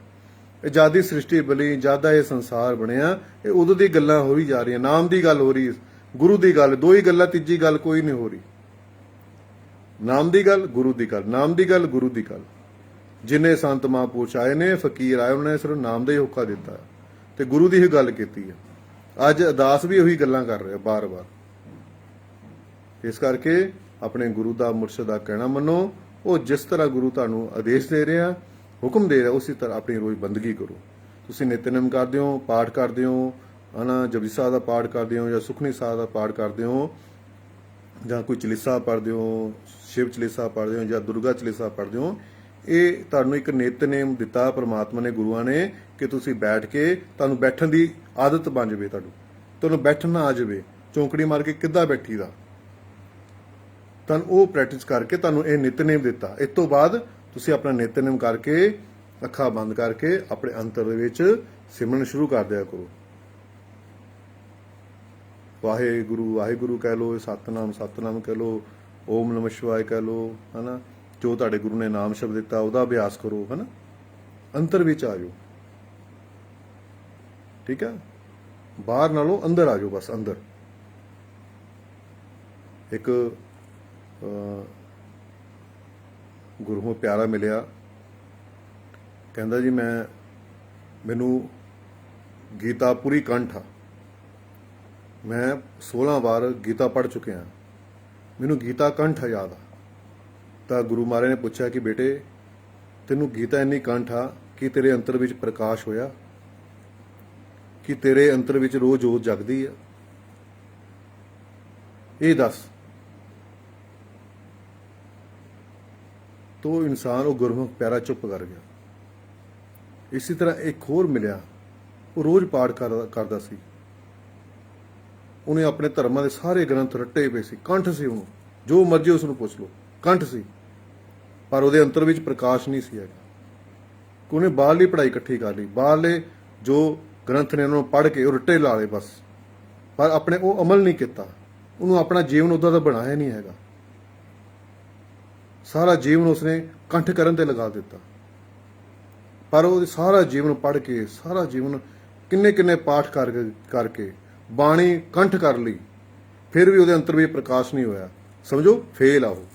ਇਹ ਜਦ ਦੀ ਸ੍ਰਿਸ਼ਟੀ ਬਣੀ, ਜਦ ਦਾ ਇਹ ਸੰਸਾਰ ਬਣਿਆ, ਇਹ ਉਦੋਂ ਦੀ ਗੱਲਾਂ ਹੋ ਹੀ ਜਾ ਰਹੀਆਂ। ਨਾਮ ਦੀ ਗੱਲ ਹੋ ਰਹੀ, ਗੁਰੂ ਦੀ ਗੱਲ, ਦੋ ਹੀ ਗੱਲਾਂ, ਤੀਜੀ ਗੱਲ ਕੋਈ ਨਹੀਂ ਹੋ ਰਹੀ। ਨਾਮ ਦੀ ਗੱਲ, ਗੁਰੂ ਦੀ ਗੱਲ, ਨਾਮ ਦੀ ਗੱਲ, ਗੁਰੂ ਦੀ ਗੱਲ। ਜਿੰਨੇ ਸੰਤ ਮਹਾਂਪੁਰਸ਼ ਆਏ ਨੇ, ਫਕੀਰ ਆਏ, ਉਹਨਾਂ ਨੇ ਸਿਰਫ ਨਾਮ ਦਾ ਹੀ ਹੋਕਾ ਦਿੱਤਾ ਤੇ ਗੁਰੂ ਦੀ ਹੀ ਗੱਲ ਕੀਤੀ ਹੈ। ਅੱਜ ਅਰਦਾਸ ਵੀ ਉਹੀ ਗੱਲਾਂ ਕਰ ਰਿਹਾ ਬਾਰ-ਬਾਰ। ਇਸ ਕਰਕੇ ਆਪਣੇ ਗੁਰੂ ਦਾ, ਮੁਰਸ਼ਿਦ ਦਾ ਕਹਿਣਾ ਮੰਨੋ। ਉਹ ਜਿਸ ਤਰ੍ਹਾਂ ਗੁਰੂ ਤੁਹਾਨੂੰ ਆਦੇਸ਼ ਦੇ ਰਿਹਾ, ਹੁਕਮ ਦੇ ਰਿਹਾ, ਉਸੇ ਤਰ੍ਹਾਂ ਆਪਣੀ ਰੋਜ਼ ਬੰਦਗੀ ਕਰੋ। ਤੁਸੀਂ ਨਿਤਨੇਮ ਕਰਦੇ ਹੋ, ਪਾਠ ਕਰਦੇ ਹੋ, ਹਨਾ, ਜਪਜੀ ਸਾਹਿਬ ਦਾ ਪਾਠ ਕਰਦੇ ਹੋ, ਜਾਂ ਸੁਖਮਨੀ ਸਾਹਿਬ ਦਾ ਪਾਠ ਕਰਦੇ ਹੋ, ਜਾਂ ਕੋਈ ਚਾਲੀਸਾ ਪੜ੍ਹਦੇ ਹੋ, ਸ਼ਿਵ ਚਾਲੀਸਾ ਪੜ੍ਹਦੇ ਹੋ, ਜਾਂ ਦੁਰਗਾ ਚਾਲੀਸਾ ਪੜ੍ਹਦੇ ਹੋ। ਇਹ ਤੁਹਾਨੂੰ ਇੱਕ ਨਿਤਨੇਮ ਦਿੱਤਾ ਪਰਮਾਤਮਾ ਨੇ, ਗੁਰੂਆਂ ਨੇ, ਕਿ ਤੁਸੀਂ ਬੈਠ ਕੇ, ਤੁਹਾਨੂੰ ਬੈਠਣ ਦੀ ਆਦਤ ਬਣ ਜਾਵੇ, ਤੁਹਾਨੂੰ ਬੈਠਣਾ ਆ ਜਾਵੇ, ਚੌਂਕੜੀ ਮਾਰ ਕੇ ਕਿੱਦਾਂ ਬੈਠੀ ਦਾ, ਤੁਹਾਨੂੰ ਉਹ ਪ੍ਰੈਕਟਿਸ ਕਰਕੇ ਤੁਹਾਨੂੰ ਇਹ ਨਿਤਨੇਮ ਦਿੱਤਾ। ਇਸ ਤੋਂ ਬਾਅਦ ਤੁਸੀਂ ਆਪਣਾ ਨਿਤਨੇਮ ਕਰਕੇ, ਅੱਖਾਂ ਬੰਦ ਕਰਕੇ, ਆਪਣੇ ਅੰਤਰ ਦੇ ਵਿੱਚ ਸਿਮਰਨ ਸ਼ੁਰੂ ਕਰ ਦਿਆ ਕਰੋ। ਵਾਹਿਗੁਰੂ ਵਾਹਿਗੁਰੂ ਕਹਿ ਲੋ, ਸਤਨਾਮ ਸਤਨਾਮ ਕਹਿ ਲੋ, ਓਮ ਨਮঃ ਸ਼ਿਵਾਏ ਕਹਿ ਲੋ, ਹਨਾ, ਜੋ ਤੁਹਾਡੇ ਗੁਰੂ ਨੇ ਨਾਮ ਸ਼ਬਦ ਦਿੱਤਾ ਉਹਦਾ ਅਭਿਆਸ ਕਰੋ, ਹਨਾ, ਅੰਤਰ ਵਿੱਚ ਆ ਜਾਓ, ਠੀਕ ਹੈ। ਬਾਹਰ ਨਾਲੋਂ ਅੰਦਰ ਆ ਜਾਓ, ਬਸ ਅੰਦਰ। ਇੱਕ ਗੁਰੂ ਪਿਆਰਾ ਮਿਲਿਆ, ਕਹਿੰਦਾ ਜੀ ਮੈਨੂੰ ਗੀਤਾ ਪੂਰੀ ਕੰਠ ਆ, ਮੈਂ 16 ਵਾਰ ਗੀਤਾ ਪੜ੍ਹ ਚੁੱਕਿਆ, ਮੈਨੂੰ ਗੀਤਾ ਕੰਠ ਯਾਦ ਆ। ਤਾਂ ਗੁਰੂ ਮਹਾਰਾਜ ਨੇ ਪੁੱਛਿਆ ਕਿ ਬੇਟੇ ਤੈਨੂੰ ਗੀਤਾ ਇੰਨੀ ਕੰਠ ਆ ਕਿ ਤੇਰੇ ਅੰਤਰ ਵਿੱਚ ਪ੍ਰਕਾਸ਼ ਹੋਇਆ, ਕਿ ਤੇਰੇ ਅੰਤਰ ਵਿੱਚ ਰੋਜ਼ ਜੋਤ ਜਗਦੀ ਆ, ਇਹ ਦੱਸ। ਤੋ ਇਨਸਾਨ, ਉਹ ਗੁਰਮੁਖ ਪਿਆਰਾ ਚੁੱਪ ਕਰ ਗਿਆ। ਇਸੇ ਤਰ੍ਹਾਂ ਇੱਕ ਹੋਰ ਮਿਲਿਆ, ਉਹ ਰੋਜ਼ ਪਾਠ ਕਰਦਾ ਸੀ, ਉਹਨੇ ਆਪਣੇ ਧਰਮਾਂ ਦੇ ਸਾਰੇ ਗ੍ਰੰਥ ਰੱਟੇ ਪਏ ਸੀ, ਕੰਠ ਸੀ ਉਹਨੂੰ, ਜੋ ਮਰਜ਼ੀ ਉਸ ਨੂੰ ਪੁੱਛ ਲਓ, ਕੰਠ ਸੀ। ਪਰ ਉਹਦੇ ਅੰਤਰ ਵਿੱਚ ਪ੍ਰਕਾਸ਼ ਨਹੀਂ ਸੀ ਹੈਗਾ। ਕਿ ਉਹਨੇ ਬਾਹਰਲੀ ਪੜ੍ਹਾਈ ਇਕੱਠੀ ਕਰ ਲਈ, ਬਾਹਰਲੇ ਜੋ ਗ੍ਰੰਥ ਨੇ ਉਹਨਾਂ ਨੂੰ ਪੜ੍ਹ ਕੇ ਉਹ ਰੱਟੇ ਲਾ ਲਏ ਬਸ, ਪਰ ਆਪਣੇ ਉਹ ਅਮਲ ਨਹੀਂ ਕੀਤਾ, ਉਹਨੂੰ ਆਪਣਾ ਜੀਵਨ ਉੱਦਾਂ ਦਾ ਬਣਾਇਆ ਨਹੀਂ ਹੈਗਾ। ਸਾਰਾ ਜੀਵਨ ਉਸਨੇ ਕੰਠ ਕਰਨ ਤੇ ਲਗਾ ਦਿੱਤਾ, ਪਰ ਉਹ ਸਾਰਾ ਜੀਵਨ ਪੜ੍ਹ ਕੇ, ਸਾਰਾ ਜੀਵਨ ਕਿੰਨੇ ਕਿੰਨੇ ਪਾਠ ਕਰਕੇ ਬਾਣੀ ਕੰਠ ਕਰ ਲਈ, ਫਿਰ ਵੀ ਉਹਦੇ ਅੰਤਰ ਵਿੱਚ ਪ੍ਰਕਾਸ਼ ਨਹੀਂ ਹੋਇਆ। ਸਮਝੋ ਫੇਲ ਆ ਉਹ।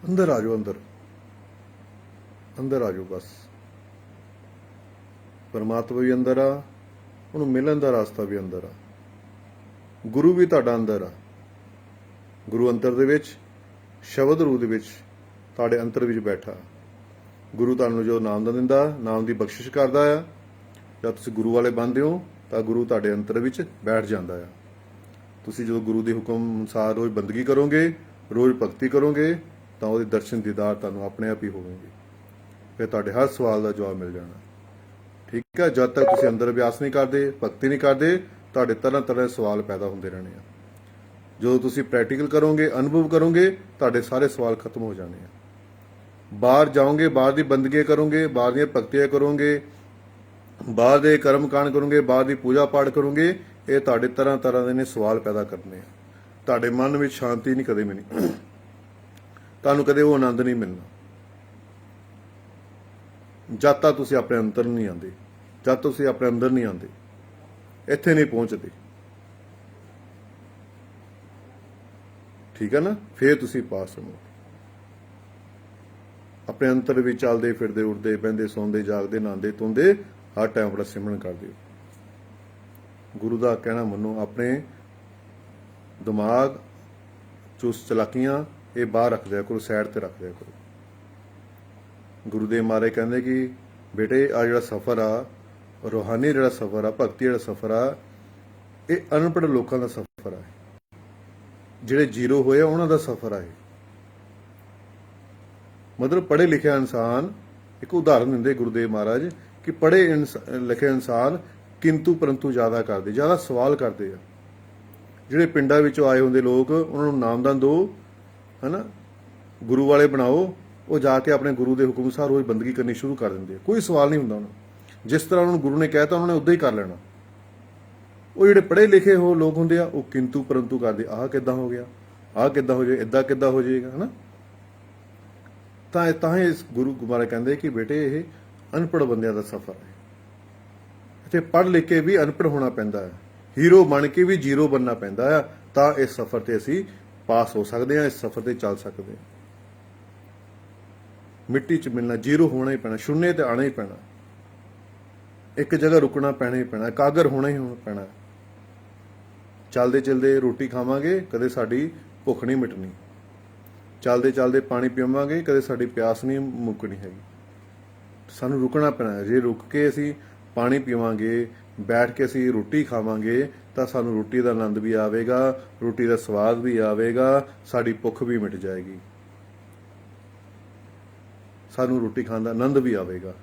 ਅੰਦਰ ਆ ਜਾਓ, ਅੰਦਰ ਆ ਜਾਓ ਬਸ। ਪਰਮਾਤਮਾ ਵੀ ਅੰਦਰ ਆ, ਉਹਨੂੰ ਮਿਲਣ ਦਾ ਰਸਤਾ ਵੀ ਅੰਦਰ ਆ, ਗੁਰੂ ਵੀ ਤੁਹਾਡਾ ਅੰਦਰ ਆ। ਗੁਰੂ ਅੰਤਰ ਦੇ ਵਿੱਚ, ਸ਼ਬਦ ਰੂਪ ਦੇ ਵਿੱਚ ਤੁਹਾਡੇ ਅੰਤਰ ਵਿੱਚ ਬੈਠਾ। ਗੁਰੂ ਤੁਹਾਨੂੰ ਜੋ ਨਾਮ ਦਾ ਦਿੰਦਾ, ਨਾਮ ਦੀ ਬਖਸ਼ਿਸ਼ ਕਰਦਾ ਆ। ਜਦ ਤੁਸੀਂ ਗੁਰੂ ਵਾਲੇ ਬਣਦੇ ਹੋ ਤਾਂ ਗੁਰੂ ਤੁਹਾਡੇ ਅੰਤਰ ਵਿੱਚ ਬੈਠ ਜਾਂਦਾ ਆ। ਤੁਸੀਂ ਜਦੋਂ ਗੁਰੂ ਦੇ ਹੁਕਮ ਅਨੁਸਾਰ ਰੋਜ਼ ਬੰਦਗੀ ਕਰੋਗੇ, ਰੋਜ਼ ਭਗਤੀ ਕਰੋਗੇ, ਤਾਂ ਉਹਦੇ ਦਰਸ਼ਨ ਦੀਦਾਰ ਤੁਹਾਨੂੰ ਆਪਣੇ ਆਪ ਹੀ ਹੋਣਗੇ। ਫਿਰ ਤੁਹਾਡੇ ਹਰ ਸਵਾਲ ਦਾ ਜਵਾਬ ਮਿਲ ਜਾਣਾ। ਠੀਕ ਹੈ, ਜਦ ਤੱਕ ਤੁਸੀਂ ਅੰਦਰ ਅਭਿਆਸ ਨਹੀਂ ਕਰਦੇ, ਭਗਤੀ ਨਹੀਂ ਕਰਦੇ, ਤੁਹਾਡੇ ਤਰ੍ਹਾਂ ਤਰ੍ਹਾਂ ਦੇ ਸਵਾਲ ਪੈਦਾ ਹੁੰਦੇ ਰਹਿਣੇ ਆ। ਜਦੋਂ ਤੁਸੀਂ ਪ੍ਰੈਕਟੀਕਲ ਕਰੋਗੇ, ਅਨੁਭਵ ਕਰੋਗੇ, ਤੁਹਾਡੇ ਸਾਰੇ ਸਵਾਲ ਖਤਮ ਹੋ ਜਾਣੇ ਆ। ਬਾਹਰ ਜਾਓਗੇ, ਬਾਹਰ ਦੀ ਬੰਦਗੀ ਕਰੋਗੇ, ਬਾਹਰ ਦੀਆਂ ਭਗਤੀਆਂ ਕਰੋਗੇ, ਬਾਹਰ ਦੇ ਕਰਮ ਕਾਂਡ ਕਰੋਗੇ, ਬਾਹਰ ਦੀ ਪੂਜਾ ਪਾਠ ਕਰੋਗੇ, ਇਹ ਤੁਹਾਡੇ ਤਰ੍ਹਾਂ ਤਰ੍ਹਾਂ ਦੇ ਨੇ ਸਵਾਲ ਪੈਦਾ ਕਰਨੇ ਆ। ਤੁਹਾਡੇ ਮਨ ਵਿੱਚ ਸ਼ਾਂਤੀ ਨਹੀਂ ਕਦੇ ਮਿਲਣੀ, ਤੁਹਾਨੂੰ ਕਦੇ ਉਹ ਆਨੰਦ ਨਹੀਂ ਮਿਲਣਾ ਜਦ ਤੱਕ ਤੁਸੀਂ ਆਪਣੇ ਅੰਦਰ ਨਹੀਂ ਆਉਂਦੇ, ਜਦ ਤੁਸੀਂ ਆਪਣੇ ਅੰਦਰ ਨਹੀਂ ਆਉਂਦੇ, ਇੱਥੇ ਨਹੀਂ ਪਹੁੰਚਦੇ। ਠੀਕ ਹੈ ਨਾ? ਫਿਰ ਤੁਸੀਂ ਪਾਸ ਹੋ। ਆਪਣੇ ਅੰਤਰ ਵਿੱਚ ਚੱਲਦੇ ਫਿਰਦੇ, ਉੱਠਦੇ ਬਹਿੰਦੇ, ਸੌਂਦੇ, ਜਾਗਦੇ, ਨਹਾਉਂਦੇ ਧੋਂਦੇ, ਹਰ ਟਾਈਮ ਆਪਣਾ ਸਿਮਰਨ ਕਰਦੇ ਹੋ। ਗੁਰੂ ਦਾ ਕਹਿਣਾ ਮੰਨੋ। ਆਪਣੇ ਦਿਮਾਗ ਚੁਸ ਚਲਾਕੀਆਂ ਇਹ ਬਾਹਰ ਰੱਖ ਦਿਆ ਕਰੋ, ਸਾਈਡ ਤੇ ਰੱਖ ਦਿਆ ਕਰੋ। ਗੁਰੂ ਦੇ ਮਾਰੇ ਕਹਿੰਦੇ ਕਿ ਬੇਟੇ ਆ ਜਿਹੜਾ ਸਫ਼ਰ ਆ, ਰੂਹਾਨੀ ਜਿਹੜਾ ਸਫ਼ਰ ਆ, ਭਗਤੀ ਜਿਹੜਾ ਸਫ਼ਰ ਆ, ਇਹ ਅਨਪੜ੍ਹ ਲੋਕਾਂ ਦਾ ਸਫ਼ਰ ਆ। ਜਿਹੜੇ ਜ਼ੀਰੋ ਹੋਏ ਉਹਨਾਂ ਦਾ ਸਫ਼ਰ ਆ। ਮਤਲਬ ਪੜ੍ਹੇ ਲਿਖਿਆ ਇਨਸਾਨ, ਇੱਕ ਉਦਾਹਰਨ ਦਿੰਦੇ ਗੁਰੂਦੇਵ ਮਹਾਰਾਜ ਕਿ ਪੜ੍ਹੇ ਲਿਖੇ ਇਨਸਾਨ ਕਿੰਤੂ ਪਰੰਤੂ ਜ਼ਿਆਦਾ ਕਰਦੇ, ਜ਼ਿਆਦਾ ਸਵਾਲ ਕਰਦੇ ਆ। ਜਿਹੜੇ ਪਿੰਡਾਂ ਵਿੱਚੋਂ ਆਏ ਹੁੰਦੇ ਲੋਕ, ਉਹਨਾਂ ਨੂੰ ਨਾਮਦਾਨ ਦਿਓ, ਹਨਾ, ਗੁਰੂ ਵਾਲੇ ਬਣਾਓ, ਉਹ ਜਾ ਕੇ ਆਪਣੇ ਗੁਰੂ ਦੇ ਹੁਕਮ ਅਨੁਸਾਰ ਰੋਜ਼ ਬੰਦਗੀ ਕਰਨੀ ਸ਼ੁਰੂ ਕਰ ਦਿੰਦੇ ਆ। ਕੋਈ ਸਵਾਲ ਨਹੀਂ ਹੁੰਦਾ ਉਹਨਾਂ ਨੂੰ। ਜਿਸ ਤਰ੍ਹਾਂ ਉਹਨਾਂ ਨੂੰ ਗੁਰੂ ਨੇ ਕਹਿਤਾ, ਉਹਨਾਂ ਨੇ ਉਦਾਂ ਹੀ ਕਰ ਲੈਣਾ। ਉਹ ਜਿਹੜੇ ਪੜ੍ਹੇ ਲਿਖੇ ਹੋ ਲੋਕ ਹੁੰਦੇ ਆ, ਉਹ ਕਿੰਤੂ ਪਰੰਤੂ ਕਰਦੇ, ਆਹ ਕਿੱਦਾਂ ਹੋ ਗਿਆ, ਆਹ ਕਿੱਦਾਂ ਹੋ ਜਾਏ, ਇੱਦਾਂ ਕਿੱਦਾਂ ਹੋ ਜਾਏਗਾ, ਹਨਾ। ਤਾਂ ਇਸ ਗੁਰੂ ਮਹਾਰਾਜ ਕਹਿੰਦੇ ਕਿ ਬੇਟੇ ਇਹ ਅਨਪੜ੍ਹ ਬੰਦਿਆਂ ਦਾ ਸਫ਼ਰ ਹੈ। ਇੱਥੇ ਪੜ੍ਹ ਲਿਖ ਕੇ ਵੀ ਅਨਪੜ੍ਹ ਹੋਣਾ ਪੈਂਦਾ ਹੈ, ਹੀਰੋ ਬਣ ਕੇ ਵੀ ਜ਼ੀਰੋ ਬਣਨਾ ਪੈਂਦਾ ਹੈ, ਤਾਂ ਇਸ ਸਫ਼ਰ ਤੇ ਅਸੀਂ ਪਾਸ ਹੋ ਸਕਦੇ ਹਾਂ, ਇਸ ਸਫ਼ਰ ਤੇ ਚੱਲ ਸਕਦੇ ਹਾਂ। ਮਿੱਟੀ 'ਚ ਮਿਲਣਾ, ਜ਼ੀਰੋ ਹੋਣਾ ਹੀ ਪੈਣਾ, ਸ਼ੂਨੇ ਤੇ ਆਉਣਾ ਹੀ ਪੈਣਾ, ਇੱਕ ਜਗ੍ਹਾ ਰੁਕਣਾ ਪੈਣਾ ਹੀ ਪੈਣਾ, ਇਕਾਗਰ ਹੋਣਾ ਹੀ ਪੈਣਾ। ਚੱਲਦੇ ਚੱਲਦੇ ਰੋਟੀ ਖਾਵਾਂਗੇ, ਕਦੇ ਸਾਡੀ ਭੁੱਖ ਨਹੀਂ ਮਿਟਣੀ। ਚੱਲਦੇ ਚੱਲਦੇ ਪਾਣੀ ਪੀਵਾਂਗੇ, ਕਦੇ ਸਾਡੀ ਪਿਆਸ ਨਹੀਂ ਮੁੱਕਣੀ ਹੈਗੀ। ਸਾਨੂੰ ਰੁਕਣਾ ਪੈਣਾ। ਜੇ ਰੁਕ ਕੇ ਅਸੀਂ ਪਾਣੀ ਪੀਵਾਂਗੇ, ਬੈਠ ਕੇ ਅਸੀਂ ਰੋਟੀ ਖਾਵਾਂਗੇ, ਤਾਂ ਸਾਨੂੰ ਰੋਟੀ ਦਾ ਆਨੰਦ ਵੀ ਆਵੇਗਾ, ਰੋਟੀ ਦਾ ਸਵਾਦ ਵੀ ਆਵੇਗਾ, ਸਾਡੀ ਭੁੱਖ ਵੀ ਮਿਟ ਜਾਏਗੀ, ਸਾਨੂੰ ਰੋਟੀ ਖਾਣ ਦਾ ਆਨੰਦ ਵੀ ਆਵੇਗਾ।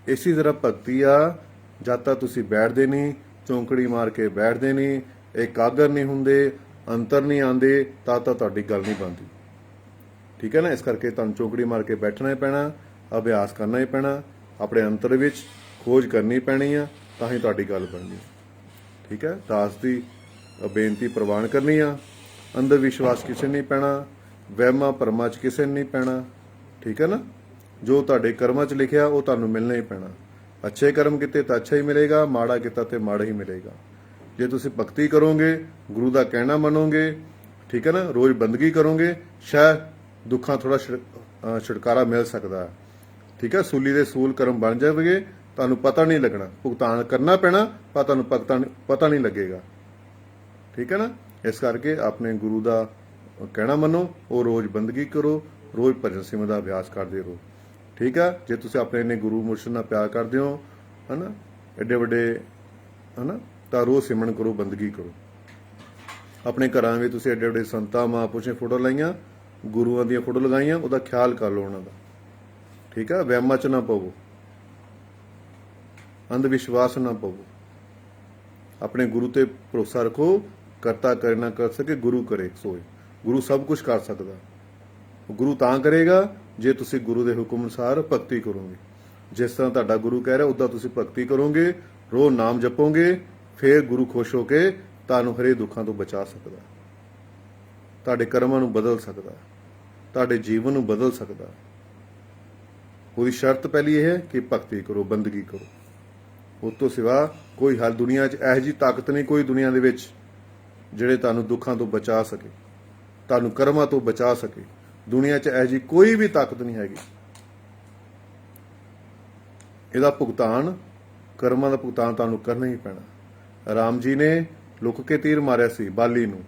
ਇਸੇ ਤਰ੍ਹਾਂ ਭਗਤੀ ਆ, ਜਦ ਤੱਕ ਤੁਸੀਂ ਬੈਠਦੇ ਨਹੀਂ, ਚੌਂਕੜੀ ਮਾਰ ਕੇ ਬੈਠਦੇ ਨਹੀਂ, ਇਕਾਗਰ ਨਹੀਂ ਹੁੰਦੇ, ਅੰਤਰ ਨਹੀਂ ਆਉਂਦੇ, ਤਾਂ ਤੁਹਾਡੀ ਗੱਲ ਨਹੀਂ ਬਣਦੀ। ਠੀਕ ਹੈ ਨਾ? ਇਸ ਕਰਕੇ ਤੁਹਾਨੂੰ ਚੌਂਕੜੀ ਮਾਰ ਕੇ ਬੈਠਣਾ ਹੀ ਪੈਣਾ, ਅਭਿਆਸ ਕਰਨਾ ਹੀ ਪੈਣਾ, ਆਪਣੇ ਅੰਤਰ ਵਿੱਚ ਖੋਜ ਕਰਨੀ ਪੈਣੀ ਆ, ਤਾਂ ਹੀ ਤੁਹਾਡੀ ਗੱਲ ਬਣਨੀ। ਠੀਕ ਹੈ? ਦਾਸ ਦੀ ਬੇਨਤੀ ਪ੍ਰਵਾਨ ਕਰਨੀ ਆ। ਅੰਧ ਵਿਸ਼ਵਾਸ ਕਿਸੇ ਨਹੀਂ ਪੈਣਾ, ਵਹਿਮਾਂ ਭਰਮਾਂ 'ਚ ਕਿਸੇ ਨਹੀਂ ਪੈਣਾ। ਠੀਕ ਹੈ ਨਾ? ਜੋ ਤੁਹਾਡੇ ਕਰਮਾਂ 'ਚ ਲਿਖਿਆ ਉਹ ਤੁਹਾਨੂੰ ਮਿਲਣਾ ਹੀ ਪੈਣਾ। ਅੱਛੇ ਕਰਮ ਕੀਤੇ ਤਾਂ ਅੱਛਾ ਹੀ ਮਿਲੇਗਾ, ਮਾੜਾ ਕੀਤਾ ਤੇ ਮਾੜਾ ਹੀ ਮਿਲੇਗਾ। ਜੇ ਤੁਸੀਂ ਭਗਤੀ ਕਰੋਗੇ, ਗੁਰੂ ਦਾ ਕਹਿਣਾ ਮੰਨੋਗੇ, ਠੀਕ ਹੈ ਨਾ, ਰੋਜ਼ ਬੰਦਗੀ ਕਰੋਗੇ, ਸ਼ਾਇਦ ਦੁੱਖਾਂ ਥੋੜਾ ਛੁਟਕਾਰਾ ਮਿਲ ਸਕਦਾ ਹੈ। ਠੀਕ ਹੈ? ਸੂਲੀ ਦੇ ਸੂਲ ਕਰਮ ਬਣ ਜਾਣਗੇ, ਤੁਹਾਨੂੰ ਪਤਾ ਨਹੀਂ ਲੱਗਣਾ, ਭੁਗਤਾਨ ਕਰਨਾ ਪੈਣਾ, ਪਰ ਤੁਹਾਨੂੰ ਪਤਾ ਨਹੀਂ ਲੱਗੇਗਾ। ਠੀਕ ਹੈ ਨਾ? ਇਸ ਕਰਕੇ ਆਪਣੇ ਗੁਰੂ ਦਾ ਕਹਿਣਾ ਮੰਨੋ, ਉਹ ਰੋਜ਼ ਬੰਦਗੀ ਕਰੋ, ਰੋਜ਼ ਭਜਨ ਸਿਮਰਨ ਦਾ ਅਭਿਆਸ ਕਰਦੇ ਰਹੋ। ਠੀਕ ਹੈ? ਜੇ ਤੁਸੀਂ ਆਪਣੇ ਨੇ ਗੁਰੂ ਮੁਰਸ਼ਿਦ ਨਾਲ ਪਿਆਰ ਕਰਦੇ ਹੋ, ਹਨਾ, ਐਡੇ ਵੱਡੇ, ਹਨਾ, ਤਾਂ ਰੋਜ਼ ਸਿਮਰਨ ਕਰੋ, ਬੰਦਗੀ ਕਰੋ। ਆਪਣੇ ਘਰਾਂ ਵਿੱਚ ਤੁਸੀਂ ਐਡੇ ਵੱਡੇ ਸੰਤਾਂ ਮਹਾਂਪੁਰਸ਼ਾਂ ਦੀਆਂ ਫੋਟੋ ਲਾਈਆਂ, ਗੁਰੂਆਂ ਦੀਆਂ ਫੋਟੋ ਲਗਾਈਆਂ, ਉਹਦਾ ਖਿਆਲ ਕਰ ਲਓ ਉਹਨਾਂ ਦਾ। ਠੀਕ ਹੈ? ਵਹਿਮਾਂ 'ਚ ਨਾ ਪਵੋ, ਅੰਧ ਵਿਸ਼ਵਾਸ ਨਾ ਪਵੋ। ਆਪਣੇ ਗੁਰੂ ਤੇ ਭਰੋਸਾ ਰੱਖੋ। ਕਰਤਾ ਕਰੇ ਨਾ ਕਰ ਸਕੇ, ਗੁਰੂ ਕਰੇ ਸੋਏ। ਗੁਰੂ ਸਭ ਕੁਝ ਕਰ ਸਕਦਾ। ਗੁਰੂ ਤਾਂ ਕਰੇਗਾ ਜੇ ਤੁਸੀਂ ਗੁਰੂ ਦੇ ਹੁਕਮ ਅਨੁਸਾਰ ਭਗਤੀ ਕਰੋਗੇ। ਜਿਸ ਤਰ੍ਹਾਂ ਤੁਹਾਡਾ ਗੁਰੂ ਕਹਿ ਰਿਹਾ ਉੱਦਾਂ ਤੁਸੀਂ ਭਗਤੀ ਕਰੋਗੇ, ਰੋਜ਼ ਨਾਮ ਜਪੋਗੇ, ਫਿਰ ਗੁਰੂ ਖੁਸ਼ ਹੋ ਕੇ ਤੁਹਾਨੂੰ ਹਰੇ ਦੁੱਖਾਂ ਤੋਂ ਬਚਾ ਸਕਦਾ, ਤੁਹਾਡੇ ਕਰਮਾਂ ਨੂੰ ਬਦਲ ਸਕਦਾ, ਤੁਹਾਡੇ ਜੀਵਨ ਨੂੰ ਬਦਲ ਸਕਦਾ। ਉਹਦੀ ਸ਼ਰਤ ਪਹਿਲੀ ਇਹ ਹੈ ਕਿ ਭਗਤੀ ਕਰੋ, ਬੰਦਗੀ ਕਰੋ। ਉਸ ਤੋਂ ਸਿਵਾ ਕੋਈ ਹਰ ਦੁਨੀਆ 'ਚ ਇਹੋ ਜਿਹੀ ਤਾਕਤ ਨਹੀਂ ਕੋਈ ਦੁਨੀਆ ਦੇ ਵਿੱਚ ਜਿਹੜੇ ਤੁਹਾਨੂੰ ਦੁੱਖਾਂ ਤੋਂ ਬਚਾ ਸਕੇ, ਤੁਹਾਨੂੰ ਕਰਮਾਂ ਤੋਂ ਬਚਾ ਸਕੇ। ਦੁਨੀਆ 'ਚ ਇਹੋ ਜਿਹੀ ਕੋਈ ਵੀ ਤਾਕਤ ਨਹੀਂ ਹੈਗੀ। ਇਹਦਾ ਭੁਗਤਾਨ, ਕਰਮਾਂ ਦਾ ਭੁਗਤਾਨ ਤੁਹਾਨੂੰ ਕਰਨਾ ਹੀ ਪੈਣਾ। ਰਾਮ ਜੀ ਨੇ ਲੁਕ ਕੇ ਤੀਰ ਮਾਰਿਆ ਸੀ ਬਾਲੀ ਨੂੰ,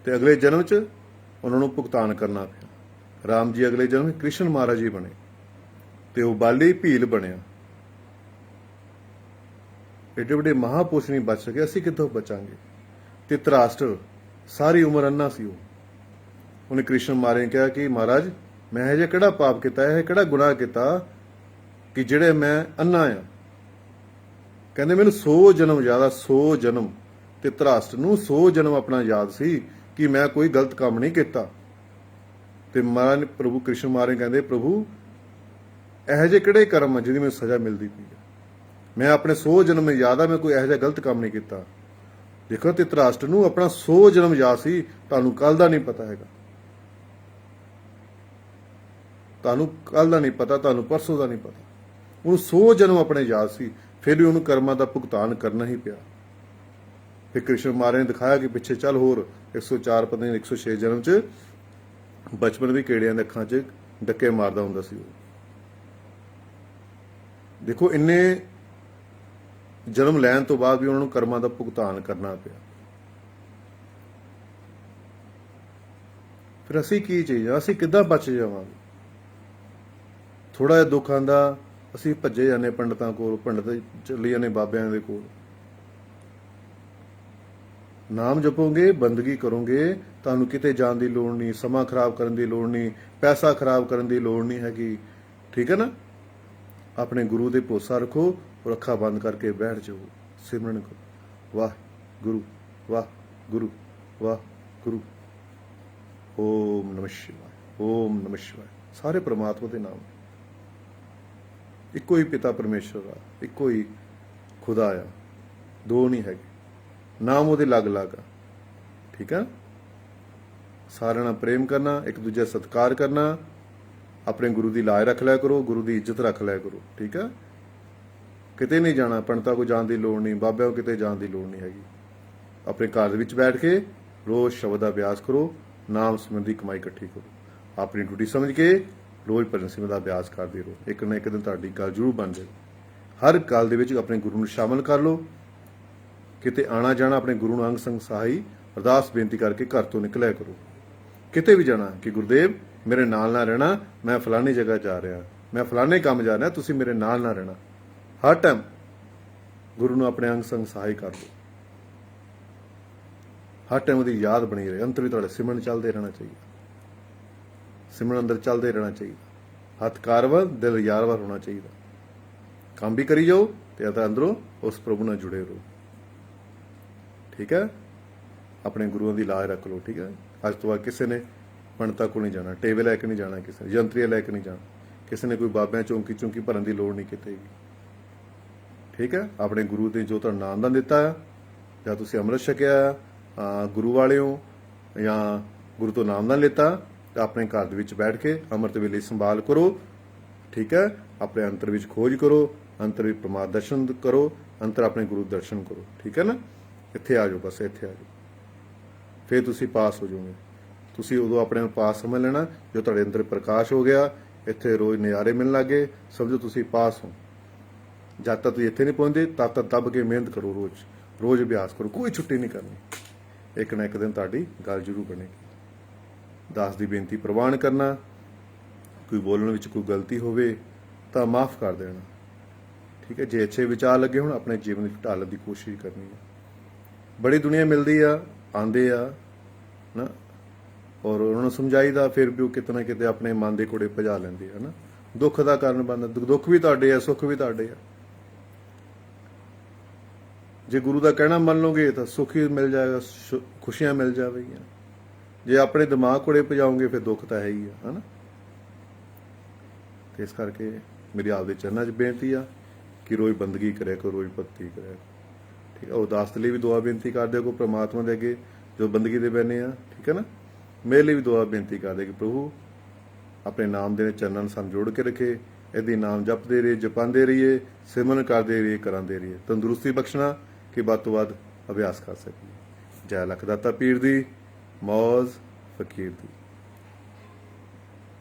ਤੇ ਅਗਲੇ ਜਨਮ 'ਚ ਉਹਨਾਂ ਨੂੰ ਭੁਗਤਾਨ ਕਰਨਾ ਪਿਆ। ਰਾਮ ਜੀ ਅਗਲੇ ਜਨਮ ਕ੍ਰਿਸ਼ਨ ਮਹਾਰਾਜ ਜੀ ਬਣੇ ਤੇ ਉਹ ਬਾਲੀ ਭੀਲ ਬਣਿਆ। ਏਡੇ ਵੱਡੇ ਮਹਾਪੁਰਸ਼ ਨਹੀਂ ਬਚ ਸਕੇ, ਅਸੀਂ ਕਿੱਥੋਂ ਬਚਾਂਗੇ? ਤੇ ਧ੍ਰਿਤਰਾਸ਼ਟਰ ਸਾਰੀ ਉਮਰ ਅੰਨਾ ਸੀ। ਉਹਨੇ ਕ੍ਰਿਸ਼ਨ ਮਾਰੇ ਕਿਹਾ ਕਿ ਮਹਾਰਾਜ ਮੈਂ ਇਹ ਕਿਹੜਾ ਪਾਪ ਕੀਤਾ, ਇਹ ਕਿਹੜਾ ਗੁਨਾਹ ਕੀਤਾ ਕਿ ਜਿਹੜੇ ਮੈਂ ਅੰਨਾ ਆ। ਕਹਿੰਦੇ ਮੈਨੂੰ 100 ਜਨਮ ਯਾਦ ਆ, 100 ਜਨਮ। ਤੇ ਧ੍ਰਿਤਰਾਸ਼ਟਰ ਨੂੰ 100 ਜਨਮ ਆਪਣਾ ਯਾਦ ਸੀ ਕਿ ਮੈਂ ਕੋਈ ਗਲਤ ਕੰਮ ਨਹੀਂ ਕੀਤਾ। ਤੇ ਮਹਾਰਾਜ ਪ੍ਰਭੂ ਕ੍ਰਿਸ਼ਨ ਮਾਰੇ ਕਹਿੰਦੇ ਪ੍ਰਭੂ ਇਹੋ ਜਿਹੇ ਕਿਹੜੇ ਕਰਮ ਆ ਜਿਹਦੀ ਮੈਨੂੰ ਸਜ਼ਾ ਮਿਲਦੀ ਪਈ ਆ? ਮੈਂ ਆਪਣੇ 100 ਜਨਮ ਯਾਦ ਆ, ਮੈਂ ਕੋਈ ਇਹੋ ਜਿਹਾ ਗਲਤ ਕੰਮ ਨਹੀਂ ਕੀਤਾ। ਦੇਖੋ ਤੇ ਧ੍ਰਿਤਰਾਸ਼ਟਰ ਨੂੰ ਆਪਣਾ 100 ਜਨਮ ਯਾਦ ਸੀ, ਤੁਹਾਨੂੰ ਕੱਲ ਦਾ ਨਹੀਂ ਪਤਾ ਹੈਗਾ, ਤੁਹਾਨੂੰ ਕੱਲ ਦਾ ਨਹੀਂ ਪਤਾ, ਤੁਹਾਨੂੰ ਪਰਸੋਂ ਦਾ ਨਹੀਂ ਪਤਾ। ਉਹਨੂੰ 100 ਜਨਮ ਆਪਣੇ ਯਾਦ ਸੀ, ਫਿਰ ਵੀ ਉਹਨੂੰ ਕਰਮਾਂ ਦਾ ਭੁਗਤਾਨ ਕਰਨਾ ਹੀ ਪਿਆ। ਫਿਰ ਕ੍ਰਿਸ਼ਨ ਮਹਾਰਾਜ ਨੇ ਦਿਖਾਇਆ ਕਿ ਪਿੱਛੇ ਚੱਲ ਹੋਰ 104 ਪਤਾ ਨਹੀਂ 106 ਜਨਮ 'ਚ ਬਚਪਨ ਵੀ ਕੀੜਿਆਂ ਦੇ ਅੱਖਾਂ 'ਚ ਡੱਕੇ ਮਾਰਦਾ ਹੁੰਦਾ ਸੀ ਉਹ। ਦੇਖੋ ਇੰਨੇ ਜਨਮ ਲੈਣ ਤੋਂ ਬਾਅਦ ਵੀ ਉਹਨਾਂ ਨੂੰ ਕਰਮਾਂ ਦਾ ਭੁਗਤਾਨ ਕਰਨਾ ਪਿਆ। ਫਿਰ ਅਸੀਂ ਕੀ ਚੀਜ਼ ਆ, ਅਸੀਂ ਕਿੱਦਾਂ ਬਚ ਜਾਵਾਂਗੇ? ਥੋੜਾ ਜਿਹਾ ਦੁੱਖ ਆਂਦਾ ਅਸੀਂ ਭੱਜੇ ਜਾਂਦੇ ਪੰਡਤਾਂ ਕੋਲ, ਪੰਡਤ ਚੱਲੀ ਜਾਂਦੇ ਬਾਬਿਆਂ ਦੇ ਕੋਲ। ਨਾਮ ਜਪੋਗੇ, ਬੰਦਗੀ ਕਰੋਗੇ, ਤੁਹਾਨੂੰ ਕਿਤੇ ਜਾਣ ਦੀ ਲੋੜ ਨਹੀਂ, ਸਮਾਂ ਖਰਾਬ ਕਰਨ ਦੀ ਲੋੜ ਨਹੀਂ, ਪੈਸਾ ਖਰਾਬ ਕਰਨ ਦੀ ਲੋੜ ਨਹੀਂ ਹੈਗੀ। ਠੀਕ ਹੈ ਨਾ? ਆਪਣੇ ਗੁਰੂ ਦੇ ਭਰੋਸਾ ਰੱਖੋ ਔਰ ਅੱਖਾਂ ਬੰਦ ਕਰਕੇ ਬੈਠ ਜਾਓ, ਸਿਮਰਨ ਕਰੋ। ਵਾਹ ਗੁਰੂ, ਵਾਹ ਗੁਰੂ, ਵਾਹ ਗੁਰੂ। ਓਮ ਨਮः ਸ਼ਿਵਾय, ਓਮ ਨਮः ਸ਼ਿਵਾय। ਸਾਰੇ ਪ੍ਰਮਾਤਮਾ ਦੇ ਨਾਮ, ਇੱਕੋ ਹੀ ਪਿਤਾ ਪਰਮੇਸ਼ਰ ਆ, ਇੱਕੋ ਹੀ ਖੁਦਾ ਆ, ਦੋ ਨਹੀਂ ਹੈਗੇ। ਨਾਮ ਉਹਦੇ ਅਲੱਗ-ਅਲੱਗ ਆ। ਠੀਕ ਆ? ਸਾਰਿਆਂ ਨਾਲ ਪ੍ਰੇਮ ਕਰਨਾ, ਇੱਕ ਦੂਜੇ ਦਾ ਸਤਿਕਾਰ ਕਰਨਾ, ਆਪਣੇ ਗੁਰੂ ਦੀ ਲਾਜ ਰੱਖ ਲਿਆ ਕਰੋ, ਗੁਰੂ ਦੀ ਇੱਜ਼ਤ ਰੱਖ ਲਿਆ ਕਰੋ। ਠੀਕ ਆ? ਕਿਤੇ ਨਹੀਂ ਜਾਣਾ, ਪੰਡਤਾਂ ਕੋਲ ਜਾਣ ਦੀ ਲੋੜ ਨਹੀਂ, ਬਾਬਿਆਂ ਕੋਲ ਕਿਤੇ ਜਾਣ ਦੀ ਲੋੜ ਨਹੀਂ ਹੈਗੀ। ਆਪਣੇ ਘਰ ਦੇ ਵਿੱਚ ਬੈਠ ਕੇ ਰੋਜ਼ ਸ਼ਬਦ ਦਾ ਅਭਿਆਸ ਕਰੋ, ਨਾਮ ਸਿਮਰਨ ਦੀ ਕਮਾਈ ਇਕੱਠੀ ਕਰੋ। ਆਪਣੀ ਡਿਊਟੀ ਸਮਝ ਕੇ ਰੋਜ਼ ਭਜਨ ਸਿਮਰਨ ਦਾ ਅਭਿਆਸ ਕਰਦੇ ਰਹੋ। ਇੱਕ ਨਾ ਇੱਕ ਦਿਨ ਤੁਹਾਡੀ ਗੱਲ ਜ਼ਰੂਰ ਬਣ ਜਾਏਗੀ। ਹਰ ਗੱਲ ਦੇ ਵਿੱਚ ਆਪਣੇ ਗੁਰੂ ਨੂੰ ਸ਼ਾਮਲ ਕਰ ਲਓ। ਕਿਤੇ ਆਣਾ ਜਾਣਾ ਆਪਣੇ ਗੁਰੂ ਨੂੰ ਅੰਗ ਸੰਗ ਸਹਾਈ ਅਰਦਾਸ ਬੇਨਤੀ ਕਰਕੇ ਘਰ ਤੋਂ ਨਿਕਲਿਆ ਕਰੋ। ਕਿਤੇ ਵੀ ਜਾਣਾ ਕਿ ਗੁਰਦੇਵ ਮੇਰੇ ਨਾਲ ਨਾ ਰਹਿਣਾ, ਮੈਂ ਫਲਾਣੀ ਜਗ੍ਹਾ ਜਾ ਰਿਹਾ, ਮੈਂ ਫਲਾਣੇ ਕੰਮ ਜਾ ਰਿਹਾ, ਤੁਸੀਂ ਮੇਰੇ ਨਾਲ ਨਾ ਰਹਿਣਾ। ਹਰ ਟਾਈਮ ਗੁਰੂ ਨੂੰ ਆਪਣੇ ਅੰਗ ਸੰਗ ਸਹਾਈ ਕਰ ਲਓ। ਹਰ ਟਾਈਮ ਉਹਦੀ ਯਾਦ ਬਣੀ ਰਹੇ। ਅੰਤਰ ਵੀ ਤੁਹਾਡੇ ਸਿਮਰਨ ਚੱਲਦੇ ਰਹਿਣਾ ਚਾਹੀਦਾ, ਸਿਮਰਨ ਅੰਦਰ ਚੱਲਦੇ ਰਹਿਣਾ ਚਾਹੀਦਾ। ਹੱਥ ਕਾਰਵਰ, ਦਿਲ ਯਾਰਵਰ ਹੋਣਾ ਚਾਹੀਦਾ। ਕੰਮ ਵੀ ਕਰੀ ਜਾਓ ਤੇ ਅੰਦਰੋਂ ਉਸ ਪ੍ਰਭੂ ਨਾਲ ਜੁੜੇ ਰਹੋ। ਠੀਕ ਹੈ? ਆਪਣੇ ਗੁਰੂਆਂ ਦੀ ਲਾਜ ਰੱਖ ਲਓ। ਠੀਕ ਹੈ? ਅੱਜ ਤੋਂ ਬਾਅਦ ਕਿਸੇ ਨੇ ਪੰਡਤਾਂ ਕੋਲ ਨਹੀਂ ਜਾਣਾ, ਟੇਵੇ ਲੈ ਕੇ ਨਹੀਂ ਜਾਣਾ, ਕਿਸੇ ਨੇ ਯੰਤਰੀਆ ਲੈ ਕੇ ਨਹੀਂ ਜਾਣਾ, ਕਿਸੇ ਨੇ ਕੋਈ ਬਾਬਿਆਂ ਚੌਂਕੀ ਭਰਨ ਦੀ ਲੋੜ ਨਹੀਂ ਕਿਤੇ ਵੀ। ਠੀਕ ਹੈ? ਆਪਣੇ ਗੁਰੂ ਨੇ ਜੋ ਤੁਹਾਨੂੰ ਨਾਮ ਦਾਨ ਦਿੱਤਾ ਹੈ, ਜਾਂ ਤੁਸੀਂ ਅੰਮ੍ਰਿਤ ਛਕਿਆ, ਗੁਰੂ ਵਾਲੇ ਹੋ ਜਾਂ ਗੁਰੂ ਤੋਂ ਨਾਮ ਦਾਨ ਲਿੱਤਾ, ਤਾਂ ਆਪਣੇ ਘਰ ਦੇ ਵਿੱਚ ਬੈਠ ਕੇ ਅੰਮ੍ਰਿਤ ਵੇਲੇ ਸੰਭਾਲ ਕਰੋ। ਠੀਕ ਹੈ? ਆਪਣੇ ਅੰਤਰ ਵਿੱਚ ਖੋਜ ਕਰੋ, ਅੰਤਰ ਵਿੱਚ ਪ੍ਰਮਾਦ ਦਰਸ਼ਨ ਕਰੋ, ਅੰਤਰ ਆਪਣੇ ਗੁਰੂ ਦਰਸ਼ਨ ਕਰੋ। ਠੀਕ ਹੈ ਨਾ? ਇੱਥੇ ਆ ਜਾਓ, ਬਸ ਇੱਥੇ ਆ ਜਾਓ, ਫਿਰ ਤੁਸੀਂ ਪਾਸ ਹੋ ਜਾਓਗੇ। ਤੁਸੀਂ ਉਦੋਂ ਆਪਣੇ ਨੂੰ ਪਾਸ ਸਮਝ ਲੈਣਾ ਜੋ ਤੁਹਾਡੇ ਅੰਦਰ ਪ੍ਰਕਾਸ਼ ਹੋ ਗਿਆ। ਇੱਥੇ ਰੋਜ਼ ਨਜ਼ਾਰੇ ਮਿਲਣ ਲੱਗੇ, ਸਮਝੋ ਤੁਸੀਂ ਪਾਸ ਹੋ। ਜਦ ਤੱਕ ਤੁਸੀਂ ਇੱਥੇ ਨਹੀਂ ਪਹੁੰਚਦੇ ਤਦ ਤੱਕ ਦੱਬ ਕੇ ਮਿਹਨਤ ਕਰੋ, ਰੋਜ਼ ਅਭਿਆਸ ਕਰੋ, ਕੋਈ ਛੁੱਟੀ ਨਹੀਂ ਕਰਨੀ। ਇੱਕ ਨਾ ਇੱਕ ਦਿਨ ਤੁਹਾਡੀ ਗੱਲ ਜ਼ਰੂਰ ਬਣੇਗੀ। ਦਾਸ ਦੀ ਬੇਨਤੀ ਪ੍ਰਵਾਨ ਕਰਨਾ, ਕੋਈ ਬੋਲਣ ਵਿੱਚ ਕੋਈ ਗਲਤੀ ਹੋਵੇ ਤਾਂ ਮਾਫ ਕਰ ਦੇਣਾ। ਠੀਕ ਹੈ? ਜੇ ਅੱਛੇ ਵਿਚਾਰ ਲੱਗੇ ਹੁਣ ਆਪਣੇ ਜੀਵਨ ਵਿੱਚ ਢਾਲਣ ਦੀ ਕੋਸ਼ਿਸ਼ ਕਰਨੀ ਹੈ। ਬੜੀ ਦੁਨੀਆ ਮਿਲਦੀ ਆ, ਆਉਂਦੇ ਆ ਨਾ, ਔਰ ਉਹਨਾਂ ਨੂੰ ਸਮਝਾਈਦਾ, ਫਿਰ ਵੀ ਉਹ ਕਿਤੇ ਨਾ ਕਿਤੇ ਆਪਣੇ ਮਨ ਦੇ ਕੋੜੇ ਭਜਾ ਲੈਂਦੇ ਆ ਨਾ। ਦੁੱਖ ਦਾ ਕਾਰਨ ਬਣਦਾ, ਦੁੱਖ ਵੀ ਤੁਹਾਡੇ ਆ, ਸੁੱਖ ਵੀ ਤੁਹਾਡੇ ਆ। ਜੇ ਗੁਰੂ ਦਾ ਕਹਿਣਾ ਮੰਨ ਲਓਗੇ ਤਾਂ ਸੁੱਖ ਹੀ ਮਿਲ ਜਾਏਗਾ, ਖੁਸ਼ੀਆਂ ਮਿਲ ਜਾਵੇਗੀਆਂ। ਜੇ ਆਪਣੇ ਦਿਮਾਗ ਕੋਲੇ ਭਜਾਓਗੇ ਫਿਰ ਦੁੱਖ ਤਾਂ ਹੈ ਹੀ ਆ, ਹਨਾ। ਤੇ ਇਸ ਕਰਕੇ ਮੇਰੀ ਆਪਦੇ ਚਰਨਾਂ 'ਚ ਬੇਨਤੀ ਆ ਕਿ ਰੋਜ਼ ਬੰਦਗੀ ਕਰਿਆ ਕਰੋ, ਰੋਜ਼ ਭਗਤੀ ਕਰਿਆ ਕਰੋ, ਠੀਕ ਆ। ਉਦਾਸ ਲਈ ਵੀ ਦੁਆ ਬੇਨਤੀ ਕਰਦੇ ਕੋ ਪ੍ਰਮਾਤਮਾ ਦੇ ਅੱਗੇ ਜੋ ਬੰਦਗੀ ਦੇ ਬੈਨੇ ਆ, ਠੀਕ ਹੈ ਨਾ। ਮੇਰੇ ਲਈ ਵੀ ਦੁਆ ਬੇਨਤੀ ਕਰਦੇ ਕਿ ਪ੍ਰਭੂ ਆਪਣੇ ਨਾਮ ਦੇ ਚਰਨਾਂ ਨੂੰ ਸਾਨੂੰ ਜੋੜ ਕੇ ਰੱਖੇ, ਇਹਦੀ ਨਾਮ ਜਪਦੇ ਰਹੀਏ, ਜਪਾਉਂਦੇ ਰਹੀਏ, ਸਿਮਰਨ ਕਰਦੇ ਰਹੀਏ, ਕਰਾਂਦੇ ਰਹੀਏ, ਤੰਦਰੁਸਤੀ ਬਖਸ਼ਣਾ ਕਿ ਵੱਧ ਤੋਂ ਵੱਧ ਅਭਿਆਸ ਕਰ ਸਕੀਏ। ਜੈ ਲੱਖ ਦਾਤਾ ਪੀਰ ਦੀ, ਮੌਜ ਫਕੀਰ ਦੀ।